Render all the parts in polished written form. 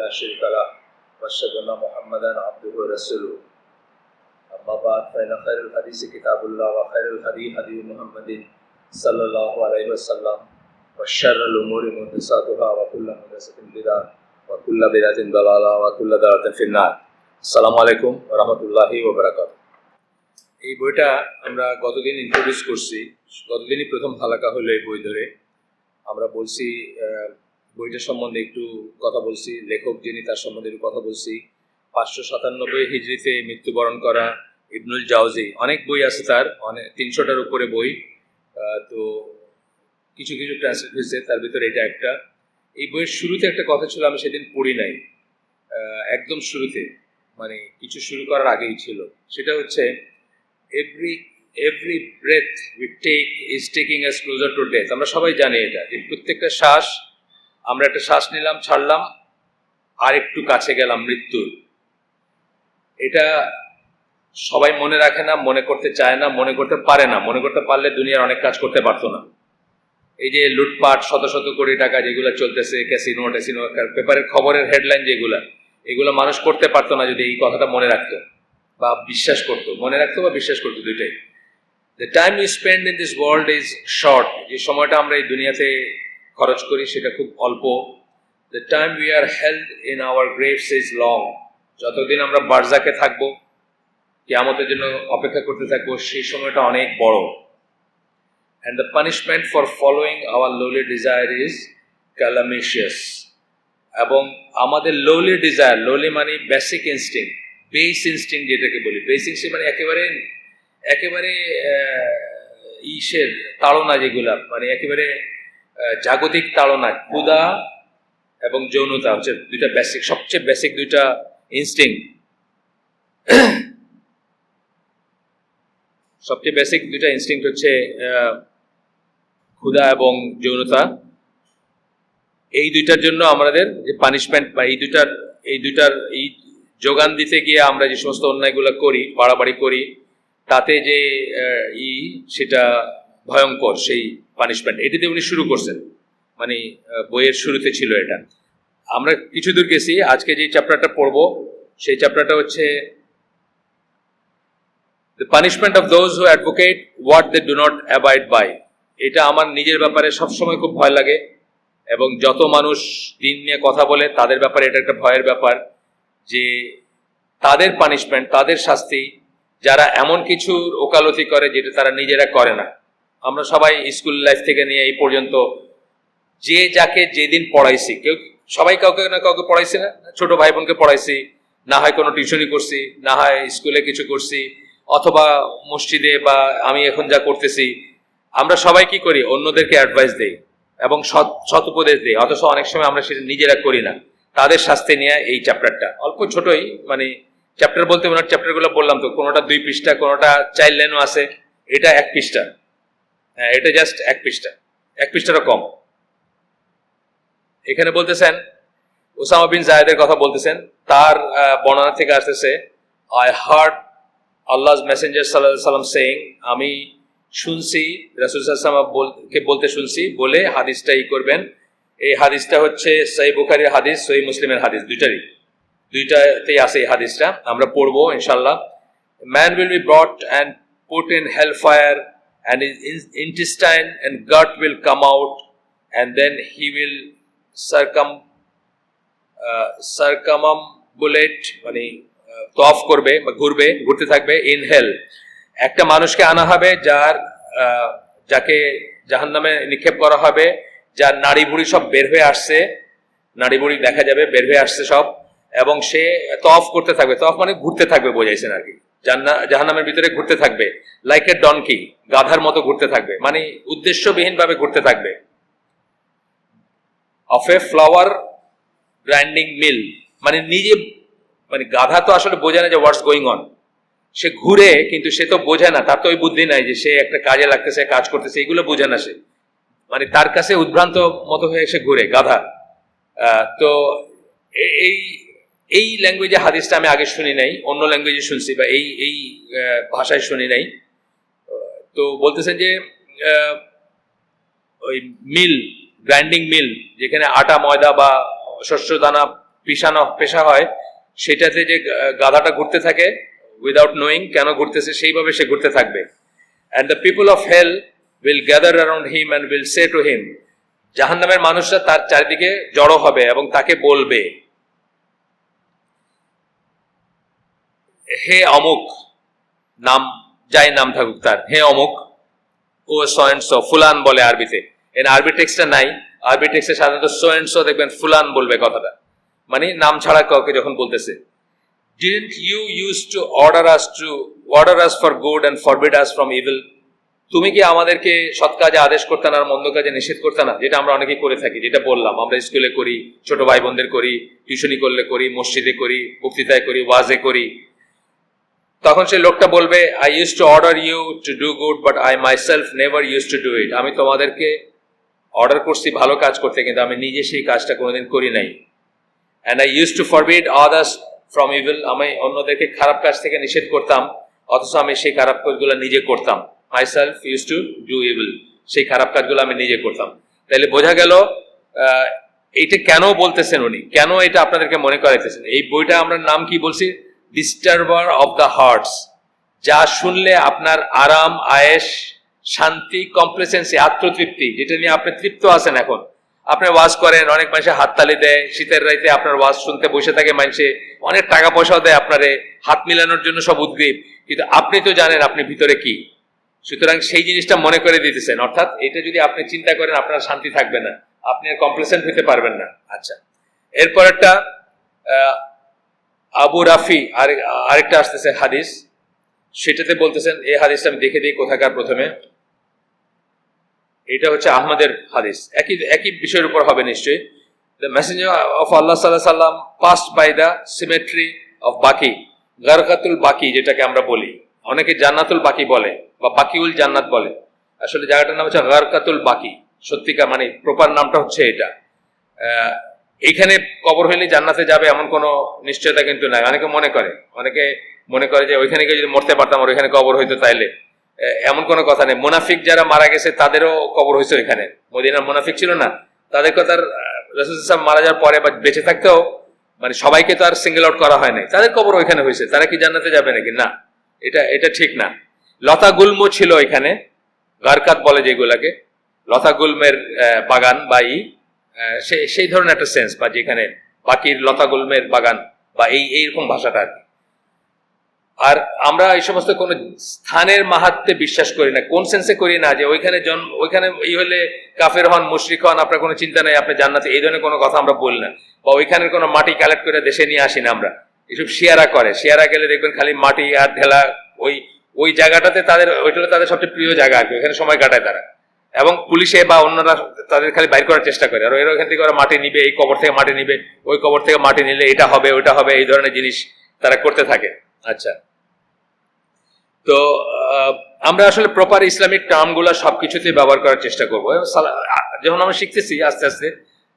لا شريك له وأشهد أن محمدا عبده ورسوله أما بعد فإن خير الحديث كتاب الله وخير الهدي هدي محمد صلى الله عليه وسلم وشر الأمور محدثاتها وكل محدثة بدعة وكل بدعة ضلالة وكل ضلالة في النار আসসালামু আলাইকুম ওয়া রাহমাতুল্লাহি ওয়া বারাকাতুহু। এই বইটা আমরা গতদিন ইন্ট্রোডিউস করছি, গতদিনই প্রথম হালাকা হলো এই বই ধরে। আমরা বলছি বইটা সম্বন্ধে একটু কথা বলছি, লেখক যিনি তার সম্বন্ধে একটু কথা বলছি। 597 হিজরিতে মৃত্যুবরণ করা ইবনুল জাওজি, অনেক বই আছে তার, অনেক 300টার উপরে বই। তো কিছু কিছু ট্রান্সলেট হয়েছে, তার ভিতরে এটা একটা। এই বইয়ের শুরুতে একটা কথা ছিল, আমি সেদিন পড়ি নাই, একদম শুরুতে, মানে কিছু শুরু করার আগেই ছিল। সেটা হচ্ছে every breath we take is taking us closer to death. আমরা সবাই জানি এটা, যে প্রত্যেকটা শ্বাস, আমরা একটা শ্বাস নিলাম, ছাড়লাম, আর একটু কাছে গেলাম মৃত্যুর। এটা সবাই মনে রাখে না, মনে করতে চায় না, মনে করতে পারে না। মনে করতে পারলে দুনিয়ার অনেক কাজ করতে পারতো না। এই যে লুটপাট, শত শত কোটি টাকা যেগুলো চলতেছে, ক্যাসিনো টেসিনো, পেপারের খবরের হেডলাইন এগুলো মানুষ করতে পারতো না যদি এই কথাটা মনে রাখতো বা বিশ্বাস করতো। মনে রাখতো বা বিশ্বাস করতো, দুইটাই। The time you spend in this world is short. যে সময়টা আমরা এই দুনিয়াতে খরচ করি সেটা খুব অল্প। The time we are held in our graves is long. যতদিন আমরা বারজাকে থাকবো, কিয়ামতের জন্য অপেক্ষা করতে থাকবো, সেই সময়টা অনেক বড়। And the punishment for following our lowly desire is calamitous. এবং আমাদের lowly desire, lowly মানে বেসিক ইনস্টিংক্ট, বেস ইনস্টিংক্ট যেটাকে বলি। বেস ইনস্টিংক্ট মানে একেবারে ইসের তাড়না, যেগুলা মানে একেবারে জাগতিক তাড়না, ক্ষুধা এবং যৌনতা হচ্ছে দুইটা বেসিক, সবচেয়ে বেসিক দুইটা ইনস্টিংক্ট। সবচেয়ে বেসিক দুইটা ইনস্টিংক্ট হচ্ছে ক্ষুধা এবং যৌনতা। এই দুইটার জন্য আমাদের যে পানিশমেন্ট বা এই দুইটার যোগান দিতে গিয়ে আমরা যে সমস্ত অন্যায়গুলো করি, বাড়াবাড়ি করি, তাতে যে সেটা ভয়ঙ্কর, সেই পানিশমেন্ট। এটিতে উনি শুরু করছেন, মানে বইয়ের শুরুতে ছিল এটা। আমরা কিছু দূর গেছি। আজকে যে চ্যাপ্টারটা পড়বো সেই চ্যাপ্টারটা হচ্ছে the punishment of those who advocate what they do not abide by. এটা আমার নিজের ব্যাপারে সবসময় খুব ভয় লাগে, এবং যত মানুষ দিন নিয়ে কথা বলে তাদের ব্যাপারে এটা একটা ভয়ের ব্যাপার, যে তাদের পানিশমেন্ট, তাদের শাস্তি, যারা এমন কিছু ওকালতি করে যেটা তারা নিজেরা করে না। আমরা সবাই স্কুল লাইফ থেকে নিয়ে এই পর্যন্ত যে যাকে যেদিন পড়াইছি, সবাই কাউকে না কাউকে পড়াইছি না, ছোট ভাই বোনকে পড়াইছি, না হয় কোনো টিউশনই করছি, না হয় স্কুলে কিছু করছি, অথবা মসজিদে, বা আমি এখন যা করতেছি। আমরা সবাই কি করি, অন্যদেরকে অ্যাডভাইস দেই এবং সৎ উপদেশ দেই, অথচ অনেক সময় আমরা সেটা নিজেরা করি না। তাদের শাস্তি নিয়ে এই চ্যাপ্টারটা অল্প ছোটই, মানে চ্যাপ্টার বলতে ওনার চ্যাপ্টারগুলো বললাম তো, কোনোটা 2 পৃষ্ঠা, কোনোটা 4 লাইনও আছে, এটা 1 পৃষ্ঠা। হ্যাঁ, এটা জাস্ট 1 পৃষ্ঠা, 1 পৃষ্ঠারও কম। এখানে বলতেছেন ওসামা বিন জায়েদের কথা বলতেছেন, তার বর্ণনা থেকে আসতেছে, আই হার্ড আল্লাহ's মেসেঞ্জার সাল্লাল্লাহু আলাইহি ওয়াসাল্লাম সেইং, আমি শুনছি রাসূল সাল্লাল্লাহু আলাইহি ওয়াসাল্লাম বলতে শুনছি, বলে হাদিসটা করবেন। এই হাদিসটা হচ্ছে সহিহ বুখারীর হাদিস, সহিহ মুসলিমের হাদিস, দুইটাতেই আছে এই হাদিসটা। আমরা পড়বো ইনশাআল্লাহ। Man will be brought and put in hell fire, and his intestine and gut will come out, and then he will circumambulate, মানে তফ করবে বা ঘুরতে থাকবে। ইন হেল, একটা মানুষকে আনা হবে যাকে জাহান্নামে নিক্ষেপ করা হবে, যার নাড়ি ভুড়ি সব বের হয়ে আসছে, নাড়ি ভুড়ি দেখা যাবে বের হয়ে আসছে সব, এবং সে তফ করতে থাকবে। তফ মানে ঘুরতে থাকবে বোঝাইছেন আর কি, জাহান্নামের ভিতরে ঘুরতে থাকবে। লাইক এ ডনকি, গাধার মতো ঘুরতে থাকবে, মানে উদ্দেশ্যবিহীন ভাবে ঘুরতে থাকবে। অফ এ ফ্লাওয়ার গ্রাইন্ডিং মিল, মানে গাধা তো আসলে বোঝে না যে হোয়াটস গোয়িং অন। সে ঘুরে, কিন্তু সে তো বোঝে না, তার তো ওই বুদ্ধি নাই যে সে একটা কাজে লাগতেছে, কাজ করতেছে, এগুলো বোঝে না সে, মানে তার কাছে উদ্ভ্রান্ত মতো হয়ে সে ঘুরে, গাধা। তো এই ল্যাঙ্গুয়েজে হাদিসটা আমি আগে শুনি নাই, অন্য ল্যাঙ্গুয়েজে শুনছি, বা এই ভাষায় শুনি নাই। তো বলতেছেন যে ওই মিল, গ্রাইন্ডিং মিল, যেখানে আটা, ময়দা বা শস্য দানা পেশা হয়, সেটাতে যে গাধাটা ঘুরতে থাকে উইদাউট নোয়িং কেন ঘুরতেছে, সেইভাবে সে ঘুরতে থাকবে। And the people of hell will gather around him and will say to him, জাহান্নামের মানুষরা তার চারিদিকে জড়ো হবে এবং তাকে বলবে, হে অমুক, নাম যাই নাম থাকুক তার, হে অমুক, ও সো এন্ড সো, ফুলান বলে আরবিতে, এর আরবি টেক্সটটা নাই, আরবি টেক্সটে সাধারণত সো এন্ড সো দেখবেন ফুলান বলবে কথাটা, মানে নাম ছাড়া কাউকে যখন বলতেছে। Didn't you used to order us for good and forbid us from evil? তুমি কি আমাদেরকে সৎ কাজে আদেশ করতে না আর মন্দ কাজে নিষেধ করতে না, যেটা আমরা অনেকেই করে থাকি, যেটা বললাম আমরা স্কুলে করি, ছোট ভাই বোনদের করি, টিউশনি করলে করি, মসজিদে করি, বক্তৃতায় করি, ওয়াজে করি। তখন সেই লোকটা বলবে, I use to order you to do good but I myself never use to do it, আমি তোমাদেরকে অর্ডার করছি ভালো কাজ করতে, কিন্তু আমি নিজে সেই কাজটা কোনোদিন করি নাই। And I use two forbid others from evil, আমি অন্যদেরকে খারাপ কাজ থেকে নিষেধ করতাম, অথচ আমি সেই খারাপ কাজগুলো নিজে করতাম। Myself use to do evil, সেই খারাপ কাজগুলো আমি নিজে করতাম। তাহলে বোঝা গেল এইটা কেন বলতেছেন উনি, কেন এটা আপনাদেরকে মনে করাইতেছেন। এই বইটা আমরা নাম কি বলছি, ডিস্টার্বার অফ দ্য হার্টস, যা শুনলে আপনার আরাম, আয়েশ, শান্তি, কমপ্লেসেন্সি, আত্মতৃপ্তি, যেটা নিয়ে আপনি তৃপ্ত আছেন। এখন আপনি ওয়াজ করেন, অনেক মানুষে হাততালি দেয়, শীতের রাইতে আপনার ওয়াজ শুনতে বসে থাকে মানুষে, অনেক টাকা পয়সাও দেয় আপনারে, হাত মিলানোর জন্য সব উদ্গ্রীব, কিন্তু আপনি তো জানেন আপনি ভিতরে কি। সুতরাং সেই জিনিসটা মনে করে দিতেছেন, অর্থাৎ এটা যদি আপনি চিন্তা করেন আপনার শান্তি থাকবে না, আপনি আর কমপ্লেসেন্ট হতে পারবেন না। আচ্ছা, এরপর একটা আবু রাফি আরেকটা আসতেছে হাদিস, সেটাতে বলতেছেন, এই হাদিসটা আমি দেখে দিই কোথাকার। প্রথমে এটা হচ্ছে আহমদের হাদিস, একই বিষয়ের উপর হবে নিশ্চয়ই। দ্য মেসেঞ্জার অফ আল্লাহ সাল্লাল্লাহু আলাইহি ওয়াসাল্লাম passed by the cemetery of Baqi, গারকাতুল বাকি যেটাকে আমরা বলি, অনেকে জান্নাতুল বাকি বলে বা বাকিউল জান্নাত বলে, আসলে জায়গাটার নাম হচ্ছে গারকাতুল বাকি, সত্যিকার মানে প্রপার নামটা হচ্ছে এটা। এইখানে কবর হইলে জান্নাতে যাবে এমন কোনো নিশ্চয়তা কিন্তু নাই। অনেকে মনে করে যে ওইখানে গিয়ে যদি মরতে পারতাম আর ওইখানে কবর হইতো, তাইলে এমন কোনো কথা নেই। মুনাফিক যারা মারা গেছে তাদেরও কবর হয়েছে ওইখানে, মদিনার মুনাফিক ছিল না, তাদের কথা রাসূল সাল্লাল্লাহু মারা যাওয়ার পরে বা বেঁচে থাকতেও মানে সবাইকে তো আর সিঙ্গেল আউট করা হয় নাই, তাদের কবর ওইখানে হয়েছে, তারা কি জান্নাতে যাবে নাকি? না, এটা ঠিক না। লতা গুল্ম ছিল এখানে, গারকাত বলে যেগুলাকে, লতা গুল্মের বাগান বা সেই ধরনের একটা সেন্স, বা যেখানে বাকির লতা গুল্মের বাগান বা এইরকম ভাষাটা আর কি। আর আমরা এই সমস্ত কোন স্থানের মাহাত্ম্যে বিশ্বাস করি না, কোন সেন্সে করি না যে ওইখানে এই হলে কাফের হন, মুশরিক হন, আপনার কোনো চিন্তা নেই, আপনি জান্নাতে, এই ধরনের কোনো কথা আমরা বলি না। বা ওইখানের কোনো মাটি কালেক্ট করে দেশে নিয়ে আসি না আমরা, এসব শিয়ারা করে, শিয়ারা গেলে দেখবেন খালি মাটি আর ঢেলা, ওই জায়গাটাতে ওইটা তাদের সবচেয়ে প্রিয় জায়গা আর কি, ওইখানে সময় কাটায় তারা, এবং পুলিশে বা অন্যরা তাদের খালি বাইর করার চেষ্টা করে, আর এরা ওইখান থেকে ওরা মাটি নিবে, এই কবর থেকে মাটি নিবে, ওই কবর থেকে মাটি নিলে এটা হবে ওইটা হবে, এই ধরনের জিনিস তারা করতে থাকে। আচ্ছা, তো আমরা আসলে প্রপার ইসলামিক টার্মগুলো সবকিছুতে ব্যবহার করার চেষ্টা করবো। যখন আমরা শিখতেছি আস্তে আস্তে,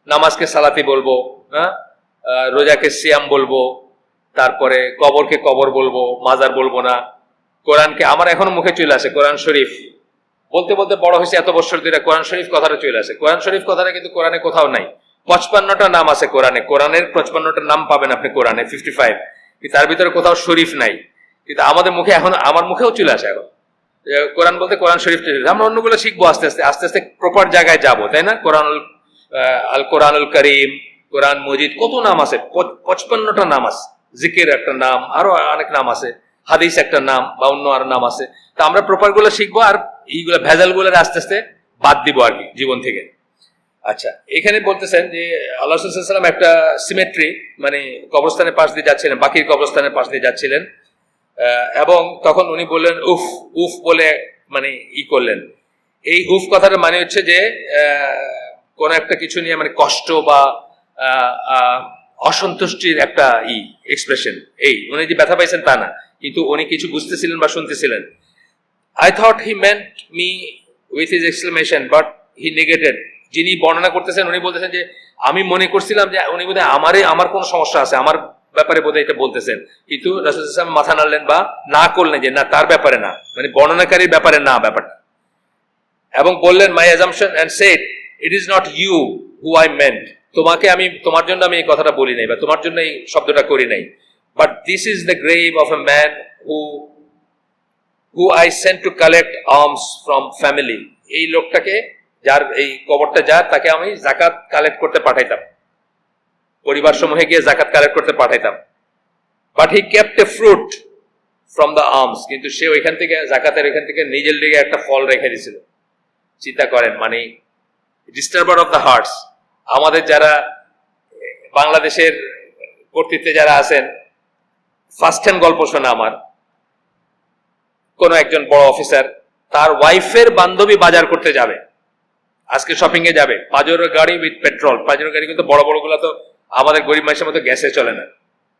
নামাজকে সালাতি বলবো, হ্যাঁ, রোজাকে সিয়াম বলবো, তারপরে কবরকে কবর বলবো, মাজার বলবো না। কোরআনকে, আমার এখনো মুখে চলে আসে কোরআন শরীফ বলতে বলতে বড় হয়েছে, এত বছর ধরে কোরআন শরীফ কথাটা চলে আসে। কোরআন শরীফ কথাটা কিন্তু কোরআনে কোথাও নাই। 55টা নাম আছে কোরআনের 55টা নাম পাবেন আপনি কোরআনে, 55, তার ভিতরে কোথাও শরীফ নাই। কিন্তু আমাদের মুখে এখন, আমার মুখেও চলে আসে এখন কোরআন বলতে কোরআন শরীফ। আমরা অন্যগুলো শিখবো আস্তে আস্তে প্রপার জায়গায় যাবো, তাই না? কোরআনুল করিম, কোরআন মজিদ, কত নাম আছে, 55টা নাম আছে। জিকির একটা নাম, আরো অনেক নাম আছে, হাদিস একটা নাম বা অন্য আরো নাম আছে। তা আমরা প্রপার গুলো শিখবো, আর এইগুলো ভেজাল গুলো আস্তে আস্তে বাদ দিব আর কি জীবন থেকে। আচ্ছা, এখানে বলতেছেন যে আল্লাহ রাসূল সাল্লাল্লাহু আলাইহি ওয়াসাল্লাম একটা সিমেট্রি, মানে কবরস্থানের পাশ দিয়ে যাচ্ছিলেন, বাকির কবরস্থানের পাশ দিয়ে যাচ্ছিলেন, এবং তখন উনি বললেন উফ উফ বলে, মানে করলেন। এই উফ কথাটা মানে হচ্ছে যে কোন একটা কিছু নিয়ে মানে কষ্ট বা অসন্তুষ্টির একটা এক্সপ্রেশন। উনি যে ব্যথা পাইছেন তা না, কিন্তু উনি কিছু বুঝতেছিলেন বা শুনতেছিলেন। I thought he meant me with his exclamation, but he negated. যিনি বর্ণনা করতেছেন উনি বলতেছেন যে আমি মনে করছিলাম যে উনি বোধহয় আমার কোনো সমস্যা আছে, আমার ব্যাপারে বোধহয় এটা বলতেছেন, কিন্তু রাসূল সাল্লাল্লাহু আলাইহি ওয়াসাল্লাম মাথা নাড়লেন বা না করলেন যে না, তার ব্যাপারে না, মানে বর্ণনাকারীর ব্যাপারে না ব্যাপারটা, এবং বললেন my assumption and said it is not you who I meant. তোমার জন্য আমি এই কথাটা বলি নাই বা তোমার জন্য এই শব্দটা করি নাই, but this is the grave of a man who I sent to collect arms from family. এই লোকটাকে, যার এই কবরটা যার, তাকে আমি জাকাত কালেক্ট করতে পাঠাইতাম, পরিবার সমূহে গিয়ে জাকাত কালেক্ট করতে পাঠাইতাম। But he kept a fruit from the arms, কিন্তু সে ওইখান থেকে জাকাতের ওইখান থেকে নিজের দিকে একটা ফল রেখে দিয়েছিল। চিন্তা করেন, মানে ডিস্টার্বার অফ দ্য হার্টস। আমাদের যারা বাংলাদেশের কর্তৃত্বে যারা আছেন, ফার্স্ট হ্যান্ড গল্প শোনা আমার, কোন একজন বড় অফিসার তার ওয়াইফের বান্ধবী বাজার করতে যাবে, আজকে শপিং এ যাবে, পাজেরো গাড়ি উইথ পেট্রোল। পাজেরো গাড়ি কিন্তু বড় বড় গুলো তো আমাদের গরিব মানুষের মতো গ্যাসে চলে না,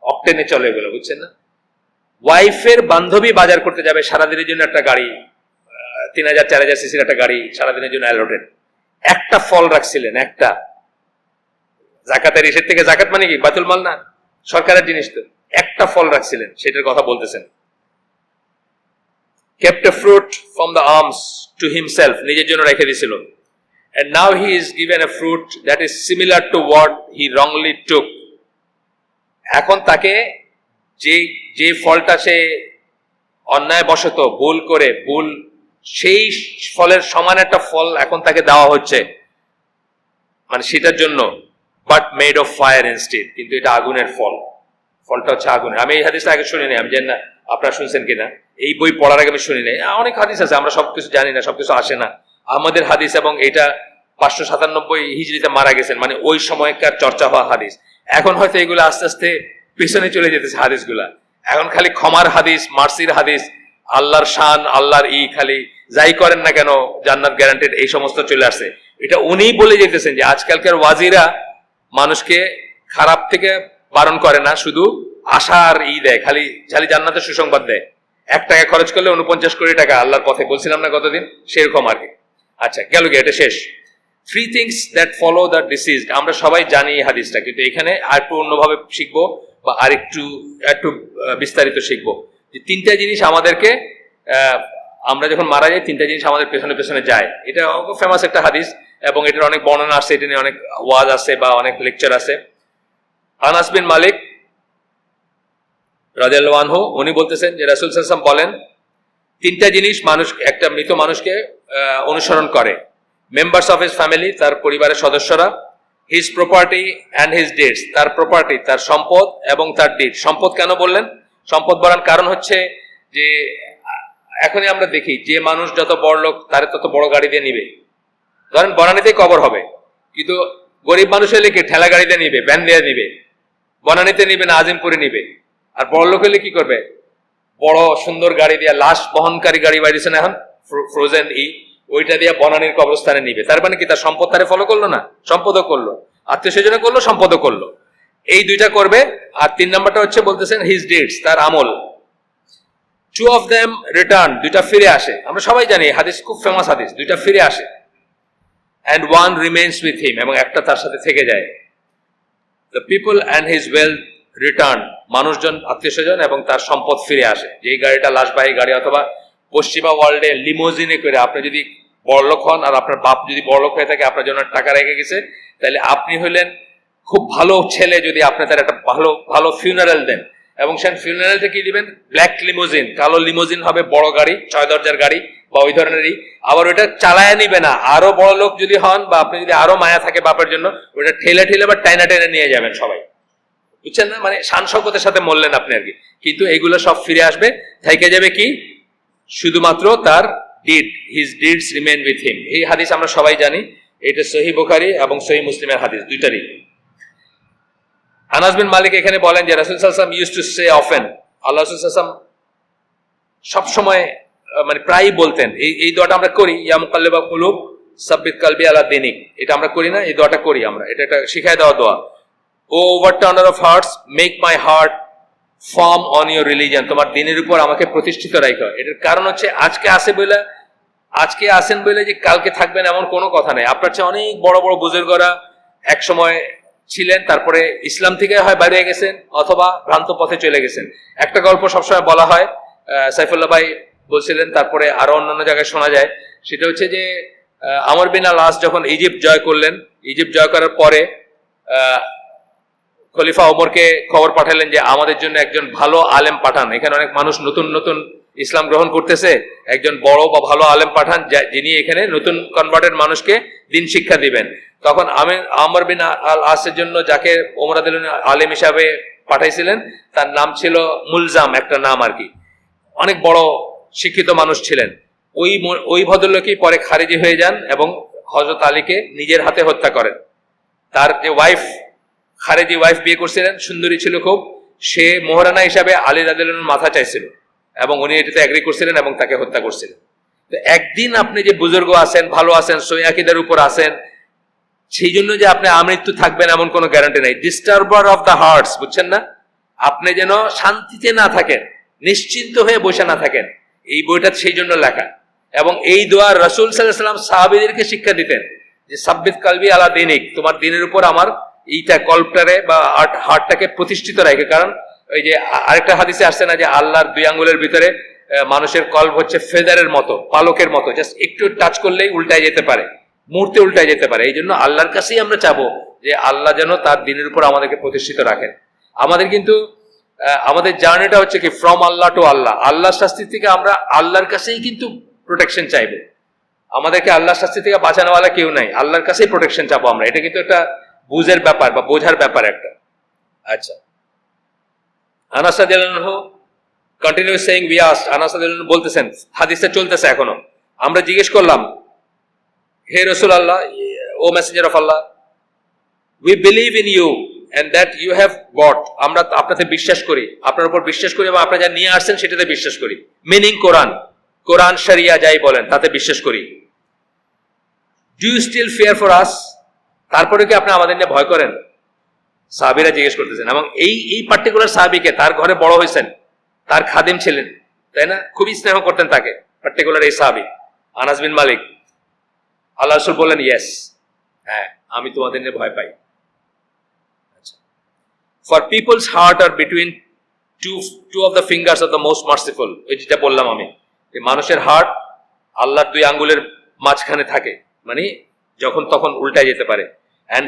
অকটেনে চলে এগুলো, বুঝছেন না। ওয়াইফের বান্ধবী বাজার করতে যাবে, সারাদিনের জন্য একটা গাড়ি, 3000 4000 সিসির একটা গাড়ি সারাদিনের জন্য অ্যালোটেড। একটা ফল রাখছিলেন, একটা। জাকাতের ইসের থেকে, জাকাত মানে কি বাতুল মাল না, সরকারের জিনিস তো। একটা ফল রাখছিলেন, সেটার কথা বলতেছেন। kept a fruit from the arms to himself, নিজের জন্য রেখে দিয়েছিল। and now he is given a fruit that is similar to what he wrongly took. এখন তাকে যে ফলটা সে অন্যায় বশত ভুল করে, সেই ফলের সমান একটা ফল এখন তাকে দেওয়া হচ্ছে, মানে সেটার জন্য, but made of fire instead, কিন্তু এটা আগুনের ফল, ফলটা হচ্ছে আগুনের। আমি এই হাদিসটা আগে শুনিনি, আমি জানি না আপনারা শুনছেন কিনা, এই বই পড়ার আগে আমি শুনি নাই। অনেক হাদিস আছে, আমরা সবকিছু জানি না, সবকিছু আসে না আমাদের হাদিস, এবং এটা 597 হিজরিতে মারা গেছেন, মানে ওই সময়কার চর্চা হওয়া হাদিস। এখন হয়তো এগুলো আস্তে আস্তে পিছনে চলে যেতেছে হাদিসগুলা, এখন খালি ক্ষমার হাদিস, মার্সির হাদিস, আল্লাহর শান, আল্লাহর খালি যাই করেন না কেন জান্নাত গ্যারান্টেড, এই সমস্ত চলে আসছে। এটা উনিই বলে যেতেছেন যে আজকালকার ওয়াজিরা মানুষকে খারাপ থেকে বারণ করে না, শুধু আশার দেয়, খালি জান্নাতের সুসংবাদ দেয়। 1 টাকা খরচ করলে 49 কোটি টাকা আল্লাহর পথে, বলছিলাম না গতদিন, সেরকম আর কি। আচ্ছা, গেল কি, এটা শেষ। 3 things that follow the deceased, আমরা সবাই জানি এই হাদিসটা, কিন্তু এখানে আর একটু অন্যভাবে শিখবো বা আর একটু বিস্তারিত শিখবো। যে 3টা জিনিস আমাদেরকে, আমরা যখন মারা যাই 3টা জিনিস আমাদের পেছনে পেছনে যায়। এটা ফেমাস একটা হাদিস, এবং এটার অনেক বর্ণনা আছে, এটা নিয়ে অনেক ওয়াজ আছে বা অনেক লেকচার আছে। আনাস বিন মালিক রাদিয়াল্লাহু আনহু উনি বলতেছেন যে রাসূল সাল্লাল্লাহু আলাইহি ওয়াসাল্লাম বলেন, 3টা জিনিস মানুষ, একটা মৃত মানুষকে অনুসরণ করে। মেম্বার্স অফ হিজ ফ্যামিলি, তার পরিবারের সদস্যরা, his property and his deeds, তার প্রপার্টি, তার সম্পদ এবং তার ডিড। সম্পদ কেন বললেন? সম্পদ বলার কারণ হচ্ছে যে এখনই আমরা দেখি যে মানুষ যত বড় লোক তার তত বড় গাড়ি দিয়ে নিবে। ধরেন বনানীতেই কবর হবে, কিন্তু গরিব মানুষ হলে কি ঠেলা গাড়িতে নিবে, ভ্যান দিয়ে নিবে, বনানীতে নিবে না আজিমপুরে নিবে। আর বড় লোক হলে কি করবে? বড় সুন্দর গাড়ি দিয়ে, লাশ বহনকারী গাড়ি বাইরেছে না এখন, ফ্রোজেন ওইটা দিয়ে বনানীর কবরস্থানে নিবে। তার মানে কি তার সম্পদ তারে ফলো করলো না? সম্পদও করলো, আত্মীয় স্বজনে করলো, সম্পদও করলো। এই 2টা করবে। আর 3 নম্বরটা হচ্ছে বলতেছেন হিজ ডিডস, তার আমল। 2 of them return, 2টা ফিরে আসে। আমরা সবাই জানি হাদিস খুব ফেমাস হাদিস, 2টা ফিরে আসে। and 1 remains with him, এবং একটা তার সাথে থেকে যায়। the people and his wealth return, মানুষজন, আত্মীয় স্বজন এবং তার সম্পদ ফিরে আসে। যেই গাড়িটা লাশবাহী গাড়ি, অথবা পশ্চিমা ওয়ার্ল্ডে লিমোজিনে করে আপনি যদি বড়লোক হন, আর আপনার বাপ যদি বড়লোক হয়ে থাকে, আপনার জন্য টাকা রেখে গেছে, তাহলে আপনি হইলেন খুব ভালো ছেলে যদি আপনি তার একটা ভালো ভালো ফিউনারেল দেন। এবং সেই ফিউনারেলটা কি দিবেন? ব্ল্যাক লিমোজিন, কালো লিমোজিন হবে, বড় গাড়ি, 6 দরজার গাড়ি বা ওই ধরনেরই। আবার ওইটা চালায় নিবে না, আরো বড় লোক যদি হন বা আপনি যদি আরো মায়া থাকে বাপের জন্য, ওইটা ঠেলে ঠেলে বা টাইনা টেনে নিয়ে যাবেন সবাই, বুঝছেন না? মানে শান শওকতের সাথে মরলেন আপনি আর কি। কিন্তু এগুলো সব ফিরে আসবে, থেকে যাবে কি? শুধুমাত্র তার did, his deeds remain with him. এই হাদিস আমরা সবাই জানি, এটা সহিহ বুখারী এবং সহিহ মুসলিমের হাদিস, 2টারই। আনাস বিন মালিক এখানে বলেন যে রাসূল সাল্লাল্লাহু আলাইহি ওয়াসাল্লাম ইউজড টু সে অফেন, আল্লাহ রাসূল সাল্লাল্লাহু আলাইহি ওয়াসাল্লাম সব সময়, মানে প্রায়ই বলতেন, এই দোয়াটা আমরা করি, ইয়া মুকাল্লিবাল কুলুব সাব্বিত কলবি আলা দীনিক, এটা আমরা করি না? এই দোয়াটা করি আমরা, এটা একটা শিখায় দেওয়া দোয়া। O overturner of hearts, make my heart firm on your religion, তোমার দিনের উপর আমাকে প্রতিষ্ঠিত রাখো। এটার কারণ হচ্ছে আজকে আসেন বলে যে কালকে থাকবেন এমন কোনো কথা নেই। আপনার চেয়ে অনেক বড় বড় বুজুর্গরা এক সময় ছিলেন, তারপরে ইসলাম থেকে হয় বাইরে গেছেন, অথবা ভ্রান্ত পথে চলে গেছেন। একটা গল্প সবসময় বলা হয়, সাইফুল্লাহ ভাই বলছিলেন, তারপরে আরো অন্যান্য জায়গায় শোনা যায়, সেটা হচ্ছে যে আমর বিন আল আস যখন ইজিপ্ট জয় করলেন, ইজিপ্ট জয় করার পরে খলিফা ওমরকে খবর পাঠালেন যে আমাদের জন্য একজন ভালো আলেম পাঠান, এখানে অনেক মানুষ নতুন নতুন ইসলাম গ্রহণ করতেছে, একজন বড় বা ভালো আলেম পাঠান যিনি এখানে নতুন কনভার্টেড মানুষকে দিন শিক্ষা দিবেন। তখন আমর বিন আল আসের জন্য যাকে ওমর রাদিয়াল্লাহু আনহু আলেম হিসাবে পাঠাইছিলেন তার নাম ছিল মুলজাম, একটা নাম আর কি, অনেক বড় শিক্ষিত মানুষ ছিলেন। ওই ভদ্রলোকই পরে খারিজি হয়ে যান এবং হযরত আলীকে নিজের হাতে হত্যা করেন। তার যে ওয়াইফ, খারেজি ওয়াইফ বিয়ে করছিলেন, সুন্দরী ছিল খুব, সে মোহরানা হিসাবে আলী রাদিয়াল্লাহু আনহুর মাথা চাইছিল এবং উনি এটাতে এগ্রি করছিলেন এবং তাকে হত্যা করছিলেন। তো একদিন আপনি যে বুজুর্গ আছেন, ভালো আছেন, সহিহ আকীদার উপর আছেন, সেই জন্য যে আপনি আমৃত্যু থাকবেন এমন কোনো গ্যারান্টি নাই। ডিস্টার্বার অফ দ্য হার্টস, বুঝছেন না? আপনি যেন শান্তিতে না থাকেন, নিশ্চিন্ত হয়ে বসে না থাকেন, এই বইটা সেই জন্য লেখা। এবং এই দোয়া রাসূল সাল্লাল্লাহু আলাইহি ওয়াসাল্লাম সাহাবীদেরকে শিক্ষা দিতেন যে সাব্বিত কালবি আলা দীনিক, তোমার দিনের উপর আমার এইটা কল্পটারে বা হার্টটাকে প্রতিষ্ঠিত রাখে। কারণ ওই যে আরেকটা হাদিসে আসছে না যে আল্লাহর দুই আঙ্গুলের ভিতরে মানুষের কল্প হচ্ছে ফেদারের মতো, পালকের মতো, জাস্ট একটু টাচ করলেই উল্টায় যেতে পারে, মুহূর্তে উল্টায় যেতে পারে। এই জন্য আল্লাহর কাছেই আমরা চাবো যে আল্লাহ যেন তার দিনের উপর আমাদেরকে প্রতিষ্ঠিত রাখেন। আমাদের কিন্তু আমাদের জার্নিটা হচ্ছে কি ফ্রম আল্লাহ টু আল্লাহ, আল্লাহর শাস্তি থেকে আমরা আল্লাহর কাছেই কিন্তু প্রোটেকশন চাইবো। আমাদেরকে আল্লাহর শাস্তি থেকে বাঁচানোওয়ালা কেউ নাই, আল্লাহর কাছেই প্রোটেকশন চাবো আমরা। এটা কিন্তু একটা বুঝের ব্যাপার বা বোঝার ব্যাপার একটা। আচ্ছা, আনাস রাদিয়াল্লাহু আনহু কন্টিনিউ সেইং, উই আস্কড, আনাস রাদিয়াল্লাহু আনহু বলতেছেন, হাদিসটা চলতেছে এখনো, আমরা জিজ্ঞেস করলাম, হে রাসূলুল্লাহ, ও মেসেঞ্জার অফ আল্লাহ, we believe in you and that you have got, আমরা আপনাতে বিশ্বাস করি, আপনার উপর বিশ্বাস করি এবং আপনি যা নিয়ে আসছেন সেটাতে বিশ্বাস করি, মিনিং কোরআন শরিয়া যাই বলেন তাতে বিশ্বাস করি। Do you still fear for us, তারপরে কি আপনি আমাদের নিয়ে ভয় করেন? সাহাবীরা জিজ্ঞেস করতেছেন। এবং এই পার্টিকুলার সাহাবীকে, তার ঘরে বড় হয়েছেন, তার খাদিম ছিলেন, তাই না, খুবই স্নেহ করতেন তাকে, পার্টিকুলার এই সাহাবী আনাস বিন মালিক। আল্লাহ রাসূল বললেন, ইয়েস, হ্যাঁ, আমি তোমাদের নিয়ে ভয় পাই। আচ্ছা, for people's heart are between two of the fingers of the most merciful, ওই যেটা বললাম আমি, মানুষের হার্ট আল্লাহর দুই আঙ্গুলের মাঝখানে থাকে, মানে যখন তখন উল্টায় যেতে পারে। and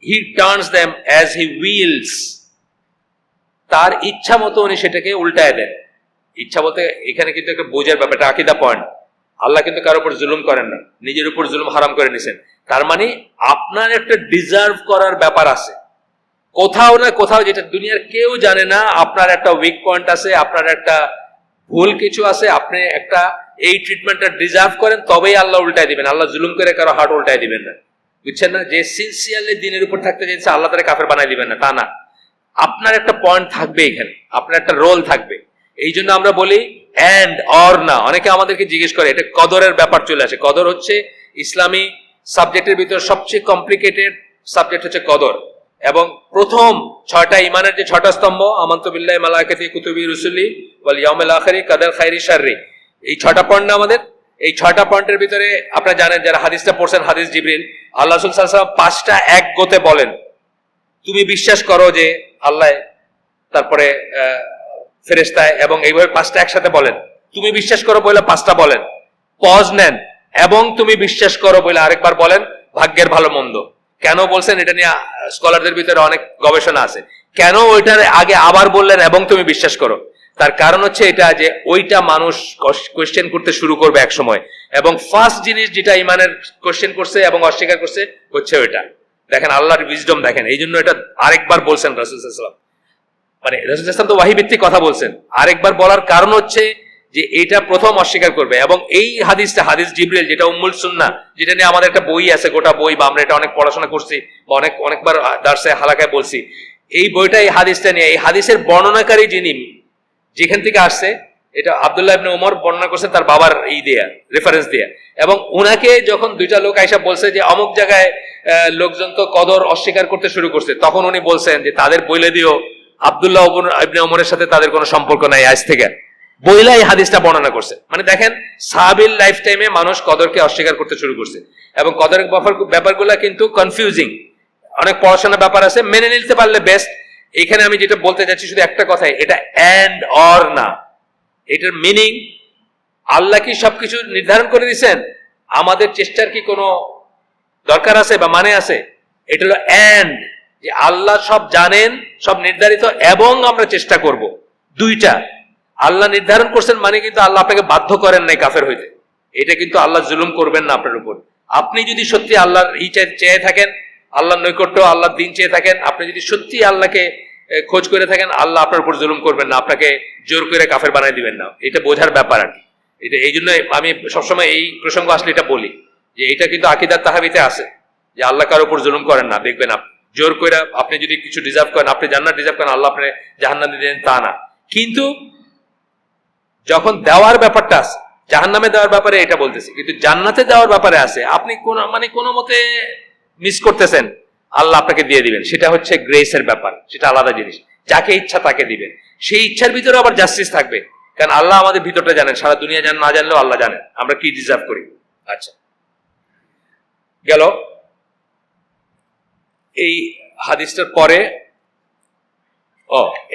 he turns them as he wills, তার ইচ্ছা মতো উনি সেটাকে উল্টায় দেন। ইচ্ছা বলতে এখানে কিন্তু একটা বোঝার ব্যাপার, একটা আকীদা পয়েন্ট। আল্লাহ কিন্তু কারোর উপর জুলুম করেন না, নিজের উপর জুলুম হারাম করে নিছেন। তার মানে আপনার একটা ডিজার্ভ করার ব্যাপার আছে কোথাও না কোথাও, যেটা দুনিয়ার কেউ জানে না। আপনার একটা উইক পয়েন্ট আছে, আপনার একটা ভুল কিছু আছে, আপনি একটা এই ট্রিটমেন্টটা ডিজার্ভ করেন, তবেই আল্লাহ উল্টায় দিবেন। আল্লাহ জুলুম করে কারো হার্ট উল্টায় দিবেন না, বুঝছেন না? যে সিনসিয়ারলি দিনের উপর থাকতে চাইছে আল্লাহ তারা কাফের বানাই দিবেন না, তা না। আপনার একটা পয়েন্ট থাকবে এখানে, আপনার একটা রোল থাকবে। এই জন্য আমরা বলি এন্ড অর না। অনেকে আমাদেরকে জিজ্ঞেস করে, এটা কদরের ব্যাপার চলে আসে। কদর হচ্ছে ইসলামী সাবজেক্টের ভিতর সবচেয়ে কমপ্লিকেটেড সাবজেক্ট হচ্ছে কদর। এবং প্রথম 6টা ইমানের যে 6টা স্তম্ভ, আমানতু বিল্লাহি মালাইকাতি কুতুবি রুসুলি ওয়াল ইয়াউমিল আখিরি কাদার খাইরি শাররি, এই 6টা পয়েন্ট না আমাদের। এই 6টা পয়েন্টের ভিতরে আপনারা জানেন, যারা হাদিসটা পড়ছেন, হাদিস জিবরিল, আল্লাহ রাসূল সাল্লাল্লাহু আলাইহি ওয়াসাল্লাম 5টা এক গোতে বলেন, তুমি বিশ্বাস করো যে আল্লাহ, তারপরে ফেরেশতা, এবং এইভাবে 5টা একসাথে বলেন। তুমি বিশ্বাস করো বলে 5টা বলেন, পজ নেন, এবং তুমি বিশ্বাস করো বলে আরেকবার বলেন ভাগ্যের ভালো মন্দ। কেন বলছেন এটা নিয়ে স্কলারদের ভিতরে অনেক গবেষণা আছে। কেন ওইটার আগে আবার বললেন এবং তুমি বিশ্বাস করো? তার কারণ হচ্ছে এটা যে ওইটা মানুষ কোয়েশ্চেন করতে শুরু করবে এক সময়, এবং ফার্স্ট জিনিস যেটা ইমানের কোয়েশ্চেন করছে এবং অস্বীকার করছে হচ্ছে ওইটা। দেখেন আল্লাহর উইজডম দেখেন, এই জন্য এটা আরেকবার বলছেন রাসূল সাল্লাল্লাহু আলাইহি ওয়াসাল্লাম। মানে রাসূল সাল্লাল্লাহু আলাইহি ওয়াসাল্লাম তো ওয়াহী ভিত্তিক কথা বলছেন, আরেকবার বলার কারণ হচ্ছে যে এটা প্রথম অস্বীকার করবে। এবং এই হাদিসটা, হাদিস জিবরিল, যেটা উম্মুল সুন্নাহ, যেটা নিয়ে আমাদের একটা বই আছে, গোটা বই, বা আমরা এটা অনেক পড়াশোনা করছি বা অনেকবার দার্সে হালাকায় বলছি, এই বইটা, এই হাদিসটা নিয়ে, এই হাদিসের বর্ণনাকারী যিনি, যেখান থেকে আসছে, এটা আব্দুল্লাহ ইবনে ওমর বর্ণনা করছে তার বাবার এই দেয়া রেফারেন্স দেয়া। এবং উনাকে যখন দুইটা লোক আইসা বলছে যে অমুক জায়গায় লোকজন তো কদর অস্বীকার করতে শুরু করছে, তখন উনি বলছেন যে তাদের বইলে দিও আব্দুল্লাহ ইবনে ওমরের সাথে তাদের কোনো সম্পর্ক নাই আজ থেকে, বইলা এই হাদিসটা বর্ণনা করছে। মানে দেখেন, সাহাবীর লাইফ টাইমে মানুষ কদরকে অস্বীকার করতে শুরু করছে, এবং কদরের ব্যাপারগুলা কিন্তু কনফিউজিং, অনেক পড়াশোনার ব্যাপার আছে, মেনে নিতে পারলে বেস্ট। এখানে আমি যেটা বলতে চাচ্ছি শুধু একটা কথাই, এটা এন্ড অর না। এটার মিনিং, আল্লাহ কি সবকিছু নির্ধারণ করে দিয়েছেন? আমাদের চেষ্টার কি কোনো দরকার আছে বা মানে আছে? এটা হলো এন্ড, যে আল্লাহ সব জানেন, সব নির্ধারিত, এবং আমরা চেষ্টা করব। দুইটা। আল্লাহ নির্ধারণ করছেন মানে কিন্তু আল্লাহ আপনাকে বাধ্য করেন নাই কাফের হইতে। এটা কিন্তু আল্লাহ জুলুম করবেন না আপনার উপর। আপনি যদি সত্যি আল্লাহর চেয়ে থাকেন, আল্লাহর নৈকট্য, আল্লাহর দিন চেয়ে থাকেন, আপনি যদি সত্যি আল্লাহকে খোঁজ করে থাকেন, আল্লাহ আপনার উপর জুলুম করবেন না, আপনাকে জোর করে কাফের বানাই দিবেন না। এটা বোঝার ব্যাপার আর কি। এটা এই জন্য আমি সবসময় এই প্রসঙ্গ আসলে এটা বলি যে এটা কিন্তু আকীদাত তাহাবীতে আছে যে আল্লাহ কারোর উপর জুলুম করেন না। দেখবেন আপনি জোর করে, আপনি যদি কিছু ডিজার্ভ করেন, আপনি জান্নাত ডিজার্ভ করেন, আল্লাহ আপনি জাহান্নাম দিয়ে দেন তা না। কিন্তু যখন দেওয়ার ব্যাপারটা আছে, জাহান্নামে দেওয়ার ব্যাপারে এটা বলতেছি, কিন্তু জান্নাতে দেওয়ার ব্যাপারে আছে, আপনি কোনো মতে মিস করতেছেন, আল্লাহ আপনাকে দিয়ে দিবেন। সেটা হচ্ছে গ্রেসের ব্যাপার, সেটা আলাদা জিনিস। যাকে ইচ্ছা তাকে দিবেন, সেই ইচ্ছার ভিতরে আবার জাস্টিস থাকবে, কারণ আল্লাহ আমাদের ভিতরটা জানেন, সারা দুনিয়া না জানলেও আল্লাহ জানেন আমরা কি ডিজার্ভ করি। আচ্ছা, গেল এই হাদিসটার পরে।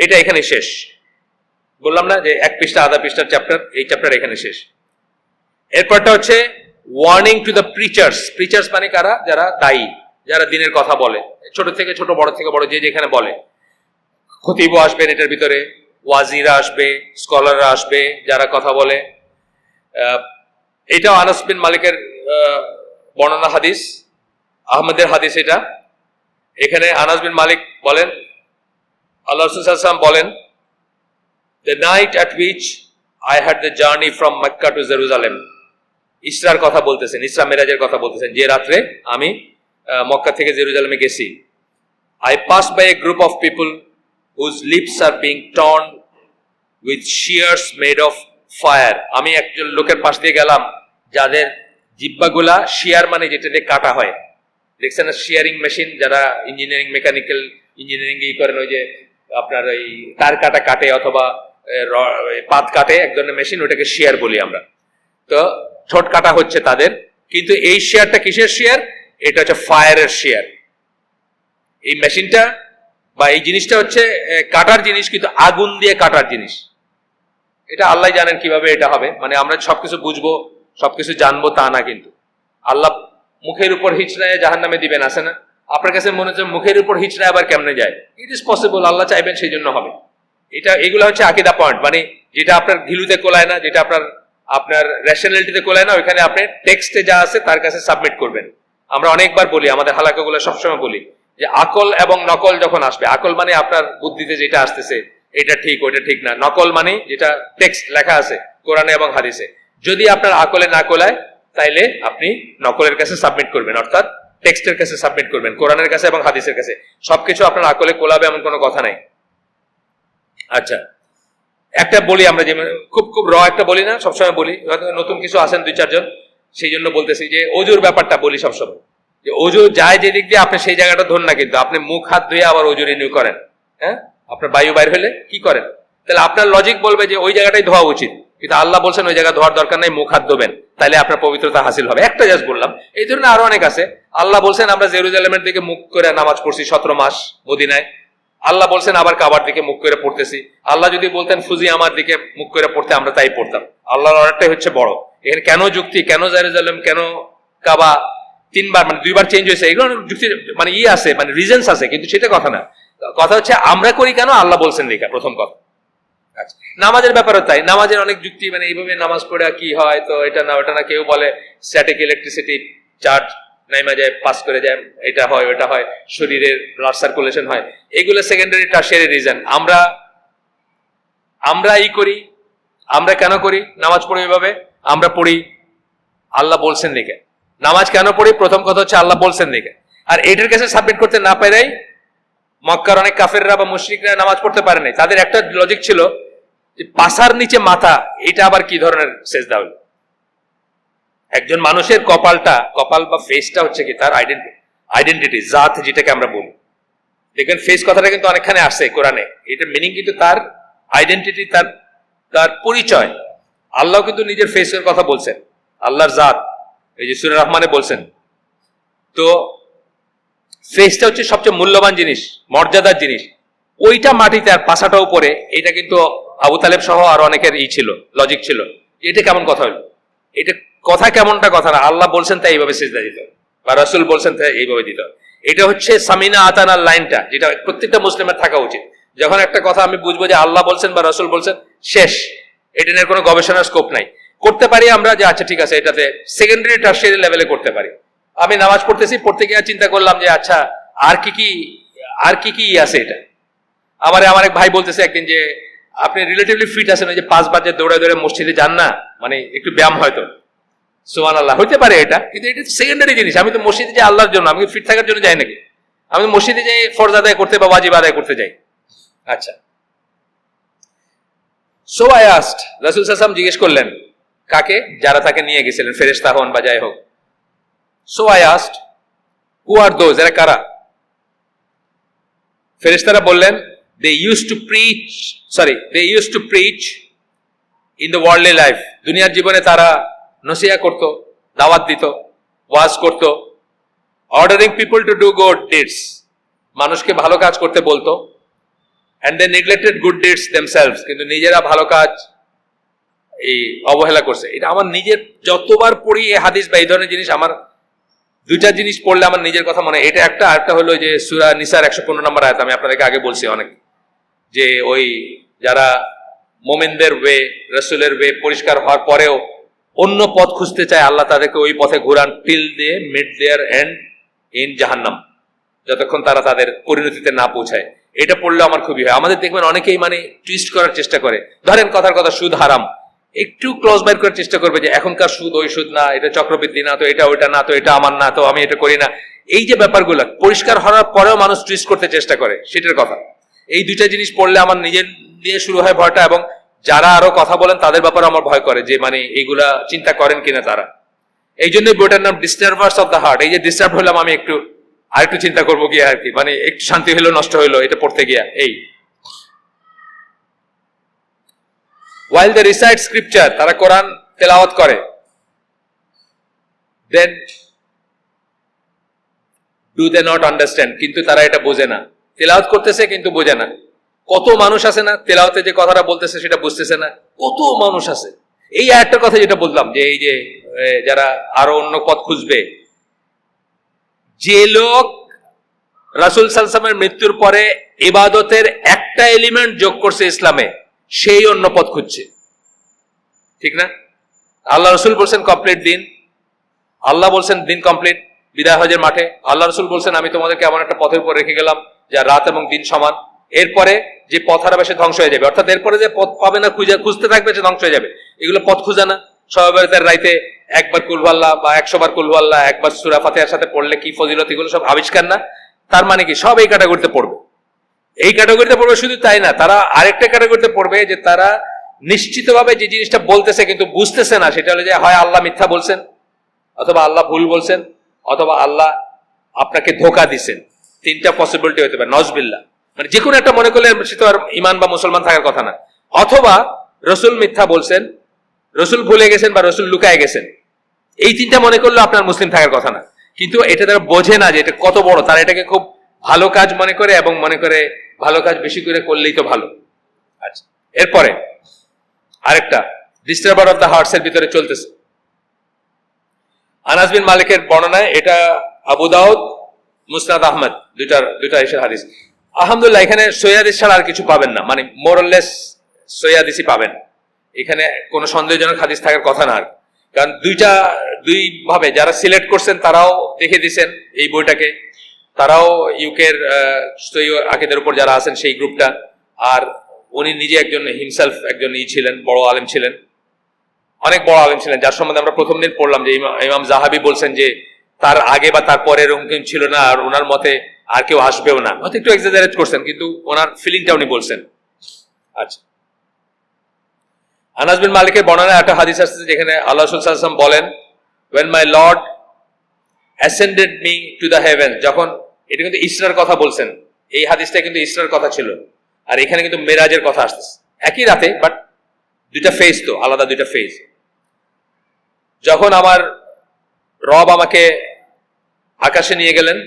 এটা এখানে শেষ। বললাম না যে 1 পৃষ্ঠা আধা পৃষ্ঠার চ্যাপ্টার, এই চ্যাপ্টার এখানে শেষ। এরপরটা হচ্ছে ওয়ার্নিং টু দ্য প্রিচার্স। প্রিচার্স মানে কারা? যারা দায়ী, যারা দিনের কথা বলে, ছোট থেকে ছোট, বড় থেকে বড়, যে যেখানে বলে। খতিবও আসবেন এটার ভিতরে, ওয়াজিরা আসবে, স্কলাররা আসবে, যারা কথা বলে। এটাও আনাস বিন মালিকের বর্ণনা হাদিস, আহমদের হাদিস এটা। এখানে আনাস বিন মালিক বলেন, আল্লাহ রাসূল সাল্লাল্লাহু আলাইহি ওয়াসাল্লাম বলেন, the night at which I had the journey from Mecca to Jerusalem. ইসরার কথা বলতেছেন, ইসরা মেরাজের কথা বলতেছেন, যে রাত্রে আমি মক্কা থেকে জেরুজালেমে গেছি। I passed by a group of people whose lips are being torn with shears made of fire. আমি একজন লোকের পাশ দিয়ে গেলাম যাদের জিহ্বাগুলা শিয়ার মানে যেটা দিয়ে কাটা হয়, দেখছেন না শিয়ারিং মেশিন, যারা ইঞ্জিনিয়ারিং মেকানিক্যাল ইঞ্জিনিয়ারিং করেন, ওই যে আপনার এই তার কাটে অথবা পাত কাটে, এক ধরনের মেশিন, ওটাকে শিয়ার বলি আমরা। তো ঠোঁট কাটা হচ্ছে তাদের, কিন্তু এই শিয়ারটা কিসের শিয়ার? এটা হচ্ছে ফায়ারের শিয়ার। এই মেশিনটা বা এই জিনিসটা হচ্ছে কাটার জিনিস, কিন্তু আগুন দিয়ে কাটার জিনিস। এটা আল্লাহ জানেন কিভাবে এটা হবে। মানে আমরা সবকিছু বুঝবো, সবকিছু জানবো তা না, কিন্তু আল্লাহ মুখের উপর হিচড়ায় জাহান্নামে দিবেন, আছে না? আপনার কাছে মনে হচ্ছে মুখের উপর হিচড়ায় আবার কেমনে যায়? ইট ইজ পসিবল, আল্লাহ চাইবেন সেই জন্য হবে। এগুলো হচ্ছে আকীদা পয়েন্ট, মানে যেটা আপনার ঘিলুতে কোলায় না, যেটা আপনার রেশনালিটিতে কোলায় না, ওইখানে আপনি টেক্সটে যা আছে তার কাছে সাবমিট করবেন। আমরা অনেকবার বলি, আমাদের হালাকাগুলো সবসময় বলি যে আকল এবং নকল যখন আসবে, আকল মানে আপনার বুদ্ধিতে যেটা আসতেছে এটা ঠিক ওইটা ঠিক না, নকল মানে যেটা টেক্সট লেখা আছে কোরআনে এবং হাদিসে। যদি আপনার আকলে না কোলায় তাইলে আপনি নকলের কাছে সাবমিট করবেন, অর্থাৎ টেক্সটের কাছে সাবমিট করবেন, কোরআনের কাছে এবং হাদিসের কাছে। সবকিছু আপনার আকলে কোলাবে এমন কোনো কথা নাই। আচ্ছা, একটা বলি আমরা, যে খুব খুব একটা বলি না, সবসময় বলি, নতুন কিছু আসেন 2-4 জন, সেই জন্য বলতেছি যে অজুর ব্যাপারটা বলি সবসময়, যে অজু যায় যেদিক দিয়ে আপনি সেই জায়গাটা ধরুন না, কিন্তু আপনি মুখ হাত ধুয়ে আবার অজু রিনিউ করেন। হ্যাঁ, আপনার বায়ু বাইর হলে কি করেন? তাহলে আপনার লজিক বলবে যে ওই জায়গাটাই ধোয়া উচিত, কিন্তু আল্লাহ বলছেন ওই জায়গা ধোয়ার দরকার নাই, মুখ হাত ধোবেন, তাহলে আপনার পবিত্রতা হাসিল হবে। একটা জাস্ট বললাম, এই ধরনের আরো অনেক আছে। আল্লাহ বলছেন আমরা জেরুজালেমের দিকে মুখ করে নামাজ পড়ছি 17 মাস মদিনায়। আল্লাহ বলছেন আবার কাবার দিকে মুখ করে পড়তেছি। আল্লাহ যদি বলতেন ফুজি আমার দিকে মুখ করে পড়তে, আমরা তাই পড়তাম। আল্লাহর অর্ডারটাই হচ্ছে বড়। এখানে কেন যুক্তি, কেন জেরুজালেম, কেন কাবা 3 বার, মানে 2 বার চেঞ্জ হয়েছে, এগুলো যুক্তি মানে আছে, মানে রিজনস আছে, কিন্তু সেটা কথা না। কথা হচ্ছে আমরা করি কেন, আল্লাহ বলছেন দেখা, প্রথম কথা। আচ্ছা, নামাজের ব্যাপারে তাই, নামাজের অনেক যুক্তি, মানে এইভাবে নামাজ পড়ে কি হয়, তো এটা না ওটা না। কেউ বলে স্ট্যাটিক ইলেকট্রিসিটি চার্জ নাইমা যায়, পাস করে যায়, এটা হয় ওটা হয়, শরীরের ব্লাড সার্কুলেশন হয়, এগুলো সেকেন্ডারি টার্সিয়ারি রিজন। আমরা করি, আমরা কেন করি নামাজ পড়ি এভাবে? আমরা পড়ি আল্লাহ বলছেন দেখে। নামাজ কেন পড়ি? প্রথম কথা হচ্ছে আল্লাহ বলছেন দেখে। আর এটার কাছে সাবমিট করতে না পারাই মক্কার অনেক কাফেররা বা মুশরিকরা নামাজ পড়তে পারে নাই। তাদের একটা লজিক ছিল যে পাছার নিচে মাথা, এটা আবার কি ধরনের সেজদা হলো? একজন মানুষের কপাল বা ফেসটা হচ্ছে কি তার আইডেন্টিটি, জাত যেটাকে আমরা বলি। দেখবেন ফেস কথাটা কিন্তু অনেকখানে আসছে কোরআনে, এটা মিনিং কিন্তু তার আইডেন্টিটি, তার পরিচয়। আল্লাহ কিন্তু নিজের ফেসের কথা বলছেন, আল্লাহর জাত, এই যে সূরা রহমানে বলছেন। তো ফেসটা হচ্ছে সবচেয়ে মূল্যবান জিনিস, মর্যাদার জিনিস, ওইটা মাটিতে আর পাছাটা উপরে। এটা কিন্তু আবু তালেব সহ আর অনেকের ছিল, লজিক ছিল, এটা কেমন কথা হলো, এটা কথা কেমনটা কথা না। আল্লাহ বলছেন তাই এইভাবে সিজদা দিতে হবে, বা রাসূল বলছেন তাই এইভাবে দিতে হবে। এটা হচ্ছে সামিনা আতানার লাইনটা, যেটা প্রত্যেকটা মুসলিমের থাকা উচিত। যখন একটা কথা আমি বুঝবো যে আল্লাহ বলছেন বা রাসূল বলছেন, শেষ, এটা নিয়ে কোনো গবেষণার স্কোপ নাই। করতে পারি আমরা যে আচ্ছা ঠিক আছে, এটাতে সেকেন্ডারি টার্সিয়ারি লেভেলে করতে পারি। আমি নামাজ পড়তে গিয়ে চিন্তা করলাম যে আচ্ছা আর কি কি আছে এটা। আমার এক ভাই বলতেছে একদিন যে আপনি রিলেটিভলি ফিট আছেন, ওই যে 5 বার যে দৌড়ে মসজিদে যান না, মানে একটু ব্যায়াম হয়তো, সুবহানাল্লাহ, হইতে পারে এটা, কিন্তু এটা সেকেন্ডারি জিনিস। আমি তো মসজিদে যাই আল্লাহর জন্য, আমি ফিট থাকার জন্য যাই নাকি? আমি মসজিদে যাই ফরজ আদায় করতে বা ওয়াজিব আদায় করতে যাই। আচ্ছা, সো আই আস্কড, রাসূল সাল্লাল্লাহু আলাইহি ওয়াসাল্লাম জিজ্ঞেস করলেন কাকে? যারা তাকে নিয়ে গেছিলেন, ফেরেশতা হন বা যাই হোক। So I asked, who are those, এরা কারা? ফেরেশতারা বললেন, they used to preach in the worldly life, দুনিয়ার জীবনে তারা নসিহা করত, দাওয়াত দিত, ওয়াজ করত, ordering people to do good deeds, মানুষকে ভালো কাজ করতে বলতো, and they neglected good deeds themselves, কিন্তু নিজেরা ভালো কাজ এই অবহেলা করছে। এটা আমার নিজের যতবার পড়ি এই হাদিস বা এই ধরনের জিনিস, আমার দুইটা জিনিস পড়লে আমার নিজের কথা মনে, এটা একটা, আরেকটা হলো যে সূরা নিসার 115 নম্বর আয়াত, আমি আপনাদেরকে আগে বলছি অনেক, যে ওই যারা মোমেনদের ওয়ে, রাসূলের ওয়ে পরিষ্কার হওয়ার পরেও অন্য পথ খুঁজতে চায়, আল্লাহ তাদেরকে ওই পথে ঘুরান, till they meet their end in জাহান্নাম, যতক্ষণ তারা তাদের পরিণতিতে না পৌঁছায়। এটা পড়লে আমার খুবই হয়। আমাদের দেখবেন অনেকেই মানে টুইস্ট করার চেষ্টা করে, ধরেন কথার কথা সুদ হারাম, একটু ক্লোজ বাইর করার চেষ্টা করবে যে এখনকার সুদ ওই সুদ না, এটা চক্রবৃদ্ধি না, তো এটা ওইটা না, তো এটা আমার না, তো আমি এটা করি না। এই যে ব্যাপারগুলো পরিষ্কার হওয়ার পরেও মানুষ টুইস্ট করতে চেষ্টা করে, সেটার কথা। এই দুইটা জিনিস পড়লে আমার নিজের দিয়ে শুরু হয় ভয়টা, এবং যারা আরো কথা বলেন তাদের ব্যাপারে আমার ভয় করে যে মানে এইগুলা চিন্তা করেন কিনা তারা। এই জন্যই বইটার নাম ডিস্টার্বার্স অফ দ্য হার্ট। এই যে ডিস্টার্ব হলাম আমি, আরেকটু চিন্তা করবো গিয়ে আর কি, মানে একটু শান্তি হলো নষ্ট হইলো এটা পড়তে গিয়া। এই while they recite scripture, তারা কোরআন তেলাওয়াত করে, then do they not understand, কিন্তু তারা এটা বোঝে না। তেলাওয়াত করতেছে কিন্তু বোঝে না। কত মানুষ আছে না তেলাওয়াতে যে কথাটা বলতেছে সেটা বুঝতেছে না, কত মানুষ আছে। এই আরেকটা কথা যেটা বললাম যে এই যে যারা আরো অন্য পথ খুঁজবে, যে লোক রাসূল সাল্লাল্লাহু আলাইহি ওয়াসাল্লামের মৃত্যুর পরে ইবাদতের একটা এলিমেন্ট যোগ করছে ইসলামে, সেই অন্য পথ খুঁজছে, ঠিক না? আল্লাহ রাসূল বলছেন কমপ্লিট দিন, আল্লাহ বলছেন দিন কমপ্লিট বিদায় হজের মাঠে। আল্লাহ রাসূল বলছেন আমি তোমাদেরকে এমন একটা পথের উপর রেখে গেলাম যা রাত এবং দিন সমান, এরপরে যে পথ হারাবে সে ধ্বংস হয়ে যাবে, অর্থাৎ এরপরে যে পথ পাবে না খুঁজতে থাকবে সে ধ্বংস হয়ে যাবে। এগুলো পথ খুঁজে না। সবাই রাইতে একবার কুল আল্লাহ বা 100 বার কুল আল্লাহ, একবার সূরা ফাতিহার সাথে পড়লে কি ফজিলত, এগুলো সব আবিষ্কার না? তার মানে কি সব এই ক্যাটাগরিতে পড়বে? এই ক্যাটাগরিতে পড়বে। শুধু তাই না, তারা আরেকটা ক্যাটাগরিতে পড়বে যে তারা নিশ্চিতভাবে যে জিনিসটা বলতেছে কিন্তু বুঝতেছে না, সেটা হলো যে হয় আল্লাহ মিথ্যা বলছেন, অথবা আল্লাহ ভুল বলছেন, অথবা আল্লাহ আপনাকে ধোঁকা দিচ্ছেন। তিনটা পসিবিলিটি হতে পারে, নজবিল্লাহ। মানে যে কোনো একটা মনে করলে সে তো আর ইমান বা মুসলমান থাকার কথা না। অথবা রসুল মিথ্যা বলছেন, রসুল ভুলে গেছেন, বা রসুল লুকায় গেছেন। এই তিনটা মনে করলে আপনার মুসলিম থাকার কথা না। কিন্তু এটা তারা বোঝে না যে এটা কত বড়। তারা এটাকে খুব ভালো কাজ মনে করে, এবং মনে করে ভালো কাজ বেশি করে করলেই তো ভালো। আচ্ছা, এরপরে আরেকটা ডিস্টার্বার অফ দ্য হার্টস এর ভিতরে চলতেছে। আনাস বিন মালিকের বর্ণনায়, এটা আবু দাউদ, মুসনাদ আহমদ, দুইটা এসের হাদিস। আলহামদুলিল্লাহ, এখানে সহিহ ছাড়া আর কিছু পাবেন না, মানে মোরলেস সহিহ পাবেন। এখানে কোনো সন্দেহজনক হাদিস থাকার কথা না। কারণ দুই ভাবে যারা সিলেক্ট করছেন তারাও দেখে দিচ্ছেন এই বইটাকে, তারাও ইউকের সহিহ আকীদার উপর যারা আছেন সেই গ্রুপটা, আর উনি নিজে একজন হিমসেলফ একজন ছিলেন, বড় আলেম ছিলেন, অনেক বড় আলেম ছিলেন, যার সম্বন্ধে আমরা প্রথম দিন পড়লাম যে ইমাম জাহাবি বলছেন যে তার আগে বা তার পরে এরকম কেউ ছিল না, আর ওনার মতে আর কেউ আসবেও না। হয়তো একটু এক্সাজারেট করছেন, কিন্তু ওনার ফিলিংটা উনি বলছেন। আচ্ছা, আনাস বিন মালিকের বর্ণনায় একটা হাদিস আসছে যেখানে আল্লাহ রাসূল সাল্লাল্লাহু আলাইহি ওয়াসাল্লাম বলেন, when my lord ascended me to the heaven, যখন, এটা কিন্তু ইসরার কথা বলছেন, এই হাদিসটা কিন্তু ইসরার কথা ছিল, আর এখানে কিন্তু মেরাজের কথা আসতেছে। একই রাতে, বাট দুইটা ফেজ, তো আলাদা দুইটা ফেজ। যখন আমার রব আমাকে আকাশে নিয়ে গেলেন,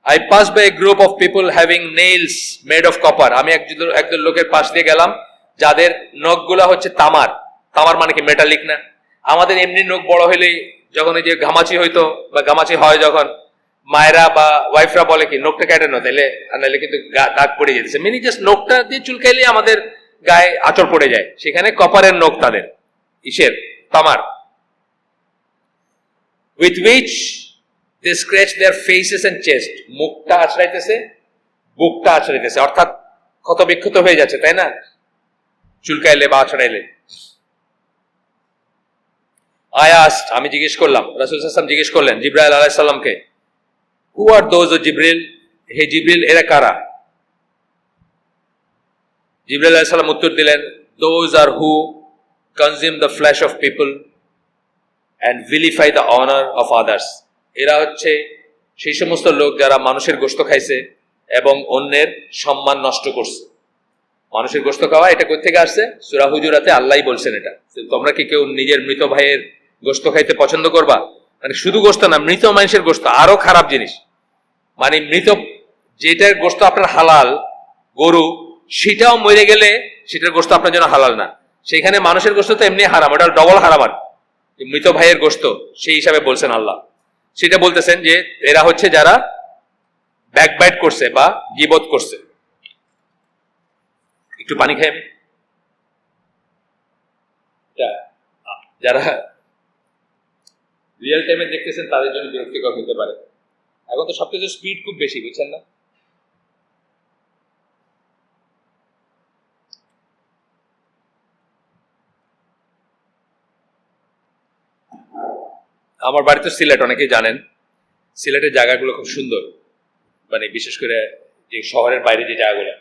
I passed by a group of people having nails made of copper, আমি একজন লোকের পাশ দিয়ে গেলাম যাদের নখগুলা হচ্ছে তামার। তামার মানে কি মেটালিক না? আমাদের এমনি নখ বড় হইলেই, যখন এই যে ঘামাচি হইতো বা ঘামাচি হয় যখন মায়েরা বা ওয়াইফরা বলে কি নখটা কেটে না, তাহলে নাহলে কিন্তু দাগ পড়ে যেতেছে। মিনি জাস্ট নখটা দিয়ে চুলকাইলে আমাদের গায়ে আঁচড় পড়ে যায়, সেখানে কপারের নখ তাদের, ইসের তামার। with which they scratch their faces and chest, মুখটা আছড়াইতেছে, বুকটা আছড়াইতেছে, অর্থাৎ ক্ষত বিক্ষত হয়ে যাচ্ছে, তাই না, চুলকাইলে বা আছড়াইলে। I asked, আমি জিজ্ঞেস করলাম, রাসূল সাল্লাল্লাহু আলাইহি ওয়াসাল্লাম জিজ্ঞেস করলেন জিবরাইল আলাইহিস সালামকে, who are those, o জিবরিল, হে জিবরিল এরা কারা? জিবরাইল আলাইহিস সালাম উত্তর দিলেন, those are who consume the flesh of people and vilify the honor of others, এরা হচ্ছে সেই সমস্ত লোক যারা মানুষের গোশত খাইছে এবং অন্যের সম্মান নষ্ট করছে। মানুষের গোশত খাওয়া এটা কোথা থেকে আসছে? সূরা হুজুরাতে আল্লাহই বলছেন এটা। তোমরা কি কেউ নিজের মৃত ভাইয়ের গোশত খাইতে পছন্দ করবা? মানে শুধু গোশত না, মৃত মানুষের গোশত আরো খারাপ জিনিস। মানে মৃত যেটার গোশত আপনার হালাল, গরু, সেটাও মরে গেলে সেটার গোশত আপনার জন্য হালাল না। সেখানে মানুষের গোশত তো এমনি হারাম, ওটা ডবল হারাম। আর মৃত ভাইয়ের গোশত সেই হিসাবে বলছেন আল্লাহ। সেটা বলতেছেন যে এরা হচ্ছে যারা ব্যাকবাইট করছে বা গীবত করছে। একটু পানি খাই আমি। যারা রিয়েল টাইমে দেখতেছেন তাদের জন্য বিরক্তিকর হতে পারে। এখন তো সবকিছু স্পিড খুব বেশি, বুঝছেন না? আমার বাড়ি তো সিলেট, অনেকেই জানেন। সিলেটের জায়গাগুলো খুব সুন্দর, মানে বিশেষ করে যে শহরের বাইরে যে জায়গাগুলো।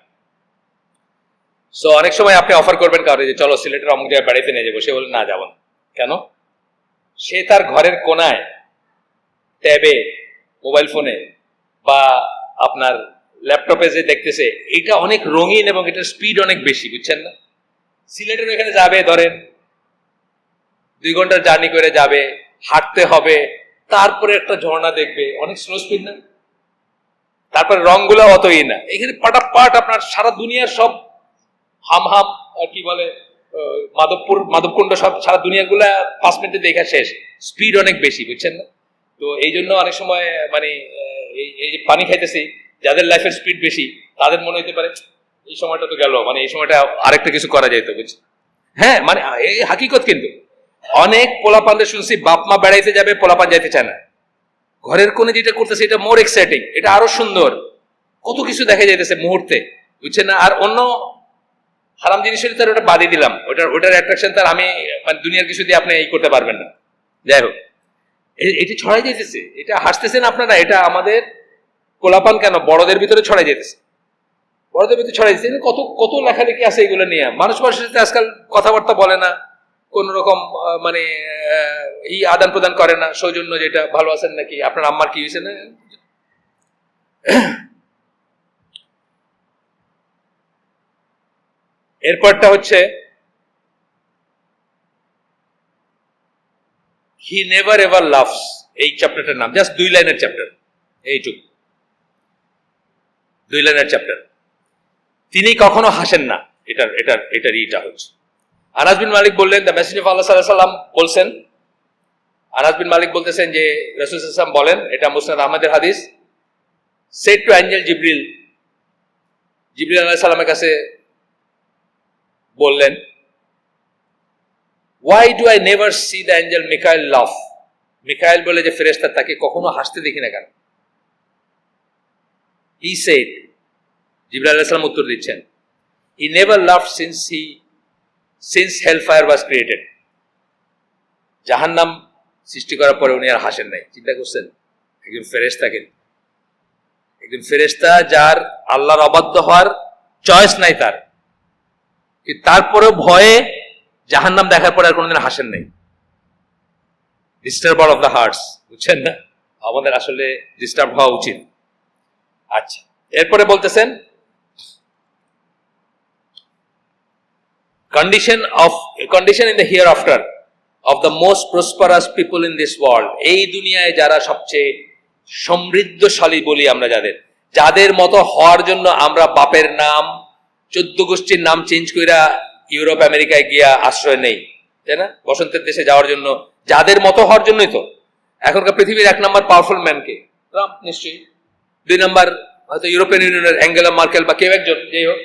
সো অনেক সময় আপনি অফার করবেন কাউকে যে চলো সিলেটের অমুক জায়গায় বাড়িতে নিয়ে যাবো, সে বলে না যাবো না। কেন? সে তার ঘরের কোনায় ট্যাবে, মোবাইল ফোনে বা আপনার ল্যাপটপে যে দেখতেছে এটা অনেক রঙিন এবং এটার স্পিড অনেক বেশি, বুঝছেন না? সিলেটের এখানে যাবে, ধরেন 2 ঘন্টার জার্নি করে যাবে, হাঁটতে হবে, তারপরে একটা ঝর্ণা দেখবে, অনেক স্লো স্পিড না? তারপরে রংগুলো অতই না। এখানে পাটাপাট আপনার সারা দুনিয়ার সব হামহাম আর কি বলে মাধবকুণ্ড সব সারা দুনিয়াগুলা 5 মিনিটে দেখা শেষ। স্পিড অনেক বেশি, বুঝছেন না? তো এই জন্য অনেক সময় মানে এই যে পানি খাইতেছি, যাদের লাইফের স্পিড বেশি তাদের মনে হতে পারে এই সময়টা তো গেল, মানে এই সময়টা আরেকটা কিছু করা যেত, বুঝছেন? হ্যাঁ, মানে এই হাকিকত। কিন্তু অনেক পোলাপানদের শুনছি বাপ মা বেড়াইতে যাবে, পোলাপান যাইতে চায় না। ঘরের কোণে যেটা করতেছে এটা মোর এক্সাইটিং, এটা আরো সুন্দর, কত কিছু দেখা যাইতেছে মুহূর্তে, বুঝছেন না? আর অন্য হারাম জিনিস হলে তার ওটা বাদই দিলাম, ওটার অ্যাট্রাকশন তার আমি মানে দুনিয়ার কিছু দিয়ে আপনি এই করতে পারবেন না। যাই হোক, এটি ছড়াই যেতেছে, এটা হাসতেছেন আপনারা, এটা আমাদের পোলাপান কেন বড়দের ভিতরে ছড়াই যেতেছে, বড়দের ভিতরে ছড়াই যেতেছে। কত কত লেখালেখি আছে এগুলো নিয়ে। মানুষ মানুষের সাথে আজকাল কথাবার্তা বলে না, কোন রকম মানে এই আদান প্রদান করে না, সৌজন্য, যেটা ভালো আছেন নাকি, আপনার আম্মার কি হয়েছে না। এরপরটা হচ্ছে হি নেভার এভার লাভস, এই চ্যাপ্টারটার নাম, জাস্ট 2 লাইনের চ্যাপ্টার, এইটুকু 2 লাইনের চ্যাপ্টার। তিনি কখনো হাসেন না, এটার ইটা হচ্ছে। আনাস বিন মালিক বললেন, দ্য মেসেঞ্জার অফ আল্লাহ সাল্লাল্লাহু আলাইহি ওয়াসাল্লাম বলছেন, আনাস বিন মালিক বলতেছেন যে রাসূল সাল্লাল্লাহু আলাইহি ওয়াসাল্লাম বলেন, এটা মুসনাদ আহমদের হাদিস, সেড টু অ্যাঞ্জেল জিবরিল, জিবরিল আলাইহিস সালামের কাছে বললেন, why do I never see the angel Michael laugh? Mikail বলে যে ফেরেশতা, তাকে কখনো হাসতে দেখি না কেন? He said, জিবরাইল আলাইহিস সালাম উত্তর দিচ্ছেন, he never laughed since hellfire was created, জাহান্নাম সৃষ্টি করার পরে উনি আর হাসেন নাই। চিন্তা করছেন, একজন ফেরেশতা যার আল্লাহর অবাধ্য হওয়ার চয়েস নাই তার, তারপরেও ভয়ে জাহান্নাম দেখার পরে আর কোনোদিন হাসেন নাই। ডিস্টার্বার অফ দ্য হার্টস, বুঝছেন না? আমাদের আসলে ডিস্টার্ব হওয়া উচিত। আচ্ছা, এরপরে বলতেছেন condition in the hereafter of the most prosperous people in this world, এই দুনিয়ায় যারা সবচেয়ে সমৃদ্ধশালী বলি আমরা, যাদের মতো হওয়ার জন্য আমরা বাপের নাম 14 গোষ্ঠীর নাম চেঞ্জ কইরা ইউরোপ আমেরিকায় গিয়া আশ্রয় নেই, তাই না? বসন্তের দেশে যাওয়ার জন্য, যাদের মতো হওয়ার জন্যই তো। এখনকার পৃথিবীর 1 নম্বর পাওয়ারফুল ম্যানকে ট্রাম্প নিশ্চয়ই। 2 নম্বর হয়তো ইউরোপিয়ান ইউনিয়নের অ্যাঙ্গেলা মার্কেল বা কেউ একজন, যেই হোক।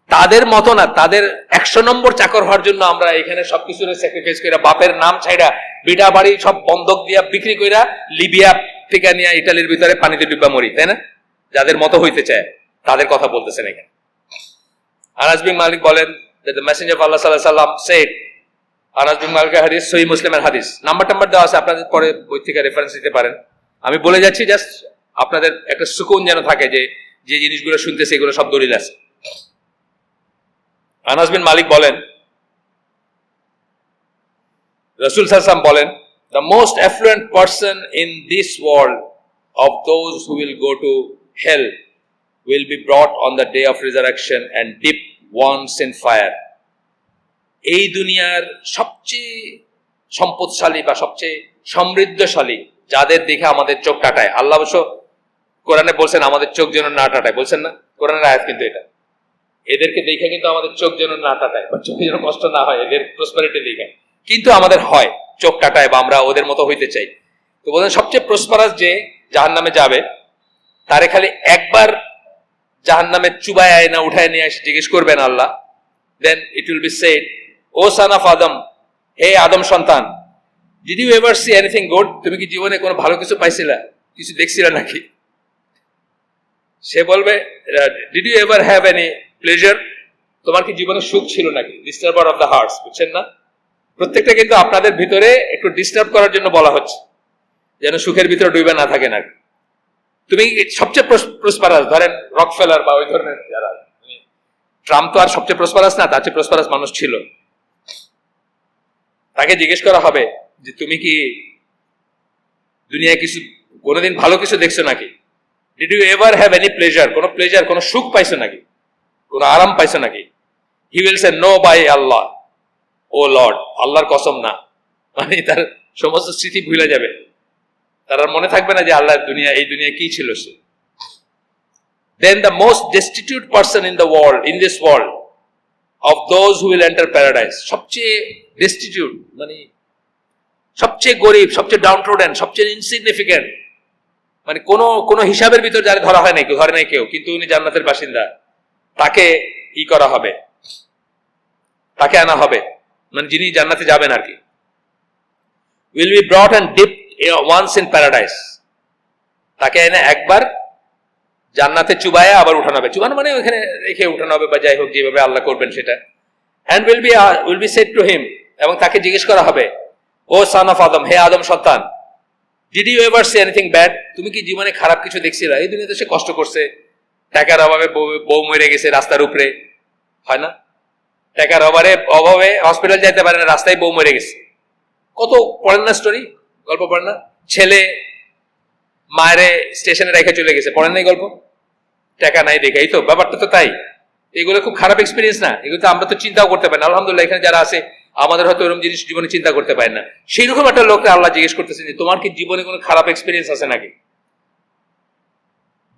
তাদের মতো না, তাদের 100 নম্বর চাকর হওয়ার জন্য আমরা এখানে সবকিছু স্যাক্রিফাইস করে, বাপের নাম ছাইড়া বিটা বাড়ি সব বন্ধক দিয়া বিক্রি কইরা লিবিয়া থেকে নিয়ে ইটালির ভিতরে পানিতে ডুবা মরি, তাই না? যাদের মতো হইতে চায় তাদের কথা বলতেছেন এখানে। আনাস বিন মালিক বলেন that the messenger of Allah sallallahu alaihi wasallam said, Anas বিন মালিকের হাদিস, সহিহ মুসলিমের হাদিস, নাম্বার দেওয়া আছে, আপনাদের পরে বই থেকে রেফারেন্স দিতে পারেন। আমি বলে যাচ্ছি জাস্ট আপনাদের একটা সুকুন যেন থাকে যে যে জিনিসগুলো শুনতেছে এগুলো সব দলিল আছে। আনাস বিন মালিক বলেন, রাসূল সাল্লাল্লাহু আলাইহি ওয়াসাল্লাম বলেন, the most affluent person in this world of those who will go to hell will be brought on the day of resurrection and dipped once in fire. এই দুনিয়ার সবচেয়ে সম্পদশালী বা সবচেয়ে সমৃদ্ধশালী যাদের দেখে আমাদের চোখ কাটায়, আল্লাহ অবশ্য কোরআনে বলছেন আমাদের চোখ যেন না টাটায়, বলছেন না? কোরআনের আয়াত কিন্তু এটা। এদেরকে দেখে কিন্তু আমাদের চোখ যেন না টাটায় বা চোখে যেন কষ্ট না হয়, এদের প্রসপারিটি দেখে কিন্তু আমাদের হয় চোখ কাটায় বা আমরা ওদের মতো হইতে চাই। তো বলেন সবচেয়ে প্রসপারাস যে জাহান্নামে যাবে, তারে খালি একবার জাহান্নামে চুবায় না উঠায় নিয়ে এসে জিজ্ঞেস করবেন আল্লাহ, then it will be said, O son of Adam, হে আদম সন্তান, did you ever see anything good? তুমি কি জীবনে কোনো ভালো কিছু পাইছিলা, কিছু দেখছিলা নাকি? সে বলবে, did you ever have any pleasure? তোমার কি জীবনে সুখ ছিল নাকি? ডিস্টার্বার অফ দ্য হার্টস, বুঝছেন না? প্রত্যেকটা কিন্তু আপনাদের ভিতরে একটু ডিস্টার্ব করার জন্য বলা হচ্ছে, যেন সুখের ভিতরে ডুবে না থাকেন। আর তুমি সবচেয়ে প্রসপারাস, ধরেন রকফেলার বা ওই ধরনের যারা, ট্রাম্প তো আর সবচেয়ে প্রসপারাস না, তার চেয়ে প্রসপারাস মানুষ ছিল। তাকে জিজ্ঞেস করা হবে যে তুমি কি দুনিয়ায় কিছু কোনোদিন ভালো কিছু দেখছো নাকি? Did you ever have any pleasure? কোনো প্লেজার, কোনো সুখ পাইছো নাকি, কোনো আরাম পাইছো নাকি? He will say, no by Allah, O lord, আল্লাহর কসম না। মানে তার সমস্ত স্মৃতি ভুলে যাবে, তার আর মনে থাকবে না যে আল্লাহর দুনিয়া, এই দুনিয়া কি ছিল সে। Then the most destitute person in the world, in this world, of those who will enter paradise, সবচেয়ে destitute মানে সবচেয়ে গরিব, সবচেয়ে ডাউনট্রোডেন, সবচেয়ে ইনসিগনিফিকেন্ট, মানে কোনো হিসাবের ভিতর যারা ধরা হয় নাই, ধরে নাই কেউ, কিন্তু উনি জান্নাতের বাসিন্দা, তাকে ই করা হবে, তাকে আনা হবে, মানে যিনি জান্নাতে যাবেন আর কি। will be brought and dipped once in paradise, তাকে এনে একবার জান্নাতে চুবায় আবার উঠানো হবে, চুবানো মানে ওখানে রেখে উঠানো হবে বা যাই হোক, যেভাবে আল্লাহ করবেন সেটা। and will be said to him, এবং তাকে জিজ্ঞেস করা হবে, ও son of Adam, হে আদম সন্তান, did you ever see anything bad? তুমি কি জীবনে খারাপ কিছু দেখছিলা? এই দুনিয়াতে সে কষ্ট করছে, টাকার অভাবে বউ মরে গেছে রাস্তার উপরে, হয় না? টাকার অভাবে হসপিটাল যাইতে পারে না, রাস্তায় বউ মরে গেছে। কত পড়েন না স্টোরি, গল্প পড়েন না? ছেলে মায়েরে স্টেশনে রেখে চলে গেছে, পড়েন নাই গল্প? টাকা নাই দেখে, এই তো ব্যাপারটা তো তাই। এগুলো খুব খারাপ এক্সপিরিয়েন্স না? এগুলো তো আমরা তো চিন্তাও করতে পারি না। আলহামদুলিল্লাহ এখানে যারা আছে আমাদের হয়তো এরকম জিনিস জীবনে চিন্তা করতে পারেন না। সেই রকম একটা লোককে আল্লাহ জিজ্ঞেস করতেছেন যে তোমার কি জীবনে কোনো খারাপ এক্সপিরিয়েন্স আছে নাকি?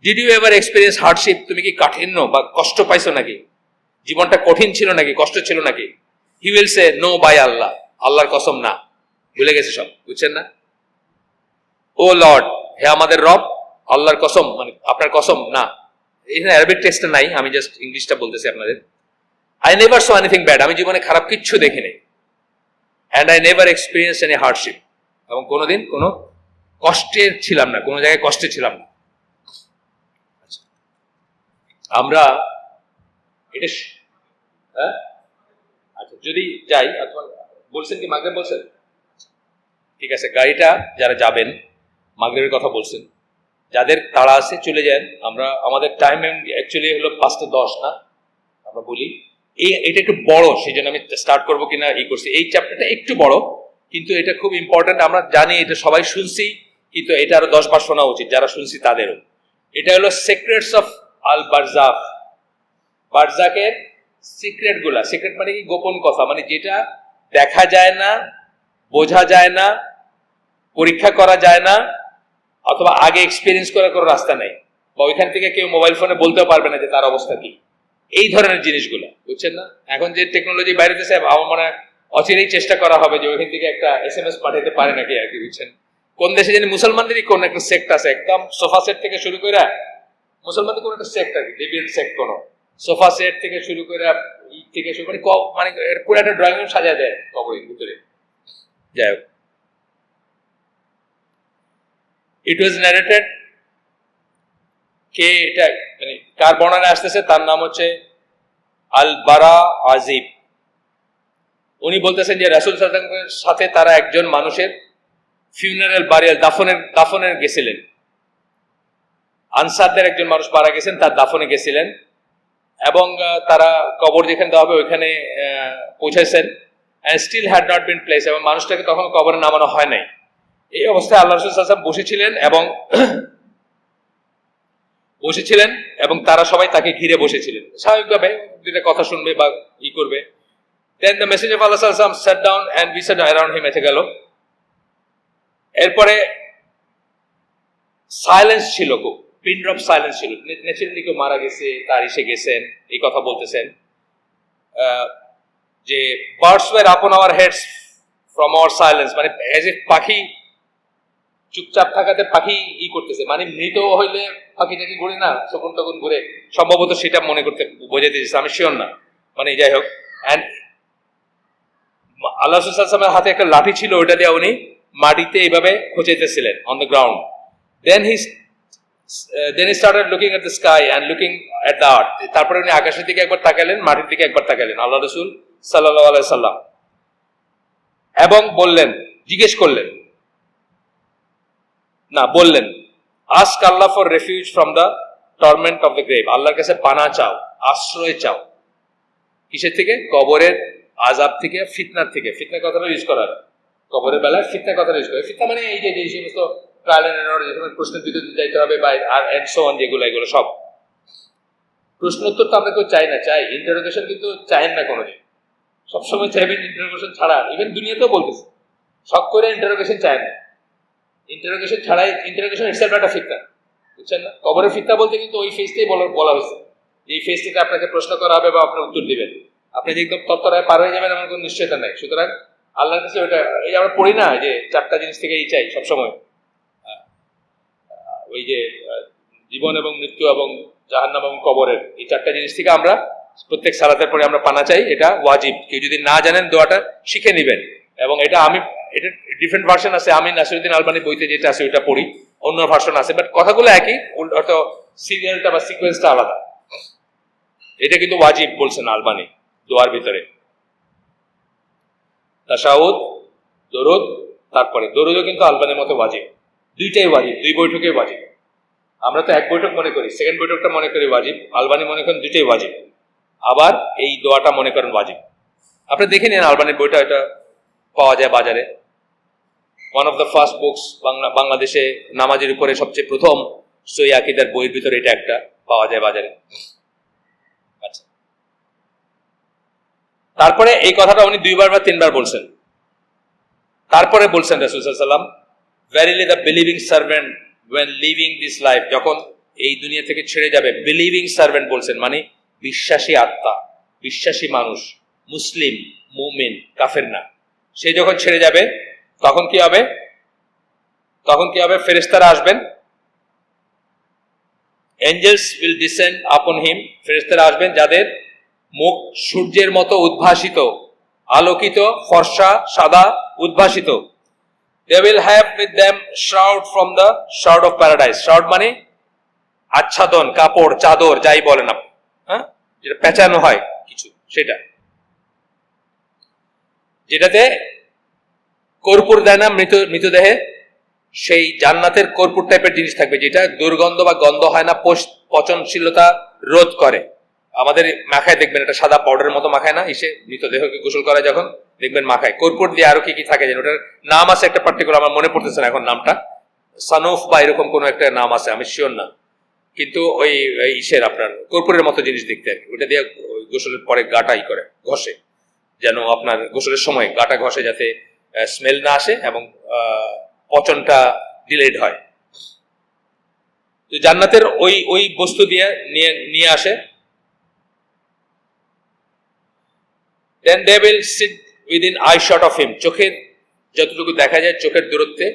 Did you ever experience hardship? তুমি কি কাঠিন্য বা কষ্ট পাইছো নাকি? জীবনটা কঠিন ছিল নাকি, কষ্ট ছিল নাকি? He will say, no by আল্লাহ, আল্লাহর কসম না, ভুলে গেছে সব, বুঝছেন না? ও লর্ড, হে আমাদের রব, আল্লাহর কসম মানে আপনার কসম না। এখানে অ্যারাবিক টেক্সটটা নাই, আমি জাস্ট ইংলিশটা বলতেছি আপনাদের। I never so anything bad, আমি জীবনে খারাপ কিচ্ছু দেখিনি। And I never experience any hardship, এবং কোনোদিন কোনো কষ্টে ছিলাম না, কোনো জায়গায় কষ্টে ছিলাম না। আমরা এটা হ্যাঁ আচ্ছা যদি যাই, অথবা বলছেন কি মাগরিব বলছেন? ঠিক আছে, গাড়িটা যারা যাবেন মাগরিবের কথা বলছেন, যাদের তাড়া আছে চলে যান। আমাদের টাইম অ্যাকচুয়ালি হলো 5:10 না, আমরা বলি এটা একটু বড়, সেই জন্য আমি স্টার্ট করবো কিনা করছি। এই চ্যাপ্টারটা একটু বড়, কিন্তু এটা খুব ইম্পর্টেন্ট। আমরা জানি এটা সবাই শুনছি, কিন্তু এটা আরো 10 বার শোনা উচিত যারা শুনছি তাদেরও। এটা হলো সিক্রেটস অফ আল বারজাখ, বারজাকের সিক্রেট গুলা। সিক্রেট মানে কি? গোপন কথা, মানে যেটা দেখা যায় না, বোঝা যায় না, পরীক্ষা করা যায় না, অথবা আগে এক্সপিরিয়েন্স করার কোনো রাস্তা নেই, বা ওইখান থেকে কেউ মোবাইল ফোনে বলতেও পারবে না যে তার অবস্থা কি। এই ধরনের জিনিসগুলো, বুঝছেন না? এখন যে টেকনোলজি বাইরেতেছে, আমার মনে হয় অচিরেই চেষ্টা করা হবে যে ওইখান থেকে একটা SMS পাঠাতে পারে নাকি আর কি, বুঝছেন? কোন দেশে জানি মুসলমানদেরই কোন একটা সেক্ট আছে, একদম সোফা সেট থেকে শুরু করে মুসলমানদের কোন একটা সেক্ট আর কি, ডেভিয়েন্ট সেক্ট কোন সোফা সেট থেকে শুরু করে থেকে শুরু করে মানে পুরো একটা ড্রয়িং রুম সাজায় দেয় কবরের ভিতরে। যাই হোক, ইট ওয়াজ ন্যারেটেড, কে এটা মানে কার বর্ণনা আসতেছে, তার নাম হচ্ছে আল বারা আজিব। উনি বলতেছেন যে রাসূল সাল্লাল্লাহু আলাইহি ওয়াসাল্লামের সাথে তারা একজন মানুষের ফিউনারাল বারিয়াল দাফনের গেছিলেন। আনসারদের একজন মানুষ মারা গেছেন, তার দাফনে গেছিলেন এবং তারা কবর যেখানে দেওয়া হবে ওইখানে পৌঁছেছেন। Still had not been place, এবং মানুষটাকে তখন কবরে নামানো হয় নাই। এই অবস্থায় আল্লাহ রাসূল সাল্লাল্লাহু আলাইহি ওয়াসাল্লাম বসেছিলেন এবং তারা সবাই তাকে ঘিরে বসেছিলেন, স্বাভাবিকভাবে দুইটা কথা শুনবে বা ই করবে। Then the messenger of Allah sallallahu alaihi wasallam sat down and we sat around him. এসে গেল, এরপরে সাইলেন্স ছিল, খুব পিন ড্রপ সাইলেন্স ছিল। ন্যাচারালি কেউ মারা গেছে, তার এসে গেছেন এই কথা বলতেছেন যে birds were upon our heads from our silence, মানে এজ এ পাখি চুপচাপ থাকাতে পাখি ই করতেছে, মানে মৃত হইলে পাখিটাকে ঘুরে না শকুন টকুন ঘুরে, সম্ভবত সেটা মনে করতে বোঝাতে দিচ্ছে, আমি শিওর না, মানে যাই হোক। অ্যান্ড আল্লাহ রাসূল সাল্লাল্লাহু আলাইহি ওয়াসাল্লামের হাতে একটা লাঠি ছিল, ওইটা দিয়ে উনি মাটিতে এইভাবে খোঁচাইতেছিলেন on the ground. Then he started looking at the sky and looking at the earth. তারপরে উনি আকাশের দিকে একবার তাকালেন, মাটির দিকে একবার তাকালেন আল্লাহ রাসূল সাল্লাল্লাহু আলাইহি সাল্লাম, এবং জিজ্ঞেস করলেন, ask Allah for refuge from the torment of the grave. আল্লাহর কাছে পানা চাও, আশ্রয় চাও। কিসের থেকে? কবরের আযাব থেকে, ফিতনার থেকে। ফিতনা কথাটা ইউজ করা হয় কবরের বেলায়, ফিতনা কথাটা ইউজ করে। ফিতনা মানে এই যে সমস্ত ট্রায়াল এন্ড এরর, যেখানে প্রশ্নের ভিতরে যাইতে হবে বা আর এন্ড সো অন, এগুলো সব প্রশ্ন উত্তর তো আমরা কেউ চাই ইন্টারোগেশন কিন্তু চাইেন না কোনোদিন, সবসময় চাইবেন ইন্টারোগেশন ছাড়া। ইভেন দুনিয়াতেও বলতেছে শখ করে ইন্টারোগেশন চায় না, ইন্টারোগেশন ছাড়াই, ইন্টারোগেশন ইটসেলফ একটা ফিতনা, বুঝছেন না? কবরের ফিতনা বলতে কিন্তু ওই ফেজটাই বলা হয়েছে, এই ফেজটিতে আপনাকে প্রশ্ন করা হবে বা আপনি উত্তর দিবেন, আপনি যে একদম তত্ত্বরায় পার হয়ে যাবেন এমন কোনো নিশ্চয়তা নাই। সুতরাং আল্লাহর কাছে ওইটা, এই আমরা পড়ি না যে 4টা জিনিস থেকে এই চাই সবসময়, ওই যে জীবন এবং মৃত্যু এবং জাহান্নাম এবং কবরের, এই 4টা জিনিস থেকে আমরা প্রত্যেক সালাতের পরে আমরা পানা চাই, এটা ওয়াজিব। কেউ যদি না জানেন দোয়াটা শিখে নেবেন, এবং এটা ডিফারেন্ট ভার্সন আছে, আমি নাসিরউদ্দিন আলবানী বইতে যেটা আছে ওইটা পড়ি, অন্য ভার্সন আছে, বাট কথাগুলো একই, অর্থ সিরিয়ালটা বা সিকোয়েন্সটা আলাদা। এটা কিন্তু ওয়াজিব বলছেন আলবানী দোয়ার ভিতরে। তাশাহুদ, দরুদ, তারপরে দরুদও কিন্তু আলবানীর মতো ওয়াজিব, দুইটাই ওয়াজিব, 2 বৈঠকে ওয়াজিব। আমরা তো 1 বৈঠক মনে করি, সেকেন্ড বৈঠকটা মনে করি ওয়াজিব, আলবানী মনে করেন দুইটাই ওয়াজিব, আবার এই দোয়াটা মনে করেন ওয়াজিব। আপনি দেখে নিন আলবানীর বইটা, এটা পাওয়া যায় বাজারে, one of the first books, বাংলাদেশে নামাজের উপরে সবচেয়ে প্রথম সহিহ আকীদার বইয়ের ভিতরে এটা একটা পাওয়া যায় বাজারে। আচ্ছা, তারপরে এই কথাটা উনি 2বার বা 3বার বলছেন। তারপরে বলছেন রাসূল সাল্লাল্লাহু আলাইহি ওয়াসাল্লাম, verily the believing servant when leaving this life, যখন এই দুনিয়া থেকে ছেড়ে যাবে, বিলিভিং সার্ভেন্ট বলছেন মানে বিশ্বাসী আত্মা, বিশ্বাসী মানুষ, মুসলিম, মুমিন, কাফের না, সে যখন ছেড়ে যাবে তখন কি হবে? ফেরেশতারা আসবেন, এঞ্জেলস উইল ডিসেন্ড আপন হিম, ফেরেশতারা আসবেন যাদের মুখ সূর্যের মতো উদ্ভাসিত, আলোকিত, ফর্সা, সাদা, উদ্ভাসিত। They will have with them shroud from the shroud of paradise. Shroud মানে আচ্ছাদন, কাপড়, চাদর, যাই বলেন আপনি, হ্যাঁ, যেটা পেঁচানো হয় কিছু, সেটা যেটাতে কর্পূর দেয় না মৃতদেহে, সেই জান্নাতের কর্পূর টাইপের জিনিস থাকবে, যেটা দুর্গন্ধ বা গন্ধ হয় না, পচনশীলতা রোধ করে। আমাদের মাখায় দেখবেন একটা সাদা পাউডারের মতো মাখায় না, এসে মৃতদেহকে গোসল করায় যখন দেখবেন মাখায়, কর্পূর দিয়ে আরো কি থাকে যেন, ওটার নাম আছে একটা পার্টিকুলার, আমার মনে পড়তেছে না এখন নামটা, সানুফ বা এরকম কোনো একটা নাম আছে, আমি শিওর না, কিন্তু ওই ইসের আপনার কর্পূরের মতো জিনিস দেখতে আর কি, ওটা দিয়ে গোসলের পরে গাটা করে ঘষে, যেন আপনার গোসলের সময় গাটা ঘষে যাতে স্মেল না আসে এবং পচনটা ডিলেড হয়। তো জান্নাতের ওই বস্তু দিয়ে নিয়ে আসে। Then they will sit within eye shot of him, চোখের যতটুকু দেখা যায় চোখের দূরত্বে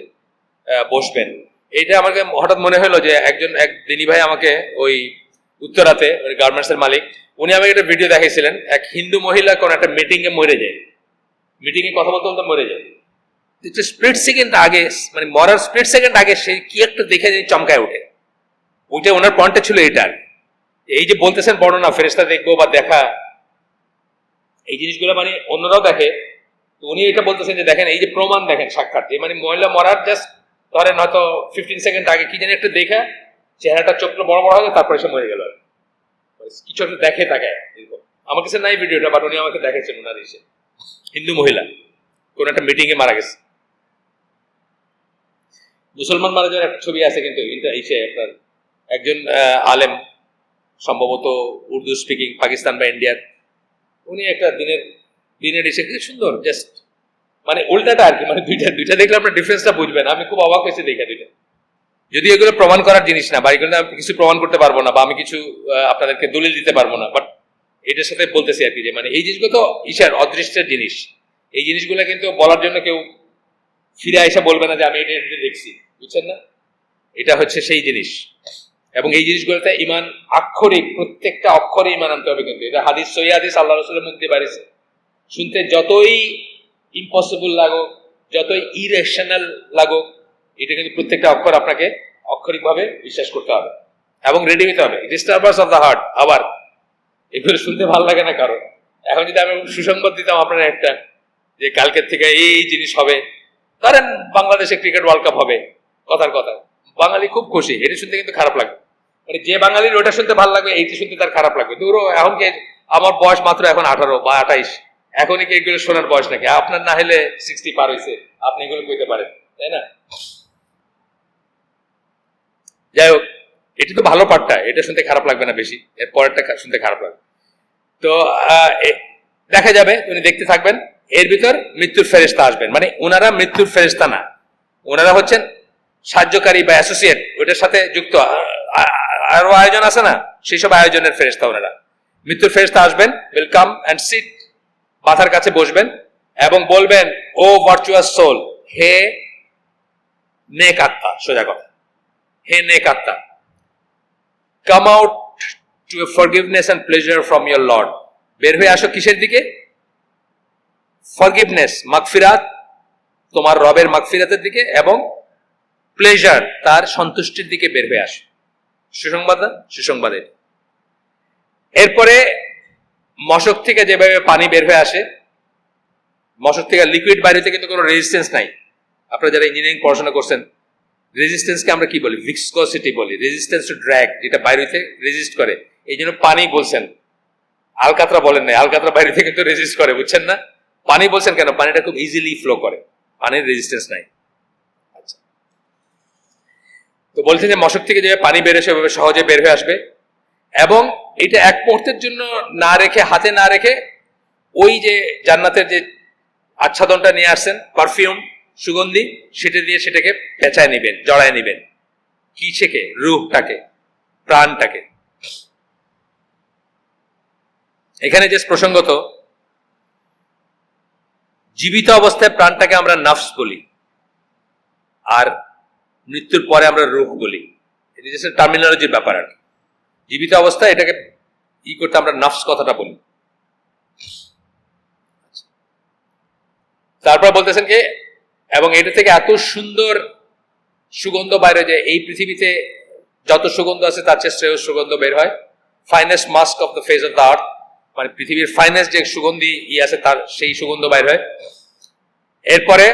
বসবেন। এইটা আমাকে হঠাৎ মনে হলো যে এক দিনী ভাই আমাকে ওই উত্তরাতে গার্মেন্টস এর মালিক, উনি আমাকে একটা ভিডিও দেখাইছিলেন, এক হিন্দু মহিলা কোন একটা মিটিং এ মরে যায়, মিটিং এ কথা বলতে বলতে মরে যায়। স্প্লিট সেকেন্ড আগে, মানে মরার স্প্লিট সেকেন্ড আগে সে কি একটা দেখে চমকায় ওঠে। ওইটা ওনার পয়েন্টটা ছিল এটা। এই যে বলতেছেন বর্ণনা, ফেরেশতা দেখবো বা দেখা, এই জিনিসগুলো মানে অন্যরাও দেখে, তো উনি এটা বলতেছেন যে দেখেন এই যে প্রমাণ, দেখেন সাক্ষাৎ, যে মানে মহিলা মরার জাস্ট ধরেন হয়তো 15 সেকেন্ড আগে কি জানি একটা দেখা চেহারাটা চোখটা বড় বড় হয়, তারপরে সে মরে গেল। কিছু একটা দেখে তাকে। আমার কাছে নাই ভিডিওটা, বাট উনি আমাকে দেখাচ্ছেন ওনার এসে, হিন্দু মহিলা কোন একটা মিটিং এ মারা গেছে। মুসলমান মারা যাওয়ার একটা ছবি আছে, কিন্তু এটা এসে আপনার একজন আলেম, সম্ভবত উর্দু স্পিকিং, পাকিস্তান বা ইন্ডিয়ার, উনি একটা দিনের এসে কি সুন্দর জাস্ট, মানে উল্টাটা আর কি, মানে দুইটা দেখলে আপনার ডিফারেন্সটা বুঝবেন। আমি খুব অবাক হয়েছে দেখে দুইটা। যদি এগুলো প্রমাণ করার জিনিস না, বা এগুলো আমি কিছু প্রমাণ করতে পারবো না, বা আমি কিছু আপনাদেরকে দলিল দিতে পারবো না, বাট এটার সাথে বলতেছি আর কি, যে মানে এই জিনিসগুলো তো ঈশার অদৃষ্টের জিনিস। এই জিনিসগুলো কিন্তু বলার জন্য কেউ ফিরে এসে বলবে না যে আমি এটা দেখছি, বুঝছেন না? এটা হচ্ছে সেই জিনিস। এবং এই জিনিসগুলোতে ইমান আক্ষরিক, প্রত্যেকটা অক্ষরে ইমান আনতে হবে। কিন্তু এটা হাদিস, সহি হাদিস, আল্লাহ রাসূলের মুখ দিয়ে বাড়িছে। শুনতে যতই ইম্পসিবল লাগুক, যতই ইরেশনাল লাগুক, এটা কিন্তু প্রত্যেকটা অক্ষর আপনাকে অক্ষরিকভাবে বিশ্বাস করতে হবে এবং রেডি হতে হবে। ডিস্টার্বার্স অফ দ্য হার্ট, আবার এগুলো শুনতে ভালো লাগে না কারণ। এখন যদি আমি সুসংবাদ দিতাম আপনারা একটা, যে কালকের থেকে এই জিনিস হবে, ধরেন বাংলাদেশে ক্রিকেট ওয়ার্ল্ড কাপ হবে, কথার কথা, বাঙালি খুব খুশি, এটা শুনতে কিন্তু খারাপ লাগবে। মানে যে বাঙালির ওটা শুনতে ভালো লাগবে, এইটা শুনতে তার খারাপ লাগবে। দূরও এখন কি, আমার বয়স মাত্র এখন 18 বা 28, এখনই কি এগুলো শোনার বয়স নাকি? আপনার না হলে 60 পার হয়েছে, আপনি এগুলো কইতে পারেন, তাই না? যাই হোক, এটি তো ভালো পার্টটা, এটা শুনতে খারাপ লাগবে না বেশি, এর পরেরটা শুনতে খারাপ লাগবে। তো দেখা যাবে, উনি দেখতে থাকবেন, এর ভিতর মৃত্যুর ফেরেশতা আসবেন। মানে ওনারা মৃত্যুর ফেরেশতা না, ওনারা হচ্ছেন সাহায্যকারী বা অ্যাসোসিয়েট, ওইটার সাথে যুক্ত আরো আয়োজন আছে না, সেই সব আয়োজনের ফেরেশতা ওনারা। মৃত্যুর ফেরেশতা আসবেন, উইল কাম অ্যান্ড সিট, মাথার কাছে বসবেন এবং বলবেন, ও ভার্চুয়াস সোল, হে নেক আত্মা, সোজা কথা, হে নেক আত্মা, come out to a forgiveness and pleasure from your lord. বের হয়ে আসো কিসের দিকে? ফরগিভনেস, মাগফিরাত, তোমার রবের মাগফিরাতের দিকে, এবং প্লেজার, তার সন্তুষ্টির দিকে বের হয়ে আসো। সুসংবাদ না? সুসংবাদ। এরপরে মশক থেকে যেভাবে পানি বের হয়ে আসে, মশক থেকে লিকুইড বাইরেতে কিন্তু কোনো রেজিস্ট্যান্স নাই। আপনারা যারা ইঞ্জিনিয়ারিং পড়াশোনা করছেন, রেজিস্ট্যান্সকে আমরা কি বলি? ভিসকসিটি বলি। রেজিস্ট্যান্স টু ড্র্যাগ, যেটা বাইরেতে রেজিস্ট করে, এই জন্য পানি বলছেন, আলকাতরা বলেন না। আলকাতরা বাইরেতে কিন্তু রেজিস্ট করে, বুঝছেন না? পানি বলছেন কেন? পানিটা খুব ইজিলি ফ্লো করে, পানির রেজিস্ট্যান্স নাই। আচ্ছা, তো বলছেন যে মশক থেকে যে পানি বের এসে সহজে বের হয়ে আসবে, এবং এটা এক মুহূর্তের জন্য না রেখে, হাতে না রেখে, ওই যে জান্নাতের যে আচ্ছাদনটা নিয়ে আসছেন, পারফিউম, সুগন্ধি, সেটা দিয়ে সেটাকে পেঁচায় নিবেন, জড়ায় নিবেন। কিসেকে? রূহটাকে, প্রাণটাকে। এখানে যে প্রসঙ্গত, জীবিত অবস্থায় প্রাণটাকে আমরা নাফস বলি, আর মৃত্যুর পরে আমরা রূহ বলি। এটা জাস্ট টার্মিনোলজির ব্যাপার আর কি। জীবিত অবস্থায় এটাকে করতে আমরা নাফস কথাটা বলি। তারপর বলতেছেন কি, এবং এটা থেকে এত সুন্দর সুগন্ধ বাইরে, যে এই পৃথিবীতে যত সুগন্ধ আছে তার চেয়ে শ্রেয় সুগন্ধ বের হয়। Finest mask of the face of the earth, মানে পৃথিবীর ফাইনেস্ট যে সুগন্ধি আছে তার সেই সুগন্ধ বাইর হয়। এরপরে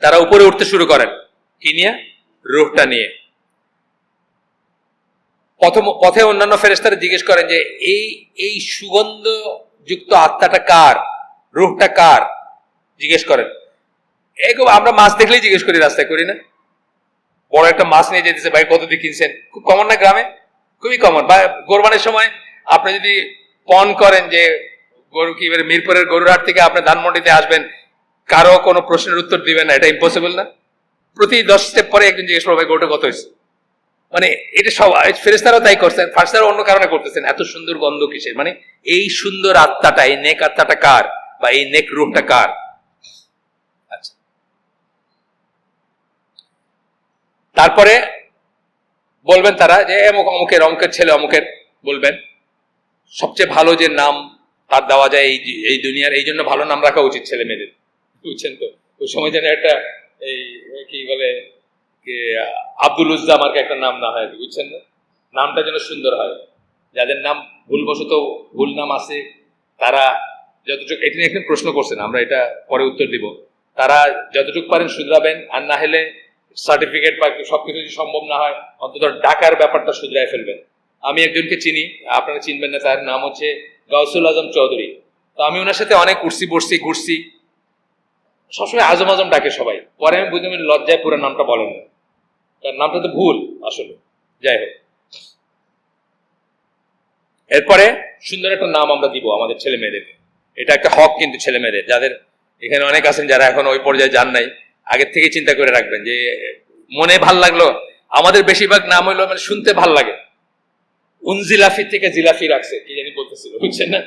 তারা উপরে উঠতে শুরু করেন, কি নিয়ে? রূহটা নিয়ে। পথে অন্যান্য ফেরেশতারা জিজ্ঞেস করেন যে এই সুগন্ধ যুক্ত আত্মাটা কার, রূহটা কার, জিজ্ঞেস করেন। এরকম আমরা মাছ দেখলেই জিজ্ঞেস করি, রাস্তায় করি না? বড় একটা মাছ নিয়ে যেতেছে, ভাই কত দিয়ে কিনছেন? খুব কমন না গ্রামে? খুবই কমন। বা কোরবানির সময় আপনি যদি পণ করেন যে গরু, কি মিরপুরের গরুর হাট থেকে আপনি ধানমন্ডিতে আসবেন, কারো কোনো প্রশ্নের উত্তর দিবেন না, এটা ইম্পসিবল না? প্রতি 10 স্টেপ পরে একজন জিজ্ঞেস করবে গরুটা কত হয়েছে। মানে এটা সব ফেরেশতারাও তাই করছেন, ফারেশতারা অন্য কারণে করতেছেন। এত সুন্দর গন্ধ কিসের? মানে এই সুন্দর আত্মাটা, এই নেক আত্মাটা কার, বা এই নেক রূহটা কার? আচ্ছা, তারপরে বলবেন তারা যে অমুকের অমুকের ছেলে অমুকের, বলবেন সবচেয়ে ভালো যে নাম তার দেওয়া যায় এই দুনিয়ার, এই জন্য ভালো নাম রাখা উচিত ছেলে মেয়েদের, বুঝছেন তো? ওই সময় যেন একটা এই কি বলে আব্দুল উজ্জামাকে একটা নাম না হয়, বুঝছেন না? নামটা যেন সুন্দর হয়। যাদের নাম ভুলবশত ভুল নাম আছে তারা যতটুকু, এটা নিয়ে একদিন প্রশ্ন করছেন, আমরা এটা পরে উত্তর দিব, তারা যতটুকু পারেন শুধরাবেন, আর না হলে সার্টিফিকেট বা সবকিছু যদি সম্ভব না হয় অন্তত ডাকার ব্যাপারটা শুধরায় ফেলবেন। আমি একজনকে চিনি, আপনারা চিনবেন না, তার নাম হচ্ছে গাউসুল আজম চৌধুরী। তো আমি ওনার সাথে অনেক উঠছি বসছি ঘুরছি, সবসময় আজম আজম ডাকে সবাই। পরে আমি বুঝলাম লজ্জায় পুরো নামটা বলেন না, তার নামটা তো ভুল আসলে। যাই হোক, এরপরে সুন্দর একটা নাম আমরা দিব আমাদের ছেলে মেয়েদেরকে। এটা একটা হক কিন্তু ছেলে মেয়েদের, যাদের এখানে অনেক আছেন যারা এখন ওই পর্যায়ে যান নাই, আগের থেকে চিন্তা করে রাখবেন যে মনে ভাল লাগলো। আমাদের বেশিরভাগ নাম হইলো মানে শুনতে ভাল লাগে, উনজিলাফি থেকে জিলাফি রাখছে, কি জানি বলতেছিল, বুঝছেন না?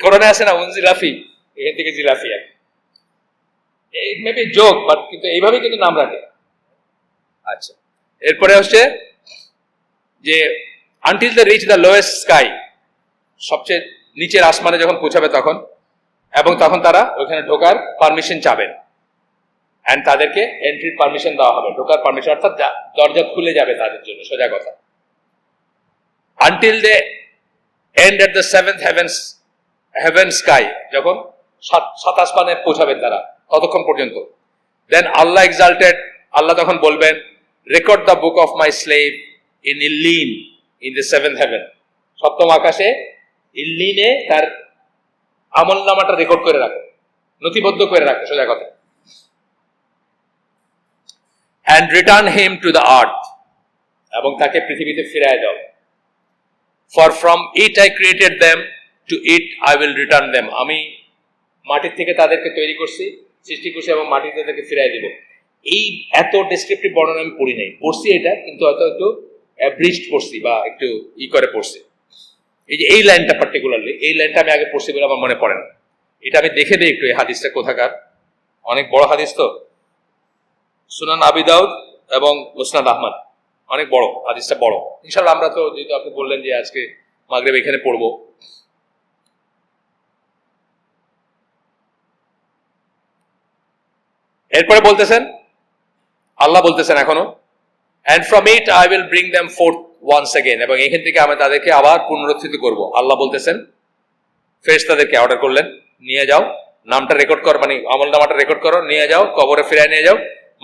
করোনা আছে না, উনজিলাফি, এখান থেকে জিলাফি আর মেবি জোক, বাট কিন্তু এইভাবেই কিন্তু নাম রাখে। আচ্ছা, এরপরে হচ্ছে যে until the reach the lowest sky, সবচেয়ে নিচের আসমানে যখন পৌঁছাবে তখন, এবং তখন তারা ওইখানে ঢোকার পারমিশন চাবেন, অ্যান্ড তাদেরকে এন্ট্রির পারমিশন দেওয়া হবে, ঢোকার পারমিশন, অর্থাৎ দরজা খুলে যাবে তাদের জন্য, সোজা কথা। Until they end at the seventh heaven sky, যখন সাত আসমানে পৌঁছাবেন তারা, ততক্ষণ পর্যন্ত। দেন আল্লাহ এক্সাল্টেড, আল্লাহ তখন বলবেন, record the book of my slave in ইল্লিন ইন দ্য সেভেন্থ হেভেন, সপ্তম আকাশে ইল্লিনে তার আমল নামাটা রেকর্ড করে রাখো, নথিবদ্ধ করে রাখো, সোজা কথা। And return him to the earth, এবং তাকে পৃথিবীতে ফিরায় দাও। For from it I created them, to it I will return them, আমি মাটির থেকে তাদেরকে তৈরি করছি, সৃষ্টি করছি, এবং মাটিতে তাদেরকে ফিরাই দিব। এই এত ডেসক্রিপটিভ বর্ণনা আমি পড়ি নাই, পড়ছি এটা, কিন্তু হয়তো একটু ব্রিজড পড়ছি বা একটু করে পড়ছি। এই যে এই লাইনটা পার্টিকুলারলি, এই লাইনটা আমি আগে পড়ছি বলে আমার মনে পড়ে না। এটা আমি দেখে দিই একটু, এই হাদিসটা কোথাকার, অনেক বড় হাদিস তো, সুনান আবি দাউদ এবং মুসনাদ আহমদ, অনেক বড় হাদিসটা, বড়। ইনশাআল্লাহ আমরা তো, যেহেতু আপনি বললেন যে আজকে মাগরিব এখানে পড়বো, এরপরে বলতেছেন, আল্লাহ বলতেছেন এখনো, and from it I will bring them forth once again, এবং এখান থেকে আমি তাদেরকে আবার পুনরুত্থিত করব। আল্লাহ বলতেছেন, ফেরেশতাদেরকে অর্ডার করলেন, নিয়ে যাও, নামটা রেকর্ড কর, মানে আমল নামাটা রেকর্ড করো, নিয়ে যাও, কবরে ফিরায় নিয়ে যাও,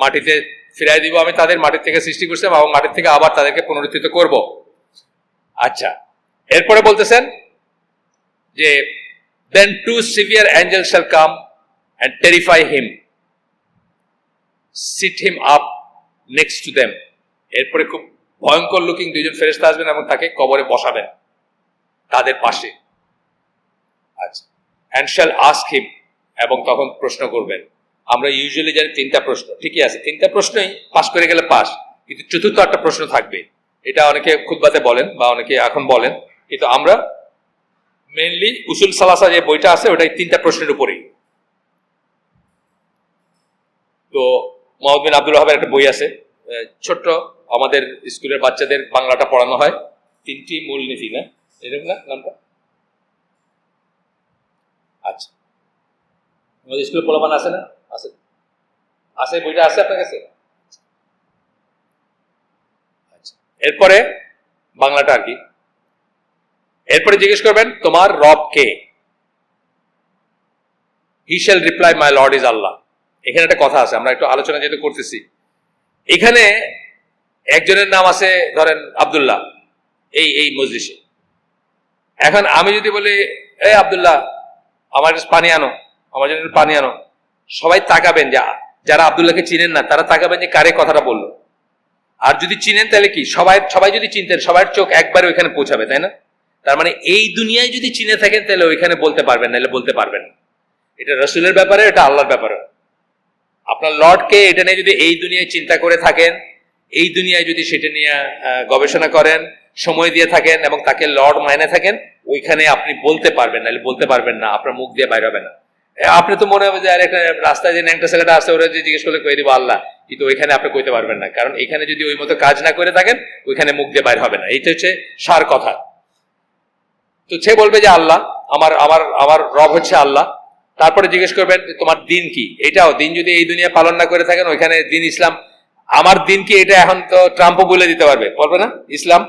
মাটিতে ফিরাই দিব, আমি তাদের মাটির থেকে সৃষ্টি করছি এবং মাটির থেকে আবার তাদেরকে পুনরুত্থিত করব। আচ্ছা, এরপরে বলতেছেন যে then two severe angels shall come and terrify him, sit him up next to them, এরপরে খুব ভয়ঙ্কর লুকিং দুইজন ফেরেশতা আসবেন এবং তাকে কবরে বসাবেন তাদের পাশে। আচ্ছা, and shall ask him, এবং তখন প্রশ্ন করবেন। আমরা ইউজুয়ালি জানি তিনটা প্রশ্ন, ঠিকই আছে, তিনটা প্রশ্নই পাস করে গেলে পাস, কিন্তু চতুর্থ একটা প্রশ্ন থাকবে। এটা অনেকে খুতবাতে বলেন বা অনেকে এখন বলেন, কিন্তু আমরা মেইনলি উসুল সালাসা যে বইটা আছে ওটাই তিনটা প্রশ্নের উপরেই। তো মোহাম্মদ বিন আব্দুল ওয়াহাবের একটা বই আছে, ছোট্ট, আমাদের স্কুলের বাচ্চাদের বাংলাটা পড়ানো হয়, তিনটি মূলনীতি, না এরকম না নামটা? আচ্ছা, আমাদের স্কুলে পোলাপান আছে না? আছে, আছে, বইটা আছে আপনার কাছে? আচ্ছা, এরপরে বাংলাটা আর কি, এরপরে জিজ্ঞেস করবেন তোমার রব কে? He shall reply my lord is আল্লাহ। এখানে একটা কথা আছে, আমরা একটু আলোচনা যেহেতু করতেছি, এখানে একজনের নাম আছে ধরেন আব্দুল্লাহ, এই মজলিসে। এখন আমি যদি বলি, এই আব্দুল্লাহ আমার পানি আনো, আমার জন্য পানি আনো, সবাই তাকাবেন, যারা আব্দুল্লাহকে চিনেন না তারা তাকাবেন যে কারে কথাটা বললো। আর যদি চিনেন তাহলে কি, সবাই যদি চিনতেন, সবার চোখ একবারে ওইখানে পৌঁছাবে, তাই না? তার মানে এই দুনিয়ায় যদি চিনে থাকেন তাহলে ওইখানে বলতে পারবেন, নাহলে বলতে পারবেন না। এটা রসুলের ব্যাপারে, এটা আল্লাহর ব্যাপারে। আপনার লর্ডকে এটা নিয়ে যদি এই দুনিয়ায় চিন্তা করে থাকেন, এই দুনিয়ায় যদি সেটা নিয়ে গবেষণা করেন, সময় দিয়ে থাকেন এবং তাকে লর্ড মানে থাকেন, ওইখানে আপনি বলতে পারবেন, নাহলে বলতে পারবেন না, আপনার মুখ দিয়ে বাইরে হবে না। আপনি তো মনে হবে যে আর একটা রাস্তায় যে ন্যাংটা ছেলেটা আসছে, ওরা যে জিজ্ঞেস করলে কয়ে দিব আল্লাহ, কিন্তু ওইখানে আপনি কইতে পারবেন না, কারণ এখানে যদি ওই মতো কাজ না করে থাকেন ওইখানে মুখ দিয়ে বাইর হবে না। এইটা হচ্ছে সার কথা। তো সে বলবে যে আল্লাহ, আমার আমার আমার রব হচ্ছে আল্লাহ। তারপরে জিজ্ঞেস করবেন তোমার দিন কি, এটাও দিন যদি এই দুনিয়া পালন না করে থাকেন ওইখানে দিন ইসলাম, আমার দিন কি এটা এখন তো ট্রাম্পও বলে দিতে পারবে, বলবে না ইসলাম,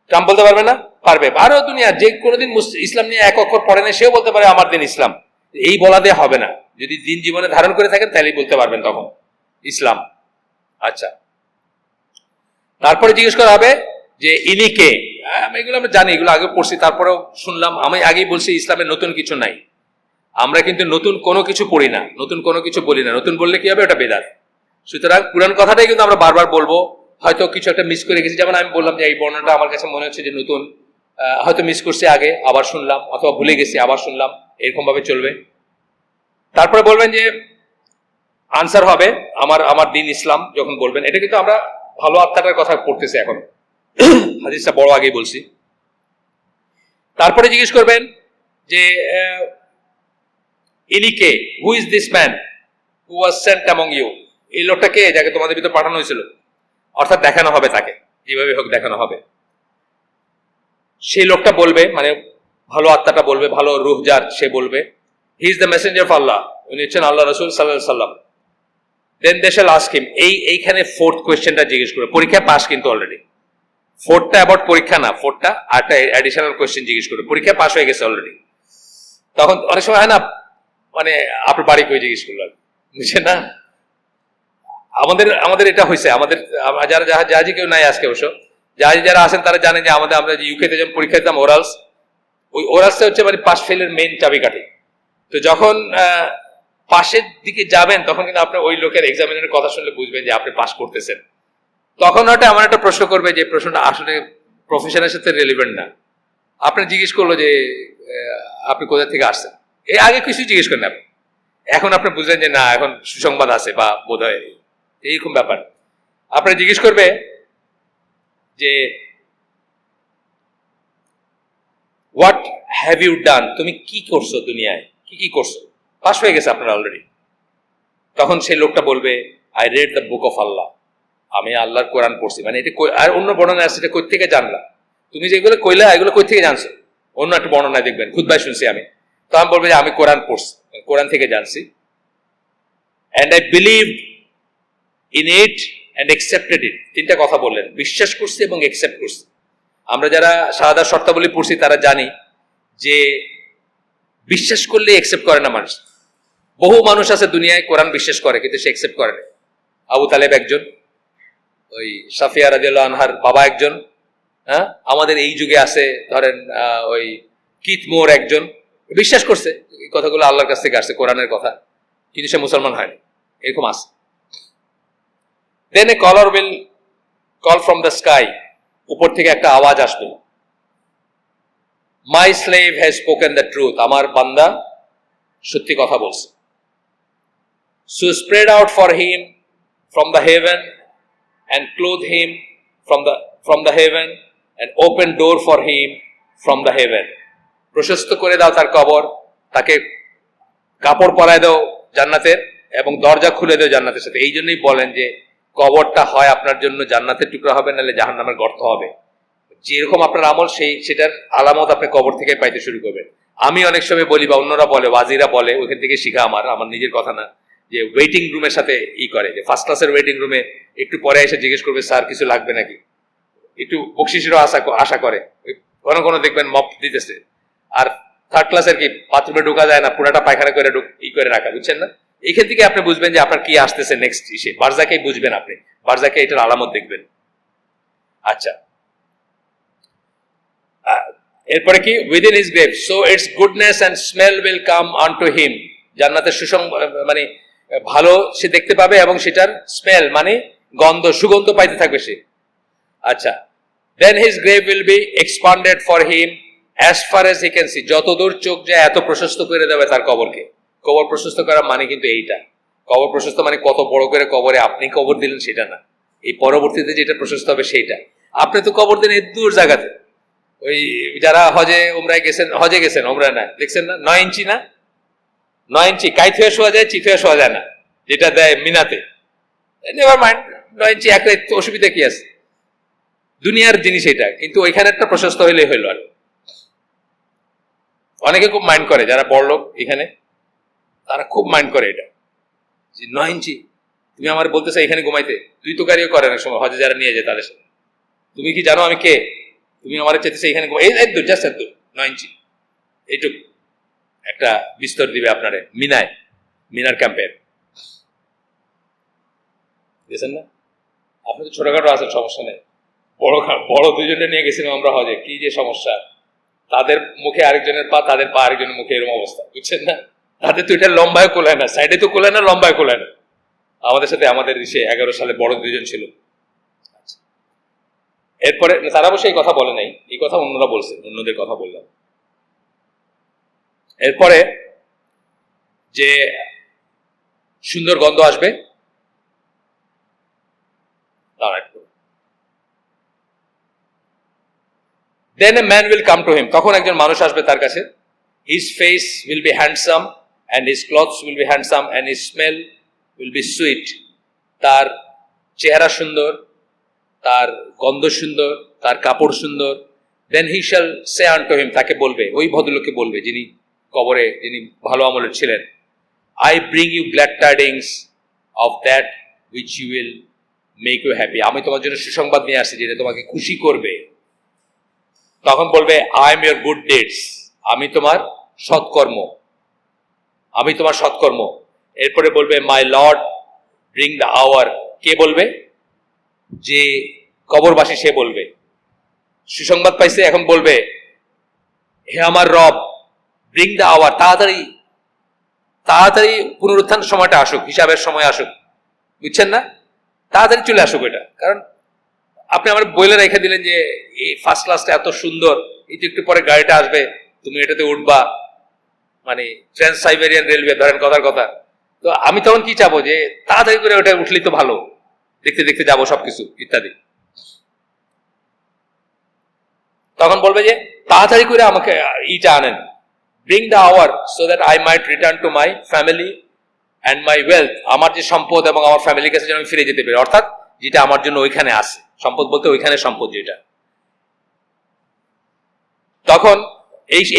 ট্রাম্প বলতে পারবে না, পারবে। আরো দুনিয়া যে কোনোদিন ইসলাম নিয়ে এক অক্ষর পড়ে না সেও বলতে পারে আমার দিন ইসলাম। এই বলা দিয়ে হবে না, যদি দিন জীবনে ধারণ করে থাকেন তাহলেই বলতে পারবেন তখন ইসলাম। আচ্ছা, তারপরে জিজ্ঞেস করা হবে যে ইনি কে। এগুলো আমরা জানি, এগুলো আগে পড়ছি, তারপরেও শুনলাম। আমি আগেই বলছি ইসলামে নতুন কিছু নাই, আমরা কিন্তু নতুন কোনো কিছু পড়ি না, নতুন কোনো কিছু বলি না। নতুন বললে কি হবে, ওটা বেদাত। সুতরাং পুরান কথাটাই কিন্তু আমরা বারবার বলবো। হয়তো কিছু একটা মিস করে গেছি, যেমন আমি বললাম যে এই বর্ণনাটা আমার কাছে মনে হচ্ছে যে নতুন, হয়তো মিস করছি আগে আবার শুনলাম, অথবা ভুলে গেছি আবার শুনলাম, এরকম ভাবে চলবে। তারপরে বলবেন যে আনসার হবে আমার আমার দিন ইসলাম যখন বলবেন। এটা কিন্তু আমরা ভালো আত্মাটার কথা পড়তেছি এখন, হাদিসটা বড় আগেই বলছি। তারপরে জিজ্ঞেস করবেন যে ইনি কে, who is this man who was sent among you, এই লোকটা কে যাকে তোমাদের ভিতরে পাঠানো হয়েছিল। অর্থাৎ দেখানো হবে তাকে, যেভাবে হোক দেখানো হবে। সেই লোকটা বলবে, মানে ভালো আত্মাটা বলবে, ভালো রুহ যার, সে বলবে he is the messenger of আল্লাহ, উনি হচ্ছেন আল্লাহ রাসূল সাল্লাল্লাহু আলাইহি সাল্লাম। দেন দে শ্যাল আস্ক হিম, এইখানে ফোর্থ কোয়েশ্চেনটা জিজ্ঞেস করবে। পরীক্ষা পাস কিন্তু অলরেডি, ফোর্থটা অ্যাবাউট পরীক্ষা না, ফোর্থটা আরেকটা অ্যাডিশনাল কোয়েশ্চেন জিজ্ঞেস করবে। পরীক্ষা পাস হয়ে গেছে অলরেডি। তখন অনেক সময় হয় না, মানে আপনার বাড়ি কই জিজ্ঞেস করলো, বুঝছেন না। আমাদের এটা হয়েছে, আমাদের যারা জাহাজি কেউ নাই আজকে অবশ্য, জাহাজি যারা আছেন তারা জানেন যে আমরা ইউকেতে যখন পরীক্ষা দিতাম ওরালস, ওই ওরালসটা হচ্ছে মানে পাস ফেলের মেইন চাবিকাঠি। তো যখন পাশের দিকে যাবেন তখন কিন্তু আপনার ওই লোকের এক্সামিনারের কথা শুনলে বুঝবেন যে আপনি পাস করতেছেন। তখন হয়তো আমার একটা প্রশ্ন করবে, যে প্রশ্নটা আসলে প্রফেশনের সাথে রেলিভেন্ট না। আপনি জিজ্ঞেস করলো যে আপনি কোথা থেকে আসছেন, এই আগে কিছু জিজ্ঞেস করেন আপনি, এখন আপনি বুঝলেন যে না এখন সুসংবাদ আছে বা বোধ হয় এইরকম ব্যাপার। আপনি জিজ্ঞেস করবে যে হোয়াট হ্যাভ ইউ ডান, তুমি কি করছো দুনিয়ায়, কি কি করছো, পাস হয়ে গেছে আপনার অলরেডি। তখন সেই লোকটা বলবে I read the book of আল্লাহ, আমি আল্লাহর কোরআন পড়ছি। মানে এটা আর অন্য বর্ণনা আছে, এটা কই থেকে জানলা, তুমি যেগুলো কইলা এগুলো কই থেকে জানছো, অন্য একটা বর্ণনায় দেখবেন খুতবায় শুনছি আমি। তো আমি বলবো যে আমি কোরআন পড়ছি, কোরআন থেকে জানছি। And I believe in it and accepted ইট, তিনটা কথা বললেন, বিশ্বাস করছি এবং অ্যাকসেপ্ট করছি। আমরা যারা শাহাদাত শর্তাবলী পড়ছি তারা জানি যে বিশ্বাস করলে অ্যাকসেপ্ট করে না মানুষ। বহু মানুষ আছে দুনিয়ায় কোরআন বিশ্বাস করে কিন্তু সে অ্যাকসেপ্ট করে না। আবু তালেব একজন, ওই সাফিয়া রাদিয়াল্লাহু আনহার বাবা একজন, হ্যাঁ আমাদের এই যুগে আছে ধরেন ওই কিথ মোর একজন, বিশ্বাস করছে এই কথাগুলো আল্লাহর কাছ থেকে আসছে, কোরআনের কথা, কিন্তু সে মুসলমান হয়নি, এরকম আছে। Then a caller will call from the sky, উপর থেকে একটা আওয়াজ আসবে, my slave has spoken the truth, আমার বান্দা সত্যি কথা বলছে। So spread out for him from the heaven and clothe him from the heaven and open door for him from the heaven, প্রশস্ত করে দাও তার কবর, তাকে কাপড় পরায় দাও জান্নাতের এবং দরজা খুলে দাও জান্নাতের সাথে। এই জন্যই বলেন যে কবরটা হয় আপনার জন্য জান্নাতের টুকরা হবে, নাহলে জাহান্নামের গর্ত হবে। যেরকম আপনার আমল সেটার আলামত আপনি কবর থেকে পাইতে শুরু করবেন। আমি অনেক সময় বলি বা অন্যরা বলে, ওয়াজিরা বলে, ওইখান থেকে শিখা, আমার নিজের কথা না, যে ওয়েটিং রুমের সাথে করে, যে ফার্স্ট ক্লাসের ওয়েটিং রুমে একটু পরে এসে জিজ্ঞেস করবে স্যার কিছু লাগবে নাকি, একটু বকশিসেরও আশা করে, কোনো দেখবেন মপ দিতেছে। আর থার্ড ক্লাসের কি বাথরুমে ঢোকা যায় না, পুরাটা পায়খানা করে করে রাখা, বুঝছেন না। এইখান থেকে আপনি বুঝবেন যে আপনার কি আসতেছে নেক্সট ইসে, বারজাকেই বুঝবেন আপনি, বারজাকে এটার আলামত দেখবেন। আচ্ছা, এরপরে কি, within his grave so its goodness and smell will come unto him, জান্নাতের মানে ভালো সে দেখতে পাবে এবং সেটার স্মেল মানে গন্ধ, সুগন্ধ পাইতে থাকবে সে। আচ্ছা, then his grave will be expanded for him as far as he can see, যতদূর চোখ যায় এত প্রশস্ত করে দেবে তার কবরকে। কবর প্রশস্ত করা মানে কিন্তু এইটা, কবর প্রশস্ত মানে কত বড় করে কবরে আপনি কবর দিলেন সেটা না, এই পরবর্তীতে যেটা প্রশস্ত হবে সেইটা। আপনি তো কবর দিন এই দূর জায়গাতে, ওই যারা হজে গেছেন ওমরায় না, দেখছেন না 9 ইঞ্চি না, 9 ইঞ্চি কাইত হয়ে শোয়া যায়, চিত হয়ে শোয়া যায় না, যেটা দেয় মিনাতে, নেভার মাইন্ড, 9 ইঞ্চি এক রাত, অসুবিধা কি আছে, দুনিয়ার জিনিস এটা, কিন্তু ওইখানে একটা প্রশস্ত হইলে হইলো। আর অনেকে খুব মাইন্ড করে, যারা বড় লোক এখানে তারা খুব মাইন্ড করে এটা, যে 9 ইঞ্চি তুমি আমার বলতেছো এখানে ঘুমাইতে, তুই তো গাড়িও করে অনেক সময় হজে যারা নিয়ে যায় তাদের সাথে, তুমি কি জানো আমি কে, তুমি আমার চাইতেছো এখানে ঘুমাই, এই দূর, জাস্ট এত 9 ইঞ্চি, এইটুক একটা বিস্তর দিবে আপনারে মিনার ক্যাম্পের, বুঝছেন না? আপনি তো ছোটখাটো আছেন, সমস্যা নেই, বড় দুজনে নিয়ে গেছিলাম আমরা হজে, কি যে সমস্যা, তাদের মুখে আরেকজনের পা, তাদের পা আরেকজনের মুখে, এরকম অবস্থা, বুঝছেন না? তাদের তো এটা লম্বায় কোলায় না, সাইডে তো কোলায় না, লম্বায় কোলায় না। আমাদের সাথে আমাদের 11 সালে বড় দুজন ছিল। এরপরে তারা অবশ্য এই কথা বলে নাই, এই কথা অন্যরা বলছে, অন্যদের কথা বললাম। এরপরে যে সুন্দর গন্ধ আসবে, then a man will come to him, তখন একজন মানুষ আসবে তার কাছে, his face will be handsome and his clothes will be handsome and his smell will be sweet, তার চেহারা সুন্দর, তার গন্ধ সুন্দর, তার কাপড় সুন্দর, then he shall say unto him, তাকে বলবে, ওই ভদ্রলোককে বলবে যিনি কবরে, যিনি ভালো আমলের ছিলেন, I bring you glad tidings of that which you will make you happy, আমি তোমার জন্য সুসংবাদ নিয়ে আসছি যেটা তোমাকে খুশি করবে। তখন বলবে, I am your good deeds, আমি তোমার সৎকর্ম, আমি তোমার সৎকর্ম। এরপরে বলবে, my lord bring the hour, কে বলবে? যে কবরবাসী, সে বলবে, সুসংবাদ পাইছে, এখন বলবে, হে আমার রব, bring the hour, তাড়াতাড়ি তাড়াতাড়ি পুনরুত্থান সময়টা আসুক, হিসাবের সময় আসুক, বুঝছেন না? তাড়াতাড়ি চলে আসুক এটা, কারণ আপনি আমার বইলে রেখে দিলেন যে এই ফার্স্ট ক্লাসটা এত সুন্দর, এই যে একটু পরে গাড়িটা আসবে, তুমি এটাতে উঠবা, মানে ট্রান্স সাইবেরিয়ান রেলওয়ে ধরেন কথার কথা, তো আমি তখন কি চাবো যে তাড়াতাড়ি করে ওটা উঠলেই তো ভালো, দেখতে দেখতে যাবো সবকিছু ইত্যাদি। তখন বলবে যে তাড়াতাড়ি করে আমাকে ইটা আনেন, bring the hour so that I might return to my family and my wealth, আমার যে সম্পদ এবং আমার ফ্যামিলির কাছে যেন আমি ফিরে যেতে পারি, অর্থাৎ যেটা আমার জন্য ওইখানে আছে, সম্পদ বলতে ওইখানে সম্পদ যেটা। তখন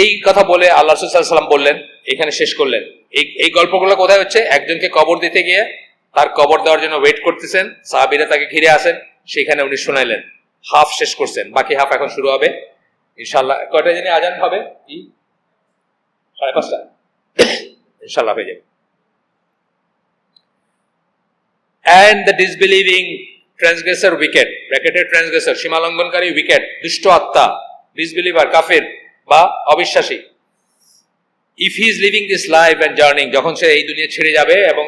এই কথা বলে আল্লাহ রাসূল সাল্লাল্লাহু আলাইহি ওয়াসাল্লাম বললেন, এখানে শেষ করলেন। এই গল্পগুলো কোথায় হচ্ছে? একজনকে কবর দিতে গিয়ে তার কবর দেওয়ার জন্য ওয়েট করতেছেন, সাহাবীরা তাকে ঘিরে আসেন, সেখানে উনি শোনাইলেন, হাফ শেষ করছেন, বাকি হাফ এখন শুরু হবে ইনশাআল্লাহ। কয়টা জানি আজান হবে? কি 5:30 ইনশাআল্লাহ হয়ে যাবে। And the disbelieving transgressor wicked, ব্র্যাকেটের ট্রান্সগ্রেসর সীমালঙ্ঘনকারী, উইকেট দুষ্ট আত্মা, ডিসবিলিভার কাফের বা অবিশ্বাসী, if he is living this life and journeying, যখন সে এই দুনিয়া ছেড়ে যাবে এবং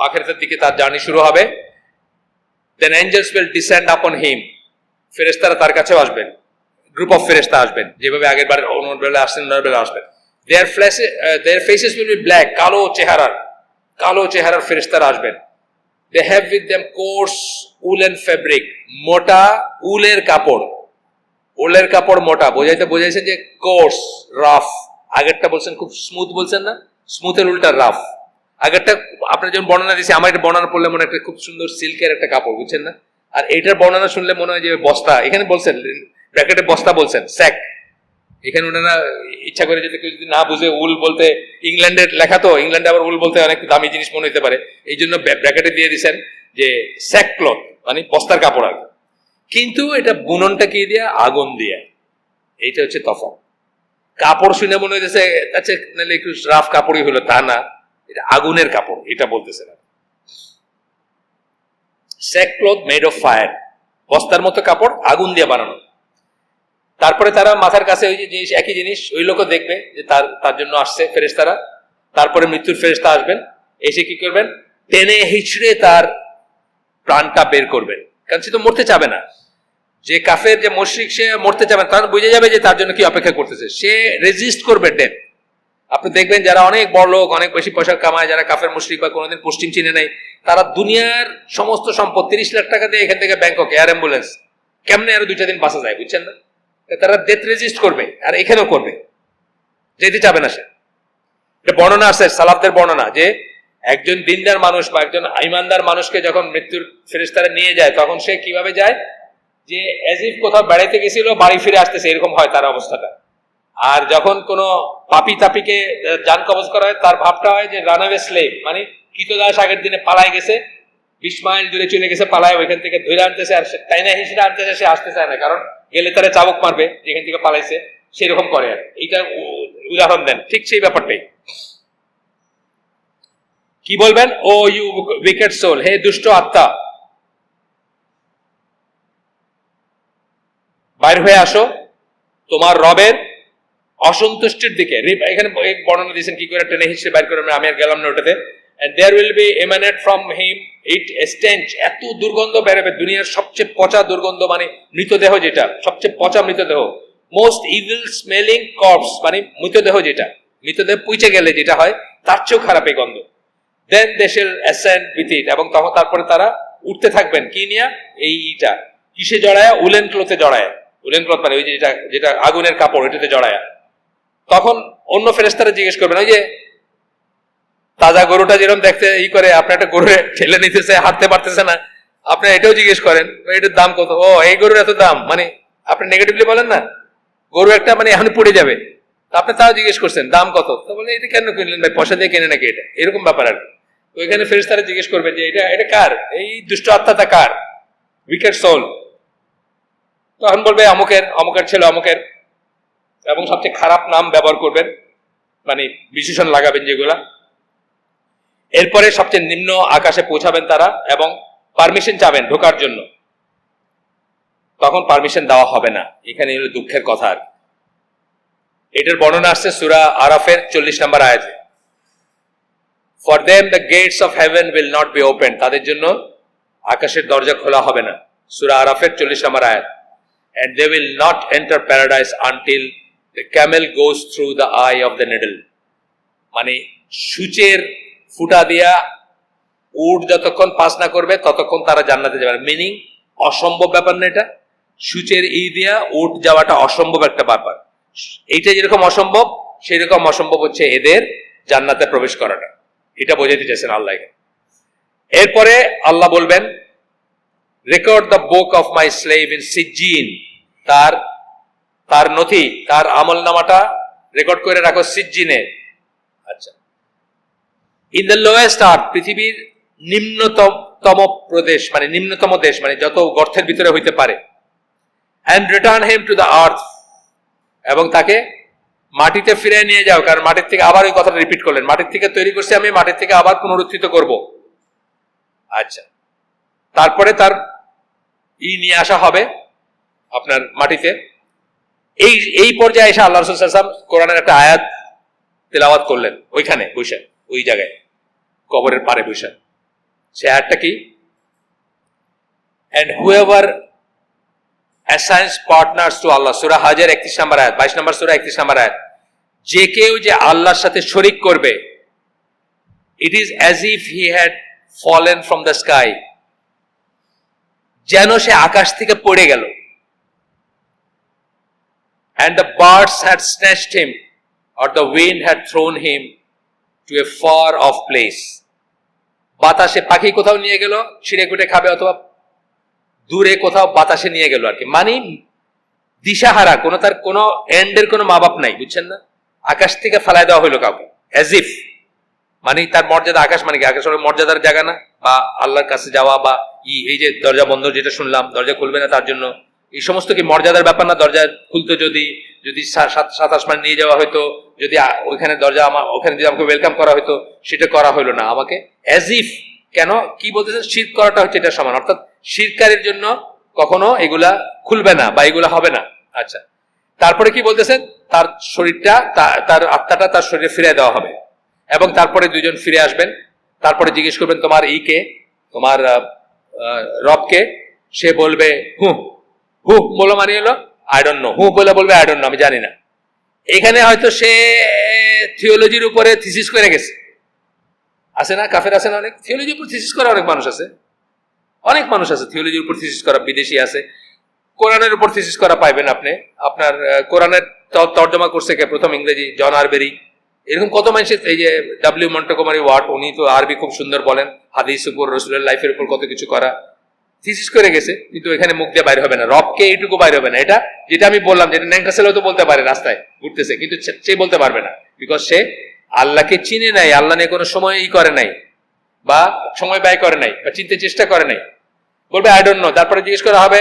আখিরাতের দিকে তার জার্নি শুরু হবে, then angels will descend upon him, ফেরেশতারা তার কাছেও আসবেন, গ্রুপ অফ ফেরেশতা আসবেন, যেভাবে আগের বার ওনার বেলা আসছেন ওনার বেলা আসবেন। their faces will be black, কালো চেহারার ফেরেশতারা আসবেন। they have with them coarse woolen fabric, মোটা উলের কাপড়, উলের কাপড় মোটা, বোঝাইছেন যে কোর্স, রাফ, আগেরটা বলছেন খুব স্মুথ, বলছেন না, স্মুথের উল্টা রাফ। আগেরটা আপনার যখন বর্ণনা দিয়েছি, আমার এটা বর্ণনা পড়লে মনে একটা খুব সুন্দর সিল্কের একটা কাপড়, বুঝছেন না, আর এইটার বর্ণনা শুনলে মনে হয় যে বস্তা, এখানে বলছেন ব্র্যাকেটে বস্তা বলছেন, স্যাক, এখানে ওনারা ইচ্ছা করে যদি কেউ যদি না বুঝে, উল বলতে ইংল্যান্ডের লেখা, তো ইংল্যান্ডে আবার উল বলতে অনেক দামি জিনিস মনে হতে পারে, এই জন্য ব্র্যাকেটে দিয়ে দিচ্ছেন যে স্যাক ক্লথ, মানে বস্তার কাপড় আর, কিন্তু এটা বুননটা কি দিয়ে? আগুন দিয়ে। এইটা হচ্ছে তফাৎ। কাপড় শুনে মনে হইতেছে আচ্ছা নাহলে একটু রাফ কাপড়ই হলো, তা না, এটা আগুনের কাপড়, এটা বলতেছে না। Sack cloth made of fire, বস্তার মতো কাপড়, আগুন দিয়ে বানানো। তারপরে তারা মাথার কাছে ওই যে একই জিনিস, ওই লোকও দেখবে যে তার জন্য আসছে ফেরেশতারা। তারপরে মৃত্যুর ফেরেশতা আসবেন, এসে কি করবেন? টেনে হিচড়ে তার প্রাণটা বের করবেন, কারণ সে তো মরতে চাবে না। যে কাফের, যে মুশরিক, সে মরতে চাবে না, তার বুঝে যাবে যে তার জন্য কি অপেক্ষা করতেছে, সে রেজিস্ট করবে ডেথ। আপনি দেখবেন যারা অনেক বড় লোক, অনেক বেশি পয়সা কামায়, যারা কাফের মুশরিক বা কোনোদিন পশ্চিম চিনে নেই, তারা দুনিয়ার সমস্ত সম্পদ 30 লাখ টাকা দিয়ে এখান থেকে ব্যাংকক এয়ার অ্যাম্বুলেন্স, কেমনে আরো 2-4 দিন বাঁচা যায়, বুঝছেন না? তারা ডেথ রেজিস্ট করবে, আর এখানেও করবে, যেতে চাবে না সে। এটা বর্ণনা আছে, সালাফদের বর্ণনা, যে একজন দিনদার মানুষ বা একজন ইমানদার মানুষকে যখন মৃত্যুর ফেরেশতারা নিয়ে যায় তখন সে কিভাবে যায়, যে অ্যাজ ইফ কোথাও বেড়াইতে গেছিল বাড়ি ফিরে আসতেছে, এরকম হয় তার অবস্থাটা। আর যখন কোনো পাপি তাপিকে জান কবজ করা হয় তার ভাবটা হয় যে রানওয়ে স্লেভ, মানে কৃতদাস আগের দিনে পালায় গেছে, 20 মাইল দূরে চলে গেছে পালায়, ওইখান থেকে ধরে আনতেছে, আর তাই না হিসেবে আনতেছে, সে আসতে চায় না, কারণ গেলে তারা চাবুক মারবে যেখান থেকে পালাইছে, সেরকম করে। আর এইটা উদাহরণ দেন, ঠিক সেই ব্যাপারটাই। কি বলবেন? ও ইউ উইকেড সোল, হে দুষ্ট আত্মা, বাইর হয়ে আসো তোমার রবের অসন্তুষ্টির দিকে। এখানে বর্ণনা দিয়েছেন কি করে টেনে হিসেবে বাইর করে, আমি আর গেলাম না ওটাতে। and there will be emanate from him it stench, এত দুর্গন্ধ বেরোবে, দুনিয়ার সবচেয়ে পচা দুর্গন্ধ, মানে মৃতদেহ, যেটা সবচেয়ে পচা মৃতদেহ, মোস্ট ইভিল স্মেলিং কর্পস, মানে মৃতদেহ, যেটা মৃতদেহ পুইচে গেলে যেটা হয় তার চেয়েও খারাপ এই গন্ধ। দেন they shall ascend with it, এবং তখন তারপরে তারা উঠতে থাকবেন কি নিয়ে, এইটা কিসে জড়ায়, উলেন ক্লথে জড়ায়, উলেন ক্লথ মানে ওই যেটা যেটা আগুনের কাপড়, এটাতে জড়ায়। তখন অন্য ফেরেশতারা জিজ্ঞেস করবেন, ওই যে তাজা গরুটা যেরকম দেখতে ই করে, আপনি একটা গরু ঠেলে নিতেছে, হাঁটতে পারতেছে না, আপনি এটাও জিজ্ঞেস করেন এটার দাম কত, ও এই গরুর এত দাম, মানে আপনি নেগেটিভলি বলেন না, গরু একটা মানে এখন পড়ে যাবে, আপনি তাও জিজ্ঞেস করছেন দাম কত, তো বলে এটা কেন কিনলেন ভাই, পয়সা দিয়ে কেনে নাকি এটা, এরকম ব্যাপার আর কি। তো ওইখানে ফেরেশতারা জিজ্ঞেস করবেন যে এটা এটা কার, এই দুষ্ট আত্মাটা কার, উইকেড সোল। তখন বলবে অমুকের, অমুকের ছেলে অমুকের, এবং সবচেয়ে খারাপ নাম ব্যবহার করবেন, মানে বিশেষণ লাগাবেন যেগুলা। এরপরে সবচেয়ে নিম্ন আকাশে পৌঁছাবেন তারা এবং পারমিশন চাবেন ঢোকার জন্য, তখন পারমিশন দেওয়া হবে না। এখানে হলো দুঃখের কথা। এটার বর্ণনা আসছে সূরা আরাফের 40 নম্বর আয়াতে, for them the gates of heaven will not be open, তাদের জন্য আকাশের দরজা খোলা হবে না, সূরা আরাফের 40 নম্বর আয়াত। and they will not enter paradise until the camel goes through the eye of the needle, মানে সূচের ফুটা দিয়া উট যতক্ষণ পাস না করবে ততক্ষণ তারা জান্নাতে যাবে। মিনিং অসম্ভব ব্যাপার না এটা, সূচের ই দিয়া উট যাওয়াটা অসম্ভব একটা ব্যাপার। এইটা যেরকম অসম্ভব, সেই রকম অসম্ভব হচ্ছে এদের জান্নাতে প্রবেশ করাটা। এটা বোঝাতে চাইছেন আল্লাহ। এরপরে আল্লাহ বলবেন, record the book of my slave in সিজ্জিন, তার নথি, তার আমল নামাটা রেকর্ড করে রাখো সিজ্জিনে। আচ্ছা, ইন দ্য লোয়েস্ট আর্থ, পৃথিবীর নিম্নতম প্রদেশ, মানে নিম্নতম দেশ, মানে যত গর্তের ভিতরে হইতে পারে। And return him to the earth, এবং তাকে মাটিতে ফিরে নিয়ে যাও, কারণ মাটির থেকে আবার ওই কথাটা রিপিট করলেন, মাটির থেকে তৈরি করছি আমি, মাটির থেকে আবার পুনরুত্থিত করব। আচ্ছা, তারপরে তার নিয়ে আসা হবে আপনার মাটিতে। এই পর্যায়ে এসে আল্লাহ রাসূল সাল্লাল্লাহু আলাইহি ওয়াসাল্লাম কোরআনের একটা আয়াত তেলাওয়াত করলেন ওইখানে বসে, ওই জায়গায় কবরের পারে বসে। সে আয়াতটা কি? and whoever assigns partners to Allah, সূরা হাজের 31 নম্বর আয়াত, 22 নম্বর সূরা 31 নম্বর আয়াত, যে কেউ যে আল্লাহর সাথে শরীক করবে, it is as if he had fallen from the sky, যেন সে আকাশ থেকে পড়ে গেল। and the birds had snatched him, or the wind had thrown him to a far off place, বাতাসে পাখি কোথাও নিয়ে গেল, ছিঁড়ে কুটে খাবে, অথবা দূরে কোথাও বাতাসে নিয়ে গেল আর কি, মানে দিশাহারা, কোনো তার কোনো এন্ডের কোনো মা বাপ নাই, বুঝছেন না? আকাশ থেকে ফেলায় দেওয়া হইলো কাউকে, অ্যাজ ইফ, মানে তার মর্যাদা, আকাশ মানে কি আকাশ মর্যাদার জায়গা না? বা আল্লাহর কাছে যাওয়া, বা এই যে দরজা বন্ধ যেটা শুনলাম, দরজা খুলবে না তার জন্য, এই সমস্ত কি মর্যাদার ব্যাপার না? দরজা খুলতে যদি সাত আসমান নিয়ে যাওয়া হয়তো, যদি ওইখানে দরজা ওখানে যদি আমাকে ওয়েলকাম করা হয়তো, সেটা করা হইলো না আমাকে, অ্যাজ ইফ। কেন? কি বলতেছেন? শিরক করাটা হচ্ছে এটা সমান, অর্থাৎ শিরকারের জন্য কখনো এগুলা খুলবে না বা এগুলা হবে না। আচ্ছা, তারপরে কি বলতেছেন? তার শরীরটা, তার আত্মাটা তার শরীরে ফিরে দেওয়া হবে, এবং তারপরে দুইজন ফিরে আসবেন। তারপরে জিজ্ঞেস করবেন তোমার কে, তোমার রবকে। সে বলবে হু হু বলো, মানে হলো আই ডোন্ট নো, হু বলে বলবে আই ডোন্ট নো, আমি জানি না। এখানে হয়তো সে থিওলজির উপরে থিসিস করে গেছে, আছে না? কাফের আছে না অনেক, থিওলজির উপর থিসিস করা অনেক মানুষ আছে, অনেক মানুষ আছে থিওলজির উপর থিসিস করা, বিদেশি আছে। কোরআনের উপর থিসিস করা পাইবেন আপনি। আপনার কোরআনের তর্জমা করছে কে প্রথম? ইংরেজি জন আরবেরি। এরকম কত মানুষ, এই যে ডাব্লিউ মন্টগোমারি ওয়াট, উনি তো আরবি খুব সুন্দর বলেন, হাদিস উপর, রসুলের লাইফের উপর কত কিছু করা, থিসিস করে গেছে, কিন্তু এখানে মুখ দিয়ে বাইরে হবে না, রবকে এইটুকু বাইরে হবে না। এটা যেটা আমি বললাম, যেটা ন্যাংটা ছেলেও তো বলতে পারে রাস্তায় ঘুরতেছে, কিন্তু সে বলতে পারবে না, বিকজ সে আল্লাহকে চিনে নাই, আল্লাহ নিয়ে কোনো সময় করে নাই, বা সময় ব্যয় করে নাই, বা চিনতে চেষ্টা করে নাই। বলবে আই ডোন্ট নো, তারপরে জিজ্ঞেস করা হবে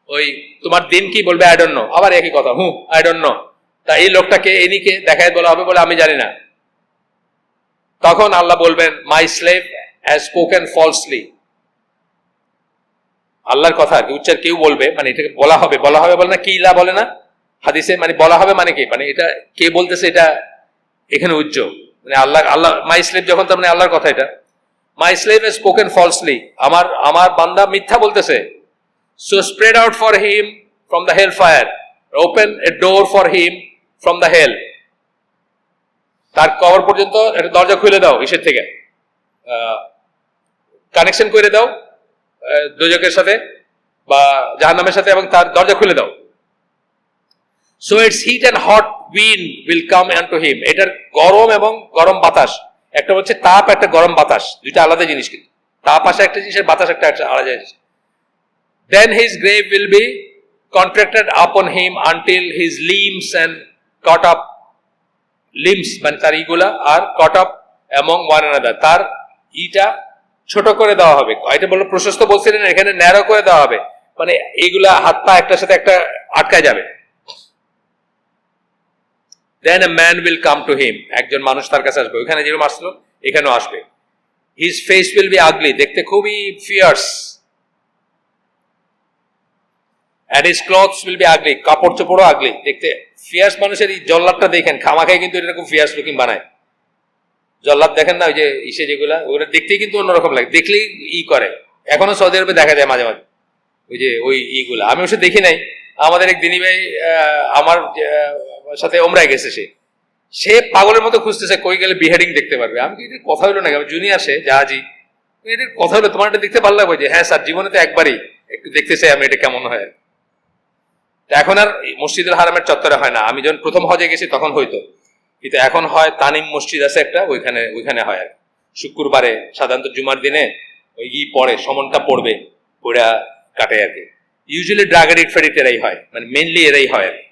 ওই তোমার দিন কি, বলবে আই ডোন্ট নো, আবার একই কথা, আই ডোন্ট নো। তা এই লোকটাকে এনিকে দেখায় বলা হবে, বলে আমি জানি না। তখন আল্লাহ বলবেন মাই স্লেভ হ্যাজ স্পোকেন ফলসলি। আল্লাহর কথা আর কি উচ্চার কেউ বলবে, মানে এটাকে বলা হবে বলে না, কি ইলা বলে না হাদিসে, মানে বলা হবে মানে কি, মানে এটা কে বলতেছে, এটা এখানে উজ্জ্বল, মানে আল্লাহ মাই স্লেভ যখন, তার মানে আল্লাহর কথা। এটা my slave has spoken falsely, আমার বান্দা মিথ্যা বলতেছে। So spread out for him from the hell fire, open a door for him from the hell. তার কবর পর্যন্ত একটা দরজা খুলে দাও, ইসের থেকে কানেকশন করে দাও দোজকের সাথে বা জাহান্নামের সাথে, এবং তার দরজা খুলে দাও। So its heat and hot wind will come unto him. এটার গরম এবং গরম বাতাস, একটা হচ্ছে তাপ, একটা গরম বাতাস, দুইটা আলাদা জিনিস, কিন্তু তাপ আসা একটা জিনিস, বাতাস একটা আলাদা জিনিস। Then his grave will be contracted upon him until his limbs and caught up, limbs মানে তার ইগুলা আর caught up among one another, তার ইটা ছোট করে দেওয়া হবে। এটা বললো প্রশস্ত বলছিলেন, এখানে ন্যারো করে দেওয়া হবে, মানে এইগুলা হাত পা একটার সাথে একটা আটকায় যাবে। Then a man will come to him, একজন মানুষ তার কাছে আসবে, ওইখানে যেরকম আসলো এখানেও আসবে। His face will be ugly, দেখতে খুবই fierce, and his clothes will be ugly, কাপড় চোপড়ও আগলি, দেখতে ফিয়ার্স। মানুষের এই জল্লাদটা দেখেন, খামাখাই কিন্তু এরকম ফিয়ার্স লুকিং বানায়। জল্লাদ দেখেন না, ওই যে ইসে যেগুলা, ওগুলো দেখতেই কিন্তু অন্যরকম লাগে, দেখলেই করে। এখনো সৌদি আরবে দেখা যায় মাঝে মাঝে ওই যে ওই ইগুলা, আমি ওসব দেখি নাই। আমাদের এক দিনী ভাই আমার সাথে ওমরায় গেছে, সে পাগলের মতো খুঁজতেছে কই গেলে বিহেডিং দেখতে পারবে। আমি এটা কথা হলো না, জুনিয়র সে জাহাজি, এটার কথা হলো তোমার এটা দেখতে ভালো লাগবে, যে হ্যাঁ স্যার, জীবনে তো একবারই একটু দেখতে চাই আমি এটা কেমন হয়। এখন আর মসজিদুল হারামের চত্বরে হয় না, আমি যখন প্রথম হজে গেছি তখন হইতো, কিন্তু এখন হয় তানিম মসজিদ আছে একটা, ওইখানে হয় আর শুক্রবারে, সাধারণত জুমার দিনে ওই পড়ে, সমনটা পড়বে, পড়া কাটে আর কি। ইউজুয়ালি ড্রাগ এডিক্ট ফেডিক্ট এরাই হয়, মানে মেনলি এরাই হয় আর কি।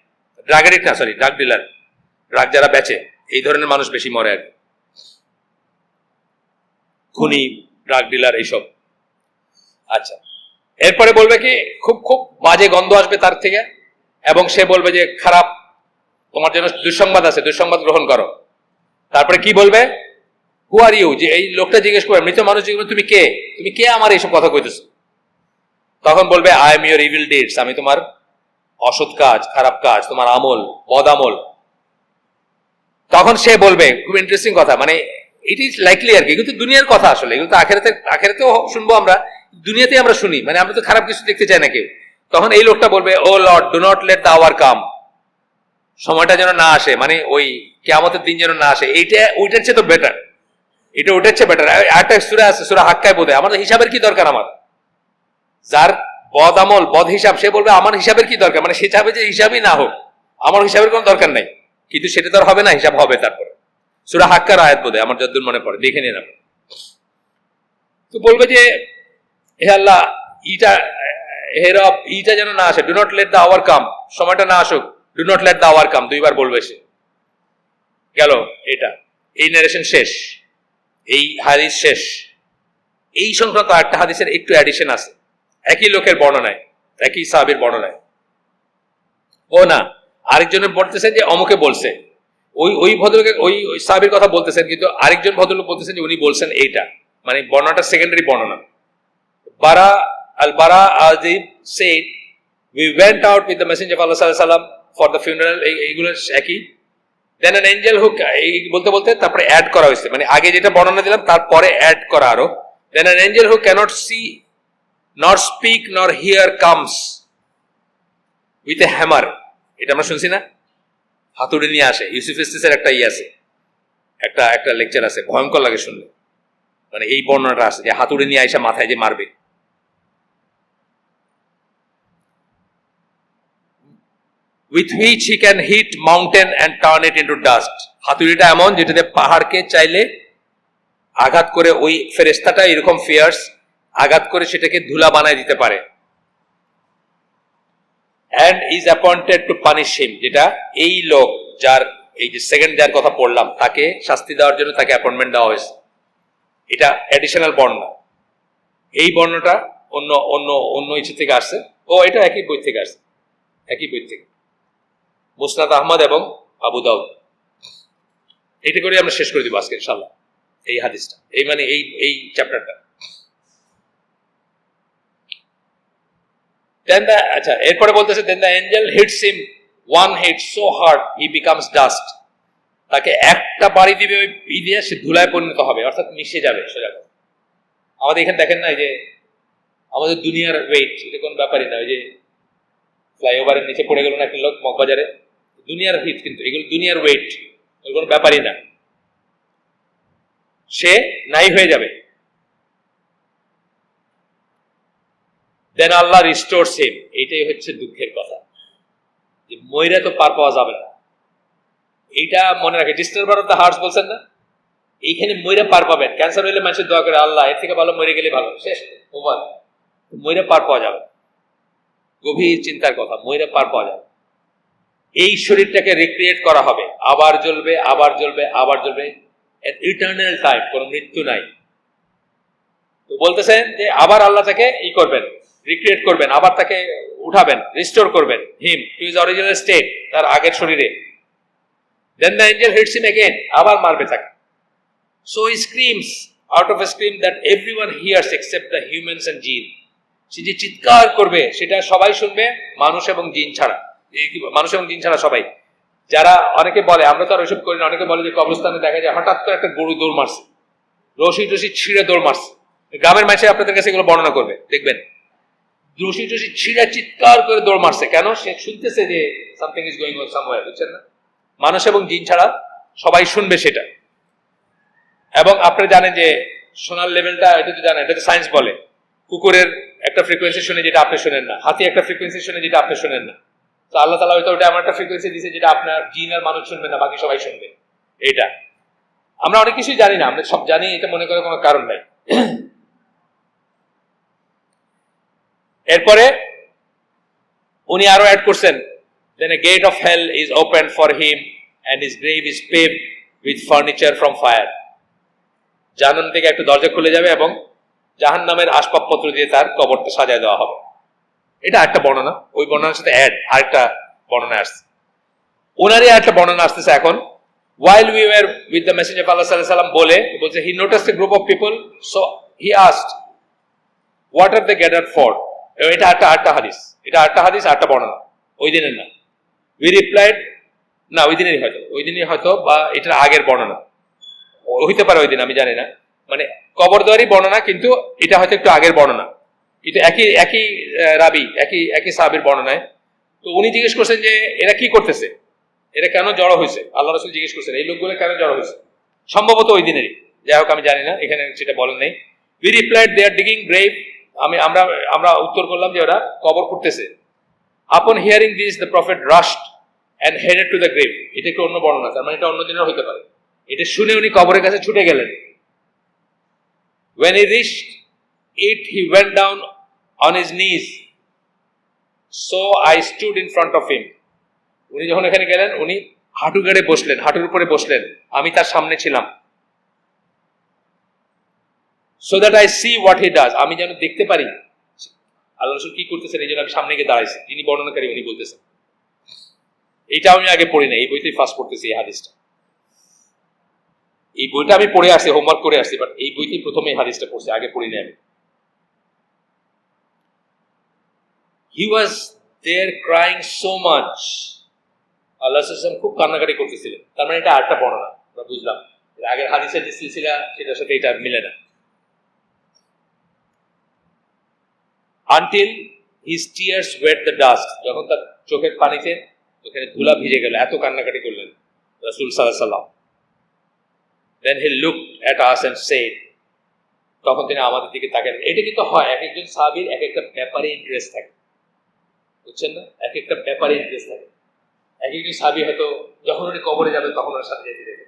ড্রাগ এডিক্ট না, সরি, ড্রাগ ডিলার, ড্রাগ যারা বেচে, এই ধরনের মানুষ বেশি মরে আর কি, খুনি, ড্রাগ ডিলার এইসব। আচ্ছা, এরপরে বলবে কি, খুব খুব বাজে গন্ধ আসবে তার থেকে, এবং সে বলবে যে খারাপ, তোমার জন্য দুঃসংবাদ আছে, দুঃসংবাদ গ্রহণ করো। তারপরে কি বলবে, হু আর ইউ, যে এই লোকটা জিজ্ঞেস করবে, মৃত মানুষ জিজ্ঞেস করবে, তুমি কে আমার এইসব কথা কইতেছো? তখন বলবে I am your evil deeds, আমি তোমার অসৎ কাজ, খারাপ কাজ, তোমার আমল, বদ আমল। তখন সে বলবে, খুব ইন্টারেস্টিং কথা, মানে ইট ইজ লাইকলি আর কি, কিন্তু দুনিয়ার কথা আসলে, এগুলো তো আখেরাতেও শুনবো আমরা, দুনিয়াতেই আমরা শুনি, মানে আমরা তো খারাপ কিছু দেখতে চাই না কেউ। তখন এই লোকটা বলবে, O lord, do not let the hour come, সময়টা যেন না আসে, মানে ওই কিয়ামতের দিন যেন না আসে। এইটা ওইটার চেয়ে তো বেটার, এটা ওইটার চেয়ে বেটার। একটা সূরা আছে, সূরা হাক্কায় বোধহয়, আমার হিসাবের কি দরকার, আমার যার বদ আমল, বদ হিসাব, সে বলবে আমার হিসাবের কি দরকার, মানে সে চাবে যে হিসাবই না হোক, আমার হিসাবের কোনো দরকার নাই, কিন্তু সেটা তো আর হবে না, হিসাব হবে। তারপরে সূরা হাক্কার আয়াত বোধহয়, আমার যতদূর মনে পড়ে, দেখে নিন আপনি। তো বলবে যে হে আল্লাহ, হে রব, ইটা যেন না আসে, do not let the hour come, সময়টা না আসুক, do not let the hour come, দুইবার বলবে সে। গেল এটা, এই নারেশন শেষ, এই হাদিস শেষ। এই সংক্রান্ত একটা হাদিসের একটু অ্যাডিশন আছে, একই লোকের বর্ণনায়, একই সাহাবীর বর্ণনায়। ও না, আরেকজনের বলতেছেন যে অমুকে বলছে, ওই ভদ্রলোকের ওই সাহাবীর কথা বলতেছেন, কিন্তু আরেকজন ভদ্রলোক বলতেছেন যে উনি বলছেন এইটা, মানে বর্ণনাটা সেকেন্ডারি বর্ণনা। Bara Azib said, we went out with the messenger of Allah sallallahu alaihi wasallam for the funeral, এইগুলো একই। Then an angel who, বলতে বলতে তারপরে অ্যাড করা হয়েছে, মানে আগে যেটা বর্ণনা দিলাম তারপরে অ্যাড করা আরো। Then an angel who cannot see nor speak nor hear comes with a hammer, এটা আমরা শুনছি না, হাতুড়ি নিয়ে আসে। ইউসুফ ইস্তিসের একটা আছে, একটা লেকচার আছে, ভয়ঙ্কর লাগে শুনলে, মানে এই বর্ণনাটা আছে যে হাতুড়ি নিয়ে আইসা মাথায় যে মারবে। with which he can hit mountain and turn it into dust, হাতুড়িটা এমন যেটাতে পাহাড়কে চাইলে আঘাত করে, ওই ফেরেশতাটা এরকম ফিয়ার্স, আঘাত করে সেটাকে ধুলা বানায় দিতে পারে। and is appointed to punish him, যেটা এই লোক যার এই যে সেকেন্ড যার কথা পড়লাম তাকে শাস্তি দেওয়ার জন্য তাকে অ্যাপয়েন্টমেন্ট দেওয়া হয়েছে। এটা অ্যাডিশনাল বর্ণনা। এই বর্ণনাটা অন্য অন্য অন্য ইচ্ছে থেকে আসছে। এটা একই বই থেকে আসছে, একই বই থেকে, মুসনাদ আহমদ এবং আবু দাউদ। এটা করে আমরা শেষ করে দিব আজকে ইনশাআল্লাহ এই হাদিসটা, এই মানে এই চ্যাপ্টারটা। এরপরে বলতেছে then the angel hits him one hit so hard he becomes dust, তাকে একটা বাড়ি দিবে ওই দিয়ে সে ধুলায় পরিণত হবে, অর্থাৎ মিশে যাবে সেরকম। আমাদের এখানে দেখেন না, এই যে আমাদের দুনিয়ার ওয়েট, এটা কোনো ব্যাপারই না। ওই যে ফ্লাইওভারের নিচে পড়ে গেল না একটা লোক মগবাজারে, দুনিয়ার হিট, কিন্তু এগুলো দুনিয়ার ওয়েট, এগুলো কোনো ব্যাপারই না, সে নাই হয়ে যাবে। দেন আল্লাহ রিস্টোরস হিম। এইটাই হচ্ছে দুঃখের কথা, যে মইরা তো পার পাওয়া যাবে না। এইটা মনে রাখে, ডিস্টার্বার অফ দ্য হার্টস বলছেন না, এইখানে মইরা পার পাবেন। ক্যান্সার হইলে মানুষের দোয়া করে আল্লাহ এর থেকে ভালো মরে গেলে ভালো, শেষ ওভার, মইরা পার পাওয়া যাবে। গভীর চিন্তার কথা, মইরা পার পাওয়া যাবে। এই শরীরটাকে রিক্রিয়েট করা হবে, আবার জ্বলবে, আবার জ্বলবে, আবার জ্বলবে, ইটারনাল টাইম, কোনো মৃত্যু নাই। তো বলতেছেন যে আবার আল্লাহ তাকে করবেন, রিক্রিয়েট করবেন, আবার তাকে উঠাবেন, রিস্টোর করবেন him to his original state, তার আগের শরীরে। Then the angel hits him again, আবার মারবে তাকে। So he screams out of a scream that everyone hears except the humans and জিন। সে যে চিৎকার করবে সেটা সবাই শুনবে, মানুষ এবং জিন ছাড়া। মানুষ এবং জিন ছাড়া সবাই। যারা অনেকে বলে, আমরা তো আর ওইসব করি না, অনেকে বলে যে কবরস্থানে দেখা যায় হঠাৎ করে একটা গরু দৌড় মারছে, রশি টসি ছিঁড়ে দৌড় মারছে। গ্রামের মানুষের আপনাদের কাছে এগুলো বর্ণনা করবে, দেখবেন রশি টসি ছিঁড়ে চিৎকার করে দৌড় মারছে। কেন? সে শুনতেছে যে something is going on somewhere, বুঝছেন না? মানুষ এবং জিন ছাড়া সবাই শুনবে সেটা। এবং আপনারা জানেন যে শোনার লেভেলটা, এটা তো জানেন, এটা তো সায়েন্স বলে, কুকুরের একটা ফ্রিকোয়েন্সি শুনে যেটা আপনি শোনেন না, হাতি একটা ফ্রিকোয়েন্সি শুনে যেটা আপনি শোনেন না। তো আল্লাহ তাআলা হয়তো ওটা এমন একটা ফ্রিকোয়েন্সি দিয়েছে যেটা আপনার জিন আর মানুষ শুনবে না, বাকি সবাই শুনবে। এটা আমরা অনেক কিছুই জানি না, আমরা সব জানি, এটা মনে করার কোনো কারণ নাই। এরপরে উনি আরো অ্যাড করছেন, then a gate of hell is opened for him and his grave is paved with furniture from fire. জাহান্নাম থেকে একটা দরজা খুলে যাবে এবং জাহান্নামের আসবাবপত্র দিয়ে তার কবরটা সাজায় দেওয়া হবে। এটা একটা বর্ণনা, ওই বর্ণনার সাথে আরেকটা বর্ণনা আসছে, ওনারই একটা বর্ণনা আসতেছে এখন। while we were with the messenger of Allah sallallahu alaihi wasallam বলছে he noticed a group of people, so he asked what are they gathered for. এটা আটটা হাদিস, এটা আটটা হাদিস, আটটা বর্ণনা, ওই দিনের না। we replied, না ওই দিনেরই হয়তো বা এটার আগের বর্ণনা হইতে পারে, ওই দিন আমি জানি না, মানে কবরদুয়ারি বর্ণনা, কিন্তু এটা হয়তো একটু আগের বর্ণনা, কিন্তু একই রাবি, একই সাহাবীর বর্ণনায়। তো উনি জিজ্ঞেস করছেন যে এরা কি করতেছে, এরা কেন জড়ো হয়েছে। আল্লাহ রাসূল জিজ্ঞেস করছেন এই লোকগুলো কেন জড়ো হয়েছে, সম্ভবত ওই দিনেরই, যাই হোক আমি জানি না, এখানে সেটা বলেন নাই। we replied they are digging grave, আমরা উত্তর করলাম যে ওরা কবর খুঁড়তেছে। upon hearing this the prophet rushed and headed to the grave. এটা একটু অন্য বর্ণনা, তার মানে এটা অন্য দিনের হইতে পারে। এটা শুনে উনি কবরের কাছে ছুটে গেলেন। when he reached it he went down on his knees, so I stood in front of him. উনি যখন এখানে গেলেন উনি হাঁটু গেড়ে বসলেন, হাঁটুর উপরে বসলেন, আমি তার সামনে ছিলাম। so that I see what he does, আমি যেন দেখতে পারি আল্লাহ রাসূল কি করতেছেন, এই জন্য আমি সামনে গিয়ে দাঁড়াইছি। যিনি বর্ণনাকারী উনি বলতেছেন, এইটা আমি আগে পড়ি না, এই বইতেই ফার্স্ট পড়তেছি এই হাদিসটা। এই বইটা আমি পড়ে আসছি, হোমওয়ার্ক করে আসছি, বাট এই বইতেই প্রথমে এই হাদিসটা পড়ছি, আগে পড়ি না আমি। he was there crying so much, আল্লাহ সাল্লাল্লাহু খুব কান্নাকাটি করতেছিলেন। তার মানে এটা আরেকটা বর্ণনা, আমরা বুঝলাম। এর আগের হাদিসের যে সিলসিলা সেটার সাথে এটা মিলে না। until his tears wet the dust, যখন তার চোখের পানিতে ওখানে ধুলা ভিজে গেল, এত কান্নাকাটি করলেন রাসূল সাল্লাল্লাহু আলাইহি ওয়াসাল্লাম। then he looked at us and said, তখন তিনি আমাদের দিকে তাকালেন। এটা কিন্তু হয়, এক একজন সাহাবীর এক একটা ব্যাপারে ইন্টারেস্ট থাকে, বুঝছেন না, এক একটা ব্যাপারে ইন্টারেস্ট থাকে। এক একজন সাহাবী হয়তো যখন উনি কবরে যাবে তখন ওর সাথে যেতে দেবে।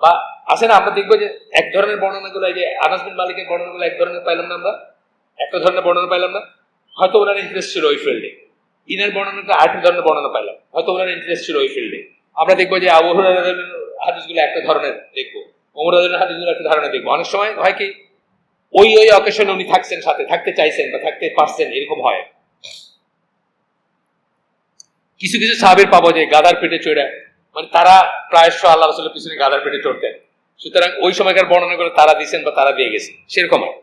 বা আছে না, আমরা দেখবো যে এক ধরনের বর্ণনাগুলো, এই যে আনাস বিন মালিকের বর্ণনাগুলো এক ধরনের পাইলাম না, আমরা একটা ধরনের বর্ণনা পাইলাম না, হয়তো ওনার ইন্টারেস্ট ছিল ওই ফিল্ডে। ইনার বর্ণনাটা আরেকটা ধরনের বর্ণনা পাইলাম, হয়তো ওনার ইন্টারেস্ট ছিল ওই ফিল্ডে। আমরা দেখবো যে আবু হুরায়রার হাদিসগুলো একটা ধরনের দেখবো, ওমর রাদিয়াল্লাহু আনহুর হাদিসগুলো একটা ধরনের দেখবো। অনেক সময় হয় কি, ওই অকেশনে উনি থাকছেন, সাথে থাকতে চাইছেন বা থাকতে পারছেন, এরকম হয়। কিছু কিছু সাহাবীর পাবো যে গাধার পেটে চড়ে, মানে তারা প্রায়শ আল্লাহ রাসূলের পিছনে গাধার পেটে চড়তেন, সুতরাং ওই সময়কার বর্ণনা করে তারা দিয়েছেন বা তারা দিয়ে গেছেন, সেরকম হয়।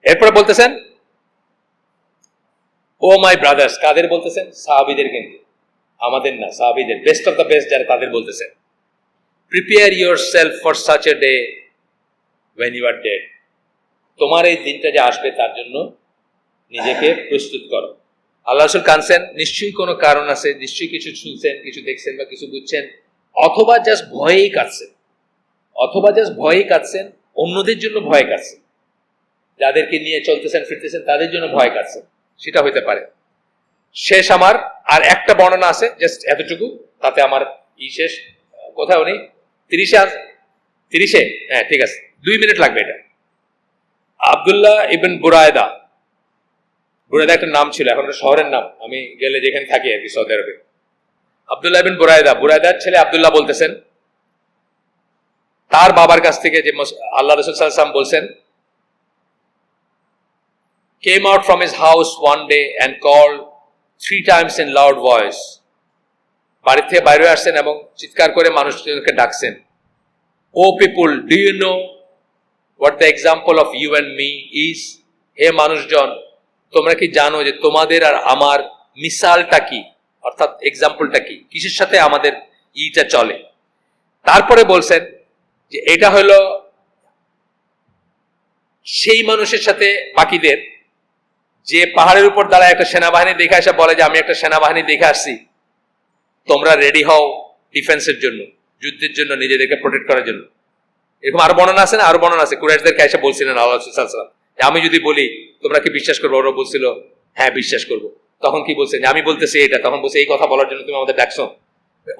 এরপরে বলতেছেন ও মাই ব্রাদার্স, কাদের বলতেছেন? সাহাবীদের, কিন্তু আমাদের না, সাহাবীদের, বেস্ট অফ দ্য বেস্ট যারা, তাদের বলতেছেন। Prepare your self for such a day when you are dead, তোমার এই দিনটা যে আসবে তার জন্য নিজেকে প্রস্তুত করো। আল্লাহ রাসূল কাঁদছেন, নিশ্চয়ই কোনো কারণ আছে, নিশ্চয়ই কিছু শুনছেন, কিছু দেখছেন বা কিছু বুঝছেন, অথবা জাস্ট ভয়েই কাঁদছেন, অথবা জাস্ট ভয়েই কাঁদছেন, অন্যদের জন্য ভয় কাঁদছেন, যাদেরকে নিয়ে চলতেছেন ফিরতেছেন তাদের জন্য ভয় কাঁদছেন, সেটা হইতে পারে। শেষ আমার আর একটা বর্ণনা আছে, জাস্ট এতটুকু, তাতে আমার শেষ। কোথায় উনি 30-এ? হ্যাঁ ঠিক আছে, 2 মিনিট লাগবে এটা। আব্দুল্লাহ ইবন বুরায়দা, বুরায়দা একটা নাম ছিল, এখন একটা শহরের নাম, আমি গেলে যেখানে থাকি আর কি সৌদি আরবে। আব্দুল্লাহ ইবন বুরায়দা, বুরায়দার ছেলে আব্দুল্লাহ বলতেছেন, তার বাবার কাছ থেকে যে আল্লাহ রাসূল সাল্লাল্লাহু আলাইহি ওয়াসাল্লাম বলছেন, came out from his house one day and called 3 times in loud voice, বাড়ি থেকে বাইরে আসছেন এবং চিৎকার করে মানুষজনকে ডাকছেন, O people, do you know what the example of you and me is, হে মানুষজন, তোমরা কি জানো যে তোমাদের আর আমার মিসালটা কি, অর্থাৎ এক্সাম্পলটা কি, কিসের সাথে আমাদের ইটা চলে। তারপরে বলছেন যে এটা হলো সেই মানুষের সাথে বাকিদের, যে পাহাড়ের উপর দাঁড়ায় একটা সেনাবাহিনী দেখে আসা বলে যে আমি একটা সেনাবাহিনী দেখে আসছি, তোমরা রেডি হও ডিফেন্সের জন্য, যুদ্ধের জন্য, নিজেদেরকে প্রোটেক্ট করার জন্য। এরকম আরো বর্ণনা আছে না, আরো বর্ণনা আছে। কুরাইশদেরকে এসে বলছিলেন আল্লাহ রাসূল সাল্লাল্লাহু আলাইহি ওয়াসাল্লাম, আমি যদি বলি তোমরা কি বিশ্বাস করবো? ওরা বলছিল হ্যাঁ বিশ্বাস করবো। তখন কি বলছেন? আমি বলতেছি এটা, তখন বলছে এই কথা বলার জন্য তুমি আমাদের ডাকছো।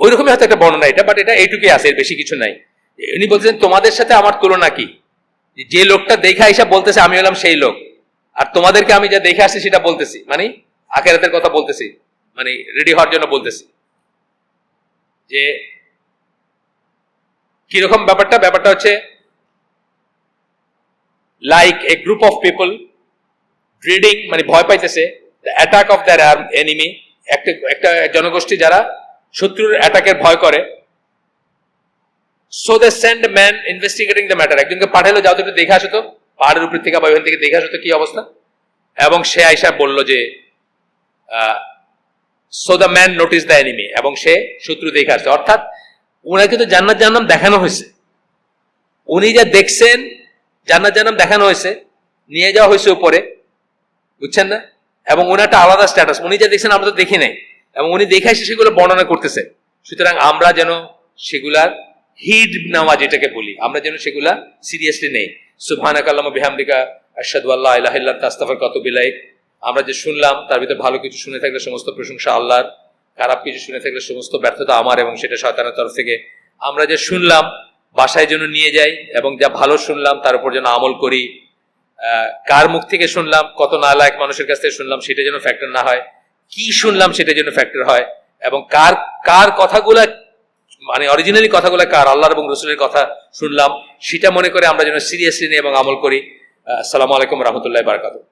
ওই রকমই হয়তো একটা বর্ণনা এটা, বাট এটা এইটুকুই আছে, এর বেশি কিছু নাই। উনি বলছেন তোমাদের সাথে আমার তুলনা কি, যে লোকটা দেখা এসে বলতেছে আমি হলাম সেই লোক, আর তোমাদেরকে আমি যা দেখে আসছি সেটা বলতেছি, মানে আখিরাতের কথা বলতেছি, মানে রেডি হওয়ার জন্য বলতেছি। যে কিরকম ব্যাপারটা হচ্ছে, like a group of people dreading, মানে ভয় পাইতেছে, the attack of their enemy, একটা জনগোষ্ঠী যারা শত্রুর অ্যাটাকের ভয় করে। So they send man investigating the matter, একজনকে পাঠালো, যাও তো একটু দেখে আসো তো, পাহাড়ের উপর থেকে বা ওইখান থেকে দেখে আসো তো কি অবস্থা। এবং সে আইসা বলল যে so the man notice the enemy, এবং সে শত্রু দেখে আসছে। অর্থাৎ উনাকে তো জান্নাত জাহান্নাম দেখানো হয়েছে, উনি যা দেখছেন জান্নাত জাহান্নাম দেখানো হয়েছে, নিয়ে যাওয়া হয়েছে উপরে, বুঝছেন না? এবং উনি একটা আলাদা স্ট্যাটাস, উনি যা দেখছেন আমরা তো দেখি নাই, এবং উনি দেখে এসে সেগুলো বর্ণনা করতেছে। সুতরাং আমরা যেন সেগুলার হিড নেওয়া, যেটাকে বলি, আমরা যেন সেগুলা সিরিয়াসলি নেই। সুবহানাকাল্লাহুম্মা বিহামদিকা আশহাদু আল্লা ইলাহা ইল্লা আনতা আস্তাগফিরুকা ওয়া আতুবু ইলাইক। আমরা যে শুনলাম তার ভিতরে ভালো কিছু শুনে থাকলে সমস্ত প্রশংসা আল্লাহর, খারাপ কিছু শুনে থাকলে সমস্ত ব্যর্থতা আমার এবং সেটা শয়তানের তরফ থেকে। আমরা যে শুনলাম বাসায় যেন নিয়ে যাই, এবং যা ভালো শুনলাম তার উপর যেন আমল করি। কার মুখ থেকে শুনলাম, কত নালায়েক মানুষের কাছ থেকে শুনলাম, সেটা যেন ফ্যাক্টর না হয়, কি শুনলাম সেটা যেন ফ্যাক্টর হয়, এবং কার কথাগুলা, মানে অরিজিনালি কথাগুলো কার, আল্লাহর এবং রাসূলের কথা শুনলাম, সেটা মনে করে আমরা যেন সিরিয়াসলি নিই এবং আমল করি। আসসালামু আলাইকুম ওয়া রাহমাতুল্লাহি ওয়া বারাকাতুহু।